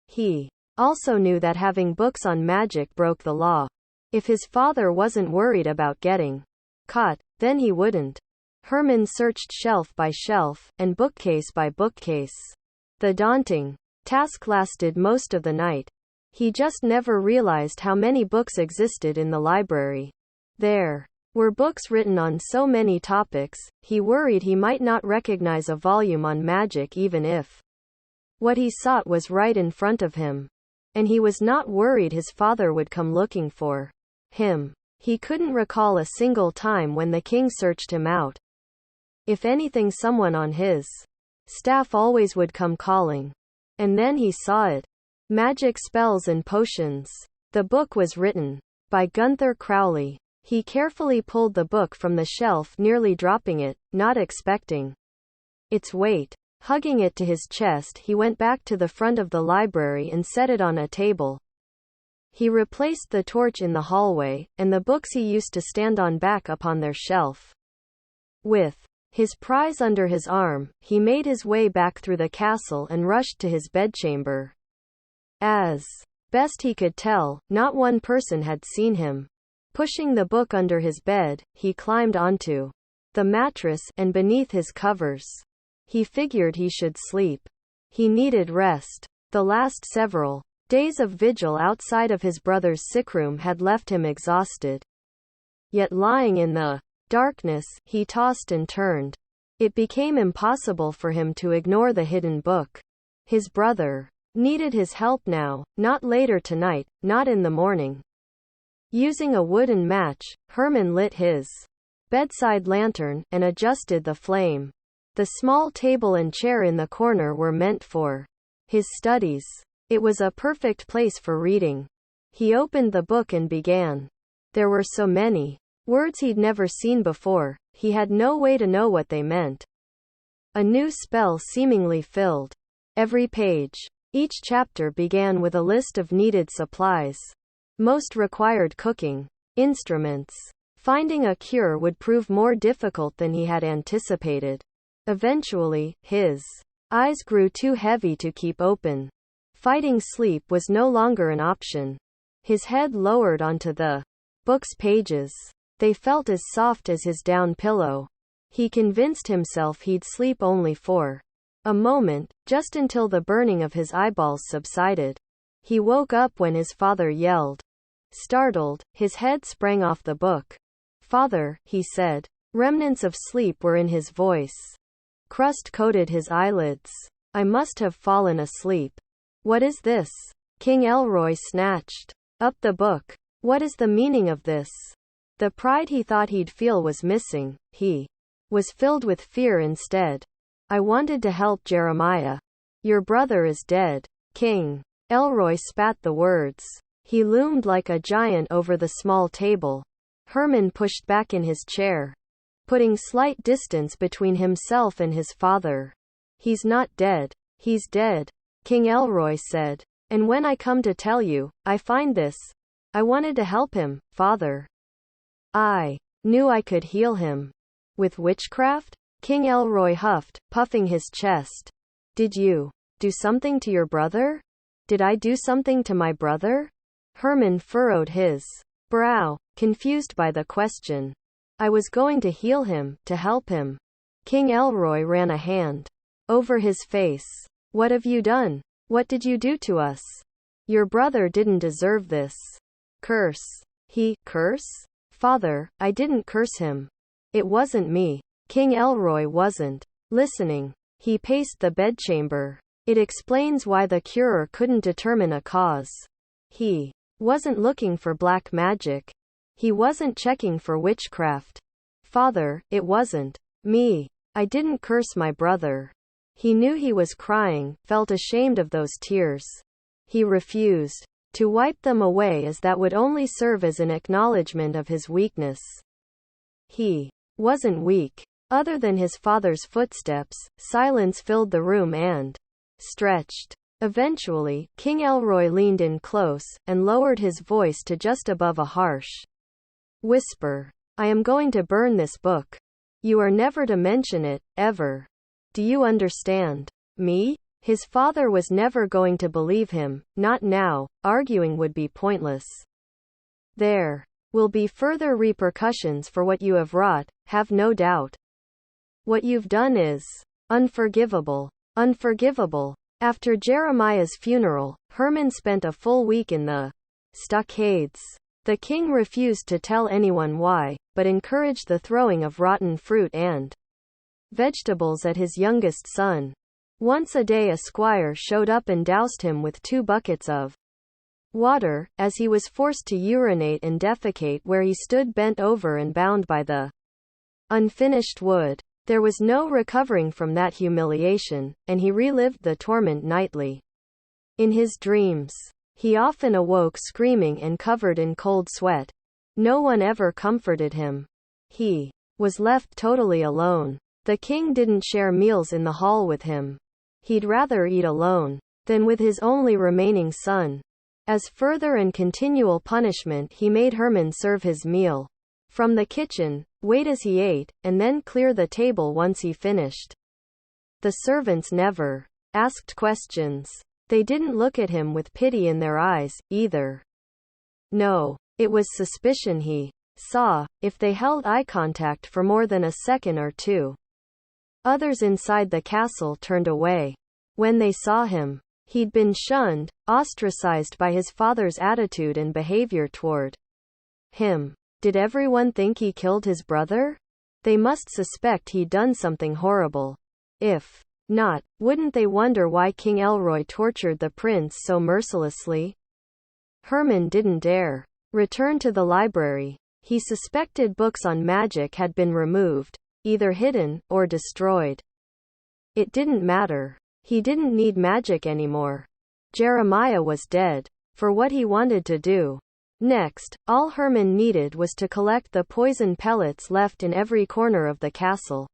He also knew that having books on magic broke the law. If his father wasn't worried about getting caught, then he wouldn't. Herman searched shelf by shelf, and bookcase by bookcase. The daunting task lasted most of the night. He just never realized how many books existed in the library. There were books written on so many topics, he worried he might not recognize a volume on magic even if what he sought was right in front of him. And he was not worried his father would come looking for him. He couldn't recall a single time when the king searched him out. If anything, someone on his staff always would come calling. And then he saw it. Magic Spells and Potions. The book was written by Gunther Crowley. He carefully pulled the book from the shelf, nearly dropping it, not expecting its weight. Hugging it to his chest, he went back to the front of the library and set it on a table. He replaced the torch in the hallway, and the books he used to stand on back upon their shelf. With his prize under his arm, he made his way back through the castle and rushed to his bedchamber. As best he could tell, not one person had seen him. Pushing the book under his bed, he climbed onto the mattress, and beneath his covers, he figured he should sleep. He needed rest. The last several days of vigil outside of his brother's sickroom had left him exhausted. Yet lying in the darkness, he tossed and turned. It became impossible for him to ignore the hidden book. His brother needed his help now, not later tonight, not in the morning. Using a wooden match, Herman lit his bedside lantern, and adjusted the flame. The small table and chair in the corner were meant for his studies. It was a perfect place for reading. He opened the book and began. There were so many words he'd never seen before, he had no way to know what they meant. A new spell seemingly filled every page. Each chapter began with a list of needed supplies. Most required cooking instruments. Finding a cure would prove more difficult than he had anticipated. Eventually, his eyes grew too heavy to keep open. Fighting sleep was no longer an option. His head lowered onto the book's pages. They felt as soft as his down pillow. He convinced himself he'd sleep only for a moment, just until the burning of his eyeballs subsided. He woke up when his father yelled. Startled, his head sprang off the book. "Father," he said. Remnants of sleep were in his voice. Crust coated his eyelids. "I must have fallen asleep." "What is this?" King Elroy snatched up the book. "What is the meaning of this?" The pride he thought he'd feel was missing. He was filled with fear instead. "I wanted to help Jeremiah. Your brother is dead." King Elroy spat the words. He loomed like a giant over the small table. Herman pushed back in his chair, putting slight distance between himself and his father. "He's not dead." "He's dead," King Elroy said. "And when I come to tell you, I find this. I wanted to help him, father. I knew I could heal him." "With witchcraft?" King Elroy huffed, puffing his chest. "Did you do something to your brother?" "Did I do something to my brother?" Herman furrowed his brow, confused by the question. "I was going to heal him, to help him." King Elroy ran a hand over his face. "What have you done? What did you do to us? Your brother didn't deserve this." "Curse." "He curse?" "Father, I didn't curse him. It wasn't me." King Elroy wasn't listening. He paced the bedchamber. "It explains why the curer couldn't determine a cause. He wasn't looking for black magic. He wasn't checking for witchcraft. Father, it wasn't me. I didn't curse my brother." He knew he was crying, felt ashamed of those tears. He refused to wipe them away, as that would only serve as an acknowledgement of his weakness. He wasn't weak. Other than his father's footsteps, silence filled the room and stretched. Eventually, King Elroy leaned in close, and lowered his voice to just above a harsh whisper. I am going to burn this book. You are never to mention it, ever. Do you understand? Me? His father was never going to believe him, not now. Arguing would be pointless. There will be further repercussions for what you have wrought, have no doubt. What you've done is unforgivable. Unforgivable. After Jeremiah's funeral, Herman spent a full week in the stockades. The king refused to tell anyone why, but encouraged the throwing of rotten fruit and vegetables at his youngest son. Once a day a squire showed up and doused him with 2 buckets of water, as he was forced to urinate and defecate where he stood bent over and bound by the unfinished wood. There was no recovering from that humiliation, and he relived the torment nightly. In his dreams, he often awoke screaming and covered in cold sweat. No one ever comforted him. He was left totally alone. The king didn't share meals in the hall with him. He'd rather eat alone than with his only remaining son. As further and continual punishment, he made Herman serve his meal from the kitchen, wait as he ate, and then clear the table once he finished. The servants never asked questions. They didn't look at him with pity in their eyes, either. No, it was suspicion he saw, if they held eye contact for more than a second or two. Others inside the castle turned away when they saw him. He'd been shunned, ostracized by his father's attitude and behavior toward him. Did everyone think he killed his brother? They must suspect he'd done something horrible. If not, wouldn't they wonder why King Elroy tortured the prince so mercilessly? Herman didn't dare return to the library. He suspected books on magic had been removed, either hidden or destroyed. It didn't matter. He didn't need magic anymore. Jeremiah was dead. For what he wanted to do next, all Herman needed was to collect the poison pellets left in every corner of the castle.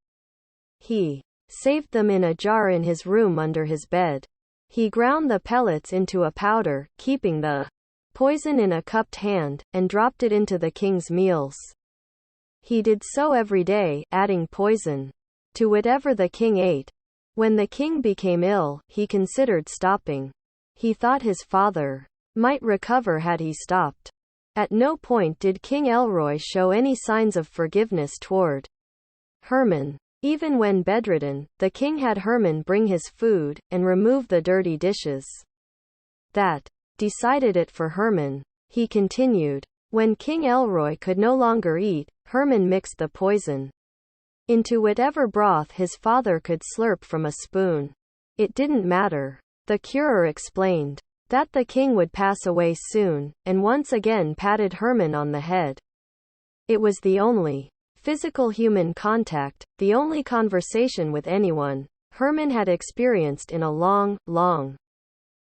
He saved them in a jar in his room under his bed. He ground the pellets into a powder, keeping the poison in a cupped hand, and dropped it into the king's meals. He did so every day, adding poison to whatever the king ate. When the king became ill, he considered stopping. He thought his father might recover had he stopped. At no point did King Elroy show any signs of forgiveness toward Herman. Even when bedridden, the king had Herman bring his food, and remove the dirty dishes. That decided it for Herman. He continued. When King Elroy could no longer eat, Herman mixed the poison into whatever broth his father could slurp from a spoon. It didn't matter. The curer explained that the king would pass away soon, and once again patted Herman on the head. It was the only physical human contact, the only conversation with anyone, Herman had experienced in a long, long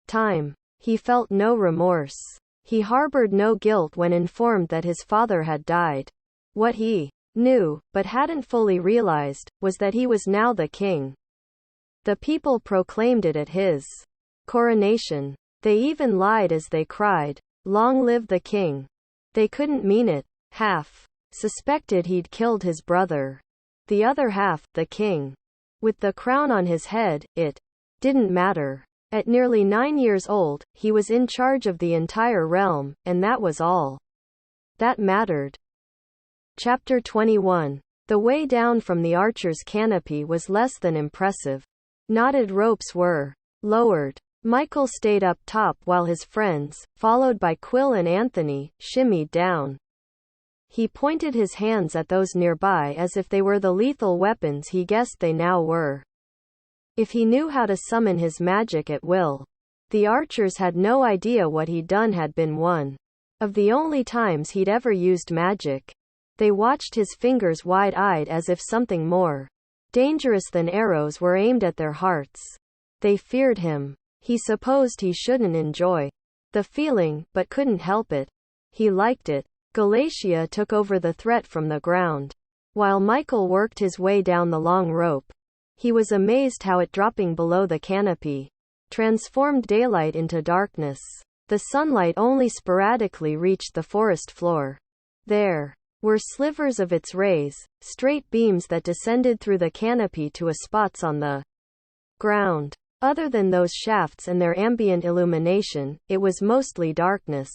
time. He felt no remorse. He harbored no guilt when informed that his father had died. What he knew, but hadn't fully realized, was that he was now the king. The people proclaimed it at his coronation. They even lied as they cried, "Long live the king." They couldn't mean it. Half suspected he'd killed his brother. The other half, the king. With the crown on his head, it didn't matter. At nearly 9 years old, he was in charge of the entire realm, and that was all that mattered. Chapter 21. The way down from the archer's canopy was less than impressive. Knotted ropes were lowered. Michael stayed up top while his friends, followed by Quill and Anthony, shimmied down. He pointed his hands at those nearby as if they were the lethal weapons he guessed they now were. If he knew how to summon his magic at will. The archers had no idea what he'd done had been one of the only times he'd ever used magic. They watched his fingers wide-eyed as if something more dangerous than arrows were aimed at their hearts. They feared him. He supposed he shouldn't enjoy the feeling, but couldn't help it. He liked it. Galatia took over the threat from the ground. While Michael worked his way down the long rope, he was amazed how it dropping below the canopy transformed daylight into darkness. The sunlight only sporadically reached the forest floor. There were slivers of its rays, straight beams that descended through the canopy to spots on the ground. Other than those shafts and their ambient illumination, it was mostly darkness.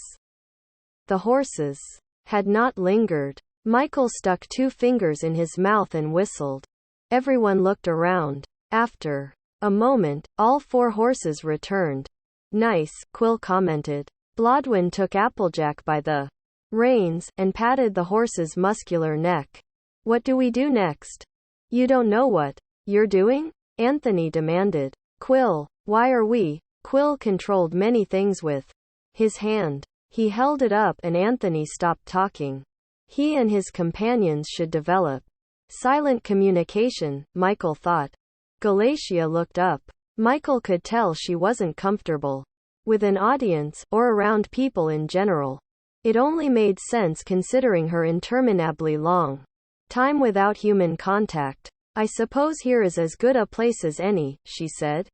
The horses had not lingered. Michael stuck 2 fingers in his mouth and whistled. Everyone looked around. After a moment, all 4 horses returned. Nice, Quill commented. Blodwyn took Applejack by the reins and patted the horse's muscular neck. What do we do next? You don't know what you're doing? Anthony demanded. Quill, why are we? Quill controlled many things with his hand. He held it up and Anthony stopped talking. He and his companions should develop silent communication, Michael thought. Galatia looked up. Michael could tell she wasn't comfortable with an audience, or around people in general. It only made sense considering her interminably long time without human contact. I suppose here is as good a place as any, she said.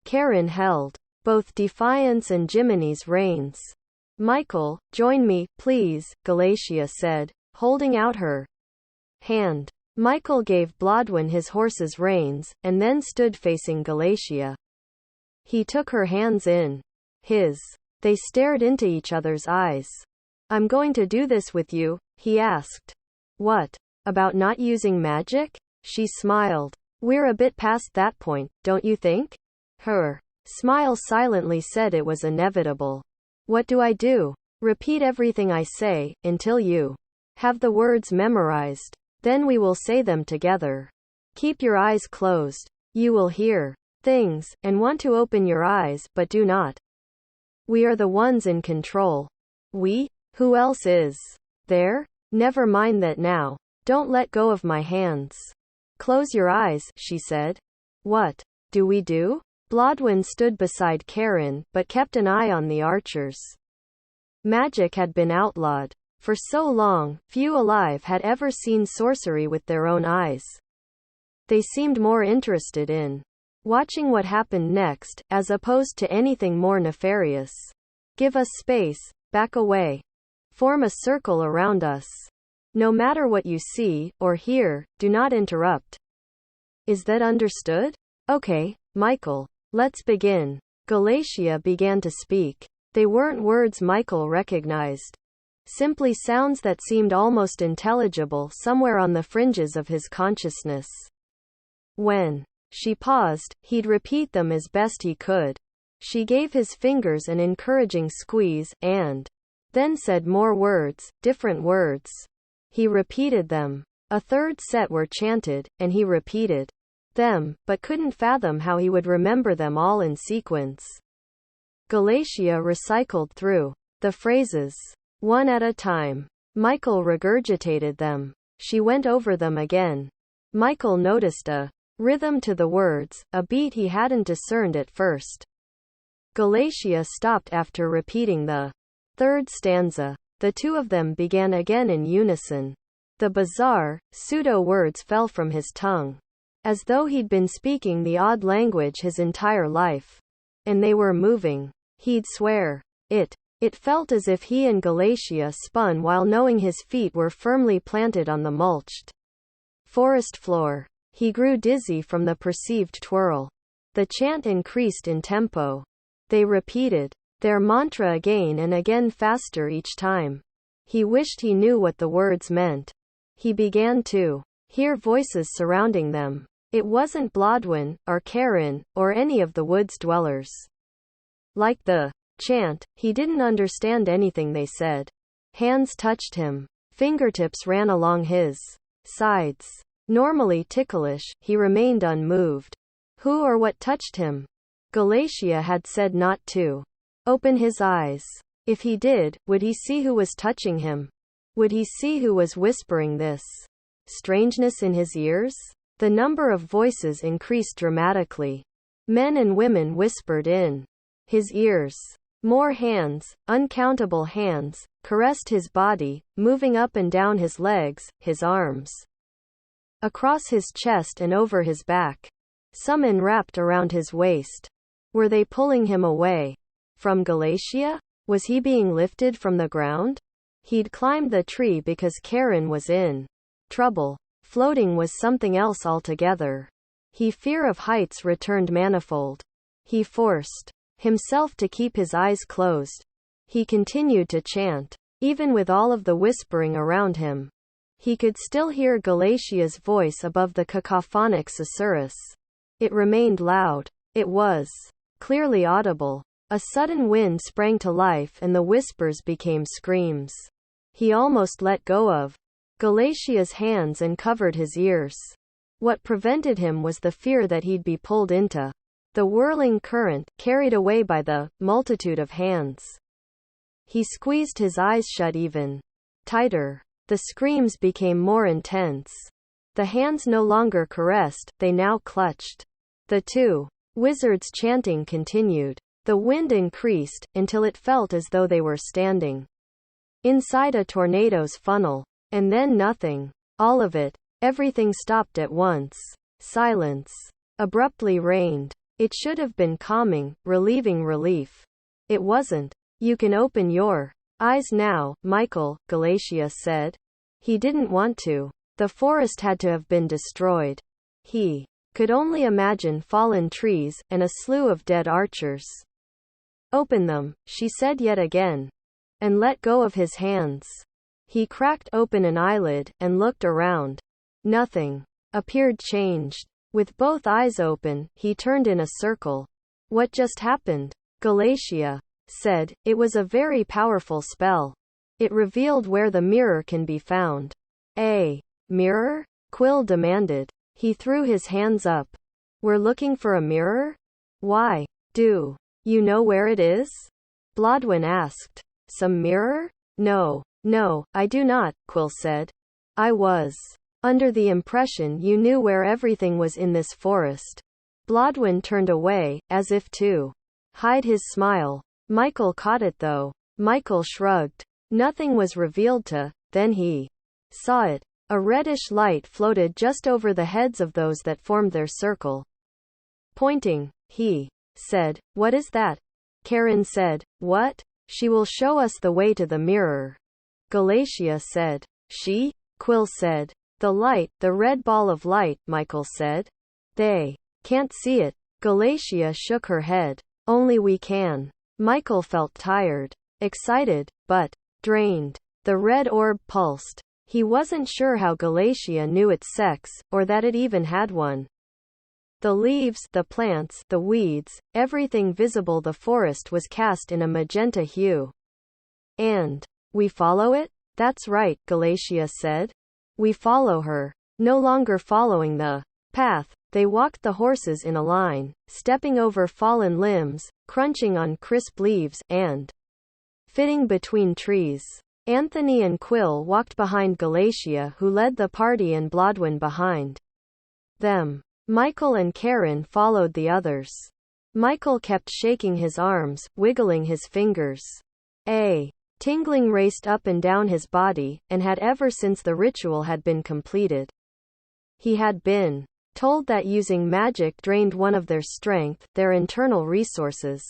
Karen held both Defiance and Jiminy's reins. Michael, join me, please, Galatia said, holding out her hand. Michael gave Blodwyn his horse's reins, and then stood facing Galatia. He took her hands in his. They stared into each other's eyes. I'm going to do this with you, he asked. What? About not using magic? She smiled. We're a bit past that point, don't you think? Her smile silently said it was inevitable. What do I do? Repeat everything I say, until you have the words memorized. Then we will say them together. Keep your eyes closed. You will hear things, and want to open your eyes, but do not. We are the ones in control. We? Who else is there? Never mind that now. Don't let go of my hands. Close your eyes, she said. What do we do? Blodwyn stood beside Karen, but kept an eye on the archers. Magic had been outlawed. For so long, few alive had ever seen sorcery with their own eyes. They seemed more interested in watching what happened next, as opposed to anything more nefarious. Give us space, back away. Form a circle around us. No matter what you see, or hear, do not interrupt. Is that understood? Okay, Michael. Let's begin. Galatia began to speak. They weren't words Michael recognized. Simply sounds that seemed almost intelligible somewhere on the fringes of his consciousness. When she paused, he'd repeat them as best he could. She gave his fingers an encouraging squeeze, and then said more words, different words. He repeated them. A third set were chanted, and he repeated them, but couldn't fathom how he would remember them all in sequence. Galatia recycled through the phrases, one at a time. Michael regurgitated them. She went over them again. Michael noticed a rhythm to the words, a beat he hadn't discerned at first. Galatia stopped after repeating the third stanza. The two of them began again in unison. The bizarre, pseudo-words fell from his tongue, as though he'd been speaking the odd language his entire life. And they were moving. He'd swear. It felt as if he and Galatia spun while knowing his feet were firmly planted on the mulched forest floor. He grew dizzy from the perceived twirl. The chant increased in tempo. They repeated their mantra again and again, faster each time. He wished he knew what the words meant. He began to hear voices surrounding them. It wasn't Blodwyn, or Karen, or any of the woods dwellers. Like the chant, he didn't understand anything they said. Hands touched him. Fingertips ran along his sides. Normally ticklish, he remained unmoved. Who or what touched him? Galatia had said not to open his eyes. If he did, would he see who was touching him? Would he see who was whispering this strangeness in his ears? The number of voices increased dramatically. Men and women whispered in his ears. More hands, uncountable hands, caressed his body, moving up and down his legs, his arms. across his chest and over his back. Some enwrapped around his waist. Were they pulling him away? From Galatia? Was he being lifted from the ground? He'd climbed the tree because Karen was in trouble. Floating was something else altogether. Fear of heights returned manifold. He forced himself to keep his eyes closed. He continued to chant. Even with all of the whispering around him, he could still hear Galatia's voice above the cacophonic susurrus. It remained loud. It was clearly audible. A sudden wind sprang to life and the whispers became screams. He almost let go of Galatia's hands and covered his ears. What prevented him was the fear that he'd be pulled into the whirling current, carried away by the multitude of hands. He squeezed his eyes shut even tighter. The screams became more intense. The hands no longer caressed, they now clutched. The two wizards' chanting continued. The wind increased, until it felt as though they were standing inside a tornado's funnel. And then nothing. All of it. Everything stopped at once. Silence abruptly reigned. It should have been calming, relieving relief. It wasn't. You can open your eyes now, Michael, Galatia said. He didn't want to. The forest had to have been destroyed. He could only imagine fallen trees, and a slew of dead archers. Open them, she said yet again. And let go of his hands. He cracked open an eyelid, and looked around. Nothing appeared changed. With both eyes open, he turned in a circle. What just happened? Galatia said. It was a very powerful spell. It revealed where the mirror can be found. A mirror? Quill demanded. He threw his hands up. We're looking for a mirror? Why? Do you know where it is? Blodwyn asked. Some mirror? No, I do not, Quill said. I was under the impression you knew where everything was in this forest. Blodwyn turned away, as if to hide his smile. Michael caught it though. Michael shrugged. Nothing was revealed to, then he saw it. A reddish light floated just over the heads of those that formed their circle. Pointing, he said, What is that? Karen said, What? She will show us the way to the mirror. Galatia said. She? Quill said. The light, the red ball of light, Michael said. They can't see it. Galatia shook her head. Only we can. Michael felt tired, excited, but drained. The red orb pulsed. He wasn't sure how Galatia knew its sex, or that it even had one. The leaves, the plants, the weeds, everything visible the forest was cast in a magenta hue. And we follow it? That's right, Galatia said. We follow her. No longer following the path, they walked the horses in a line, stepping over fallen limbs, crunching on crisp leaves, and fitting between trees. Anthony and Quill walked behind Galatia, who led the party, and Blodwyn behind them. Michael and Karen followed the others. Michael kept shaking his arms, wiggling his fingers. A tingling raced up and down his body, and had ever since the ritual had been completed. He had been told that using magic drained one of their strength, their internal resources.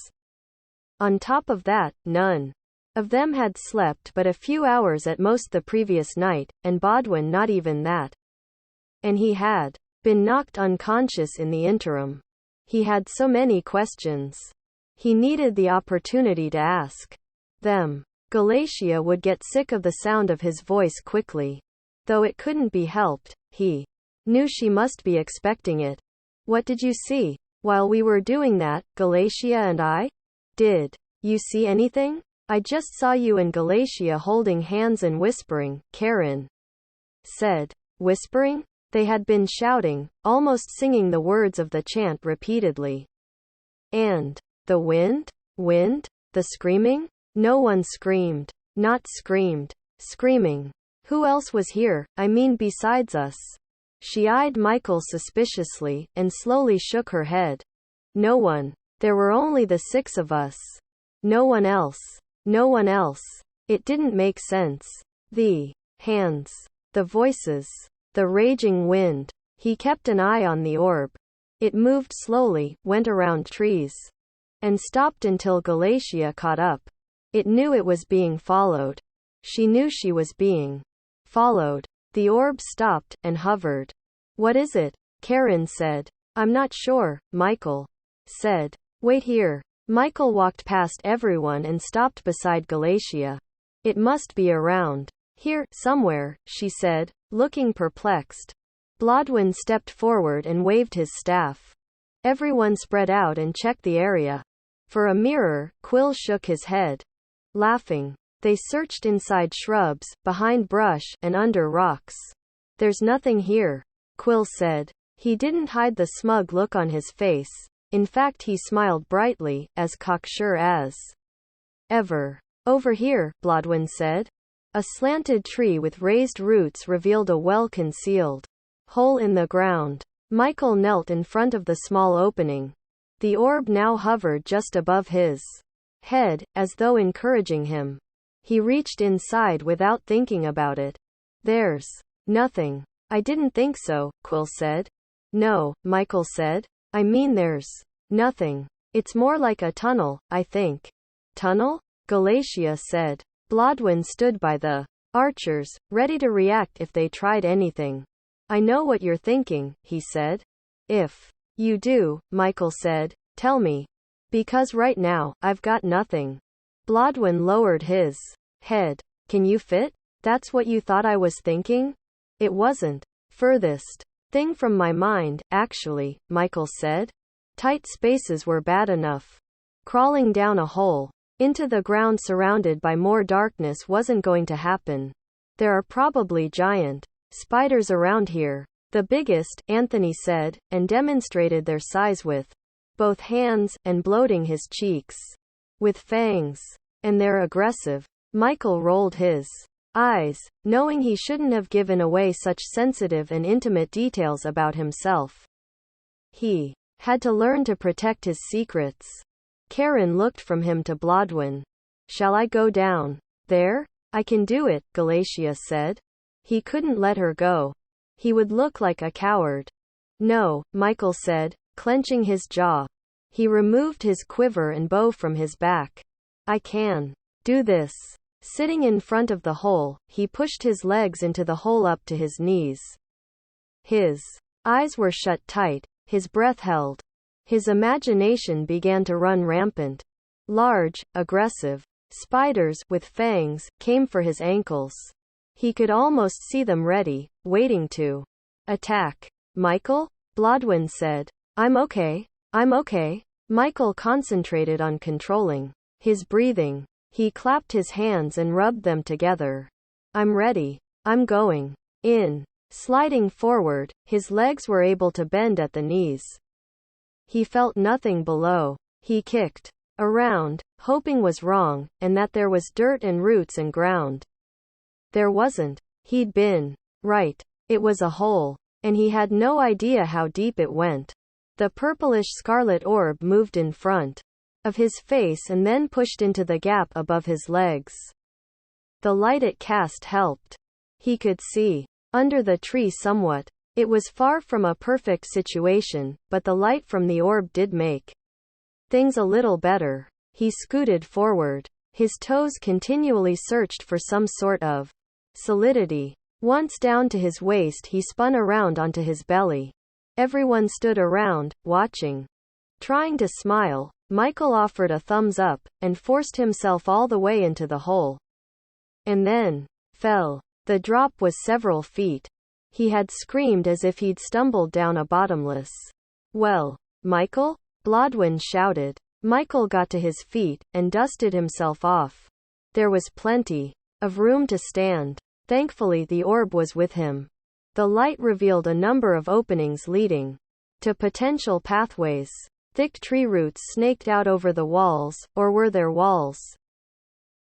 On top of that, none of them had slept but a few hours at most the previous night, and Blodwyn not even that. And he had been knocked unconscious in the interim. He had so many questions. He needed the opportunity to ask them. Galatia would get sick of the sound of his voice quickly. Though it couldn't be helped, he knew she must be expecting it. What did you see? While we were doing that, Galatia and I? Did you see anything? I just saw you and Galatia holding hands and whispering, Karen said. Whispering? They had been shouting, almost singing the words of the chant repeatedly. And the wind? Wind? The screaming? No one screamed. Not screamed. Screaming. Who else was here, I mean besides us? She eyed Michael suspiciously, and slowly shook her head. No one. There were only the 6 of us. No one else. No one else. It didn't make sense. The hands. The voices. The raging wind. He kept an eye on the orb. It moved slowly, went around trees, and stopped until Galatia caught up. It knew it was being followed. She knew she was being followed. The orb stopped, and hovered. What is it? Karen said. I'm not sure, Michael said. Wait here. Michael walked past everyone and stopped beside Galatia. It must be around here, somewhere, she said, looking perplexed. Blodwin stepped forward and waved his staff. Everyone spread out and checked the area. For a mirror, Quill shook his head, laughing. They searched inside shrubs, behind brush, and under rocks. There's nothing here, Quill said. He didn't hide the smug look on his face. In fact, he smiled brightly, as cocksure as ever. Over here, Blodwin said. A slanted tree with raised roots revealed a well-concealed hole in the ground. Michael knelt in front of the small opening. The orb now hovered just above his head, as though encouraging him. He reached inside without thinking about it. There's nothing. I didn't think so, Quill said. No, Michael said. I mean there's nothing. It's more like a tunnel, I think. Tunnel? Galatia said. Blodwin stood by the archers, ready to react if they tried anything. I know what you're thinking, he said. If you do, Michael said, tell me. Because right now, I've got nothing. Blodwin lowered his head. Can you fit? That's what you thought I was thinking? It wasn't. Furthest thing from my mind, actually, Michael said. Tight spaces were bad enough. Crawling down a hole into the ground surrounded by more darkness wasn't going to happen. There are probably giant spiders around here. The biggest, Anthony said, and demonstrated their size with both hands, and bloating his cheeks with fangs. And they're aggressive. Michael rolled his eyes, knowing he shouldn't have given away such sensitive and intimate details about himself. He had to learn to protect his secrets. Karen looked from him to Blodwin. Shall I go down there? I can do it, Galatia said. He couldn't let her go. He would look like a coward. No, Michael said, clenching his jaw. He removed his quiver and bow from his back. I can do this. Sitting in front of the hole, he pushed his legs into the hole up to his knees. His eyes were shut tight, his breath held. His imagination began to run rampant. Large, aggressive spiders, with fangs, came for his ankles. He could almost see them ready, waiting to attack. Michael? Blodwin said. I'm okay. I'm okay. Michael concentrated on controlling his breathing. He clapped his hands and rubbed them together. I'm ready. I'm going in. Sliding forward, his legs were able to bend at the knees. He felt nothing below. He kicked around, hoping was wrong, and that there was dirt and roots and ground. There wasn't. He'd been right. It was a hole. And he had no idea how deep it went. The purplish-scarlet orb moved in front of his face and then pushed into the gap above his legs. The light it cast helped. He could see under the tree somewhat. It was far from a perfect situation, but the light from the orb did make things a little better. He scooted forward. His toes continually searched for some sort of solidity. Once down to his waist, he spun around onto his belly. Everyone stood around, watching. Trying to smile, Michael offered a thumbs up, and forced himself all the way into the hole. And then fell. The drop was several feet. He had screamed as if he'd stumbled down a bottomless well. Michael? Blodwin shouted. Michael got to his feet, and dusted himself off. There was plenty of room to stand. Thankfully the orb was with him. The light revealed a number of openings leading to potential pathways. Thick tree roots snaked out over the walls, or were there walls?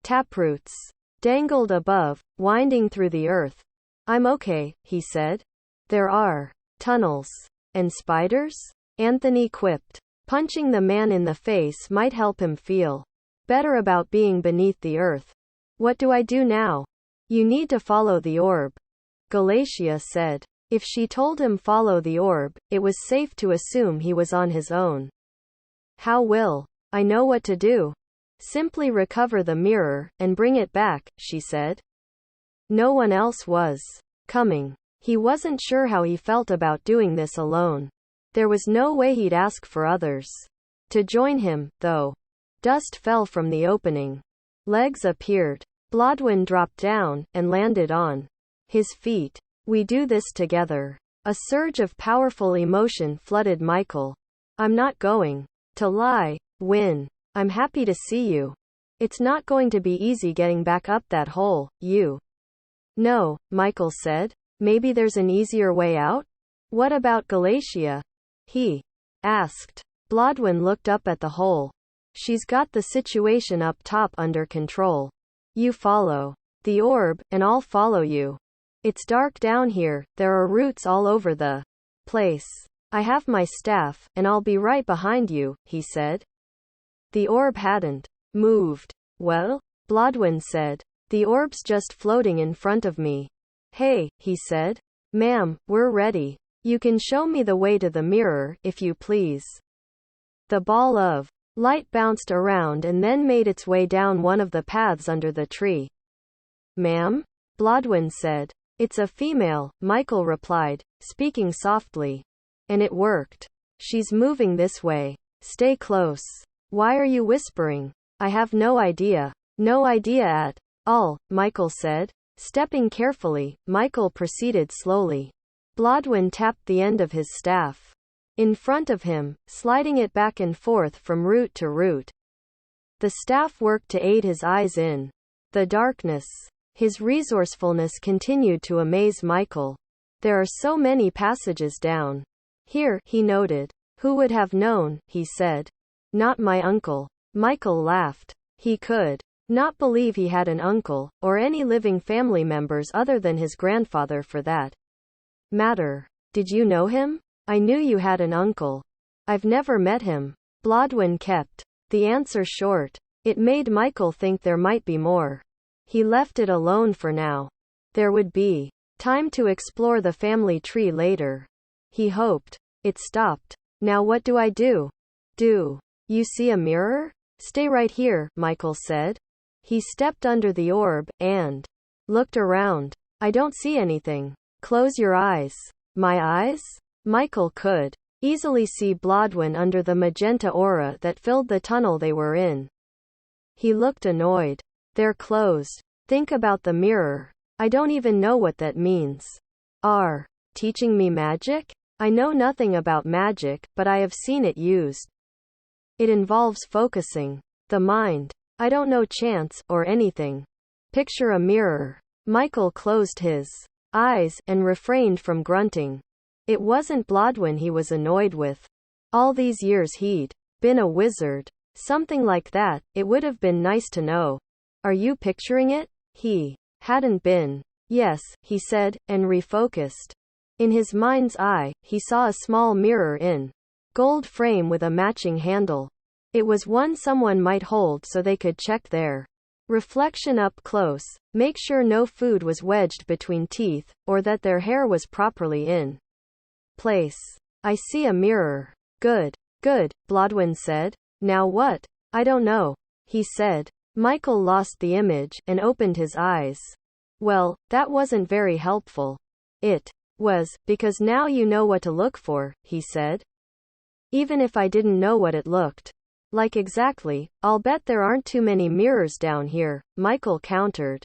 Taproots dangled above, winding through the earth. I'm okay, he said. There are tunnels. And spiders? Anthony quipped. Punching the man in the face might help him feel better about being beneath the earth. What do I do now? You need to follow the orb, Galatia said. If she told him follow the orb, it was safe to assume he was on his own. How will I know what to do? Simply recover the mirror, and bring it back, she said. No one else was coming. He wasn't sure how he felt about doing this alone. There was no way he'd ask for others to join him, though. Dust fell from the opening. Legs appeared. Blodwyn dropped down, and landed on his feet. We do this together. A surge of powerful emotion flooded Michael. I'm not going to lie, Win. I'm happy to see you. It's not going to be easy getting back up that hole, you. No, Michael said. Maybe there's an easier way out? What about Galatia? He asked. Blodwyn looked up at the hole. She's got the situation up top under control. You follow the orb, and I'll follow you. It's dark down here, there are roots all over the place. I have my staff, and I'll be right behind you, he said. The orb hadn't moved. Well? Blodwyn said. The orb's just floating in front of me. Hey, he said. Ma'am, we're ready. You can show me the way to the mirror, if you please. The ball of light bounced around and then made its way down one of the paths under the tree. Ma'am? Blodwyn said. It's a female, Michael replied, speaking softly. And it worked. She's moving this way. Stay close. Why are you whispering? I have no idea. No idea at all, Michael said. Stepping carefully, Michael proceeded slowly. Blodwyn tapped the end of his staff in front of him, sliding it back and forth from root to root. The staff worked to aid his eyes in the darkness. His resourcefulness continued to amaze Michael. There are so many passages down here, he noted. Who would have known, he said. Not my uncle. Michael laughed. He could not believe he had an uncle, or any living family members other than his grandfather for that matter. Did you know him? I knew you had an uncle. I've never met him. Blodwyn kept the answer short. It made Michael think there might be more. He left it alone for now. There would be time to explore the family tree later. He hoped. It stopped. Now what do I do? Do you see a mirror? Stay right here, Michael said. He stepped under the orb, and looked around. I don't see anything. Close your eyes. My eyes? Michael could easily see Blodwyn under the magenta aura that filled the tunnel they were in. He looked annoyed. They're closed. Think about the mirror. I don't even know what that means. Are teaching me magic? I know nothing about magic, but I have seen it used. It involves focusing the mind. I don't know chance, or anything. Picture a mirror. Michael closed his eyes, and refrained from grunting. It wasn't Blodwyn he was annoyed with. All these years he'd been a wizard. Something like that, it would have been nice to know. Are you picturing it? He hadn't been. Yes, he said, and refocused. In his mind's eye, he saw a small mirror in gold frame with a matching handle. It was one someone might hold so they could check their reflection up close, make sure no food was wedged between teeth, or that their hair was properly in place. I see a mirror. Good. Good, Blodwyn said. Now what? I don't know, he said. Michael lost the image, and opened his eyes. Well, that wasn't very helpful. It was, because now you know what to look for, he said. Even if I didn't know what it looked like exactly, I'll bet there aren't too many mirrors down here, Michael countered.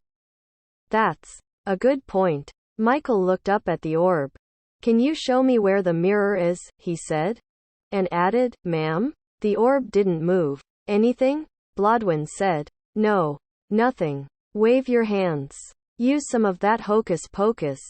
That's a good point. Michael looked up at the orb. Can you show me where the mirror is, he said. And added, ma'am? The orb didn't move. Anything? Blodwyn said. No. Nothing. Wave your hands. Use some of that hocus pocus.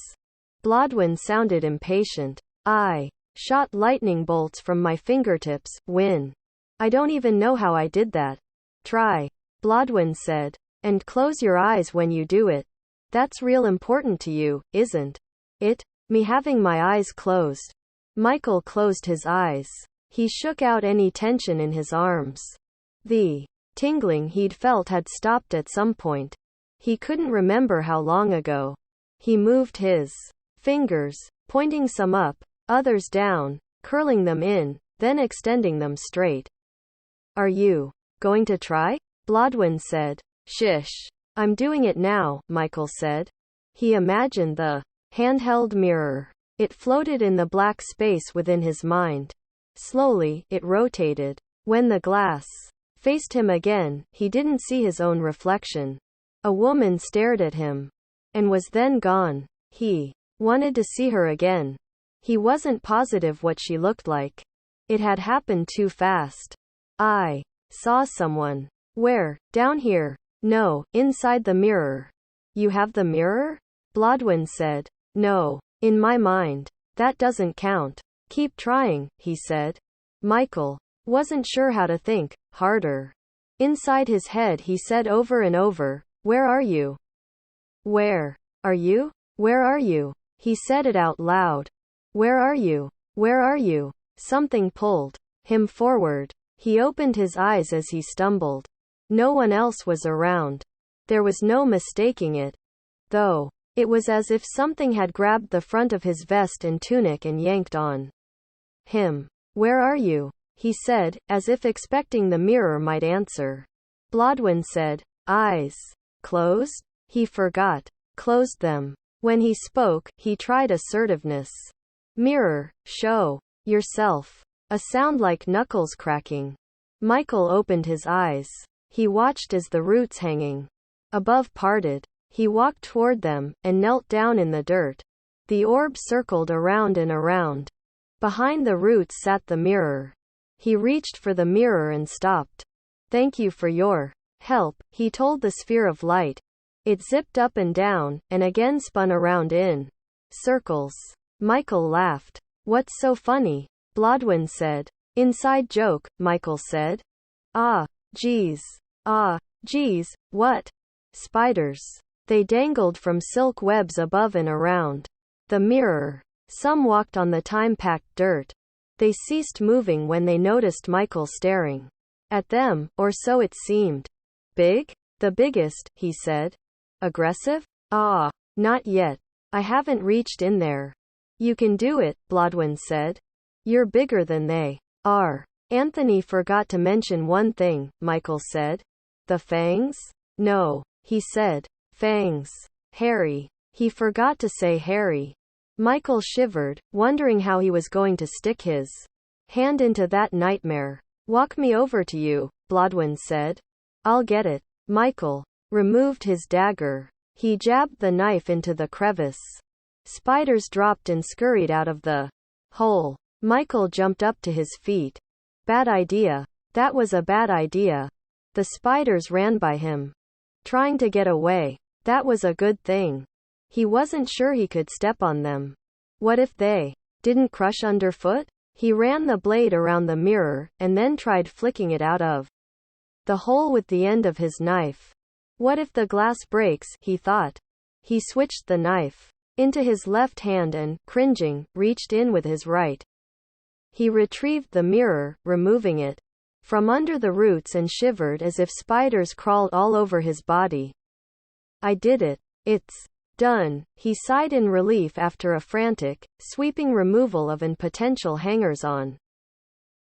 Blodwyn sounded impatient. I shot lightning bolts from my fingertips, Win. I don't even know how I did that. Try. Blodwyn said. And close your eyes when you do it. That's real important to you, isn't it? Me having my eyes closed. Michael closed his eyes. He shook out any tension in his arms. The tingling he'd felt had stopped at some point. He couldn't remember how long ago. He moved his fingers, pointing some up, others down, curling them in, then extending them straight. Are you going to try? Blodwyn said. Shish. I'm doing it now, Michael said. He imagined the handheld mirror. It floated in the black space within his mind. Slowly, it rotated. When the glass faced him again, he didn't see his own reflection. A woman stared at him and was then gone. He wanted to see her again. He wasn't positive what she looked like. It had happened too fast. I saw someone. Where? Down here. No, inside the mirror. You have the mirror? Blodwyn said. No. In my mind. That doesn't count. Keep trying, he said. Michael wasn't sure how to think. Harder. Inside his head he said over and over, where are you? Where are you? Where are you? He said it out loud. Where are you? Where are you? Something pulled him forward. He opened his eyes as he stumbled. No one else was around. There was no mistaking it, though. It was as if something had grabbed the front of his vest and tunic and yanked on him. Where are you? He said, as if expecting the mirror might answer. Blodwyn said, eyes closed? He forgot. Closed them. When he spoke, he tried assertiveness. Mirror, show yourself. A sound like knuckles cracking. Michael opened his eyes. He watched as the roots hanging above parted. He walked toward them, and knelt down in the dirt. The orb circled around and around. Behind the roots sat the mirror. He reached for the mirror and stopped. Thank you for your help, he told the sphere of light. It zipped up and down, and again spun around in circles. Michael laughed. What's so funny? Blodwyn said. Inside joke, Michael said. Ah, geez. Ah, geez, what? Spiders. They dangled from silk webs above and around the mirror. Some walked on the time-packed dirt. They ceased moving when they noticed Michael staring at them, or so it seemed. Big? The biggest, he said. Aggressive? Ah, not yet. I haven't reached in there. You can do it, Blodwyn said. You're bigger than they are. Anthony forgot to mention one thing, Michael said. The fangs? No, he said. Fangs. Hairy. He forgot to say hairy. Michael shivered, wondering how he was going to stick his hand into that nightmare. Walk me over to you, Blodwyn said. I'll get it. Michael removed his dagger. He jabbed the knife into the crevice. Spiders dropped and scurried out of the hole. Michael jumped up to his feet. Bad idea. That was a bad idea. The spiders ran by him, trying to get away. That was a good thing. He wasn't sure he could step on them. What if they didn't crush underfoot? He ran the blade around the mirror, and then tried flicking it out of the hole with the end of his knife. What if the glass breaks, he thought. He switched the knife into his left hand and, cringing, reached in with his right. He retrieved the mirror, removing it from under the roots and shivered as if spiders crawled all over his body. I did it. It's done. He sighed in relief after a frantic, sweeping removal of an potential hangers-on.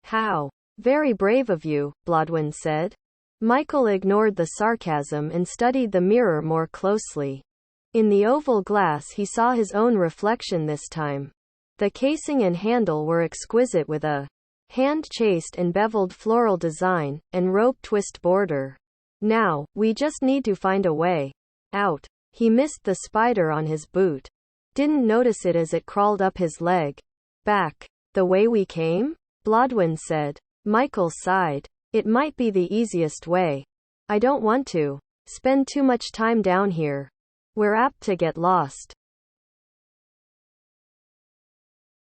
How very brave of you, Blodwyn said. Michael ignored the sarcasm and studied the mirror more closely. In the oval glass he saw his own reflection this time. The casing and handle were exquisite with a hand-chased and beveled floral design, and rope twist border. Now, we just need to find a way out. He missed the spider on his boot. Didn't notice it as it crawled up his leg. Back the way we came? Blodwyn said. Michael sighed. It might be the easiest way. I don't want to spend too much time down here. We're apt to get lost.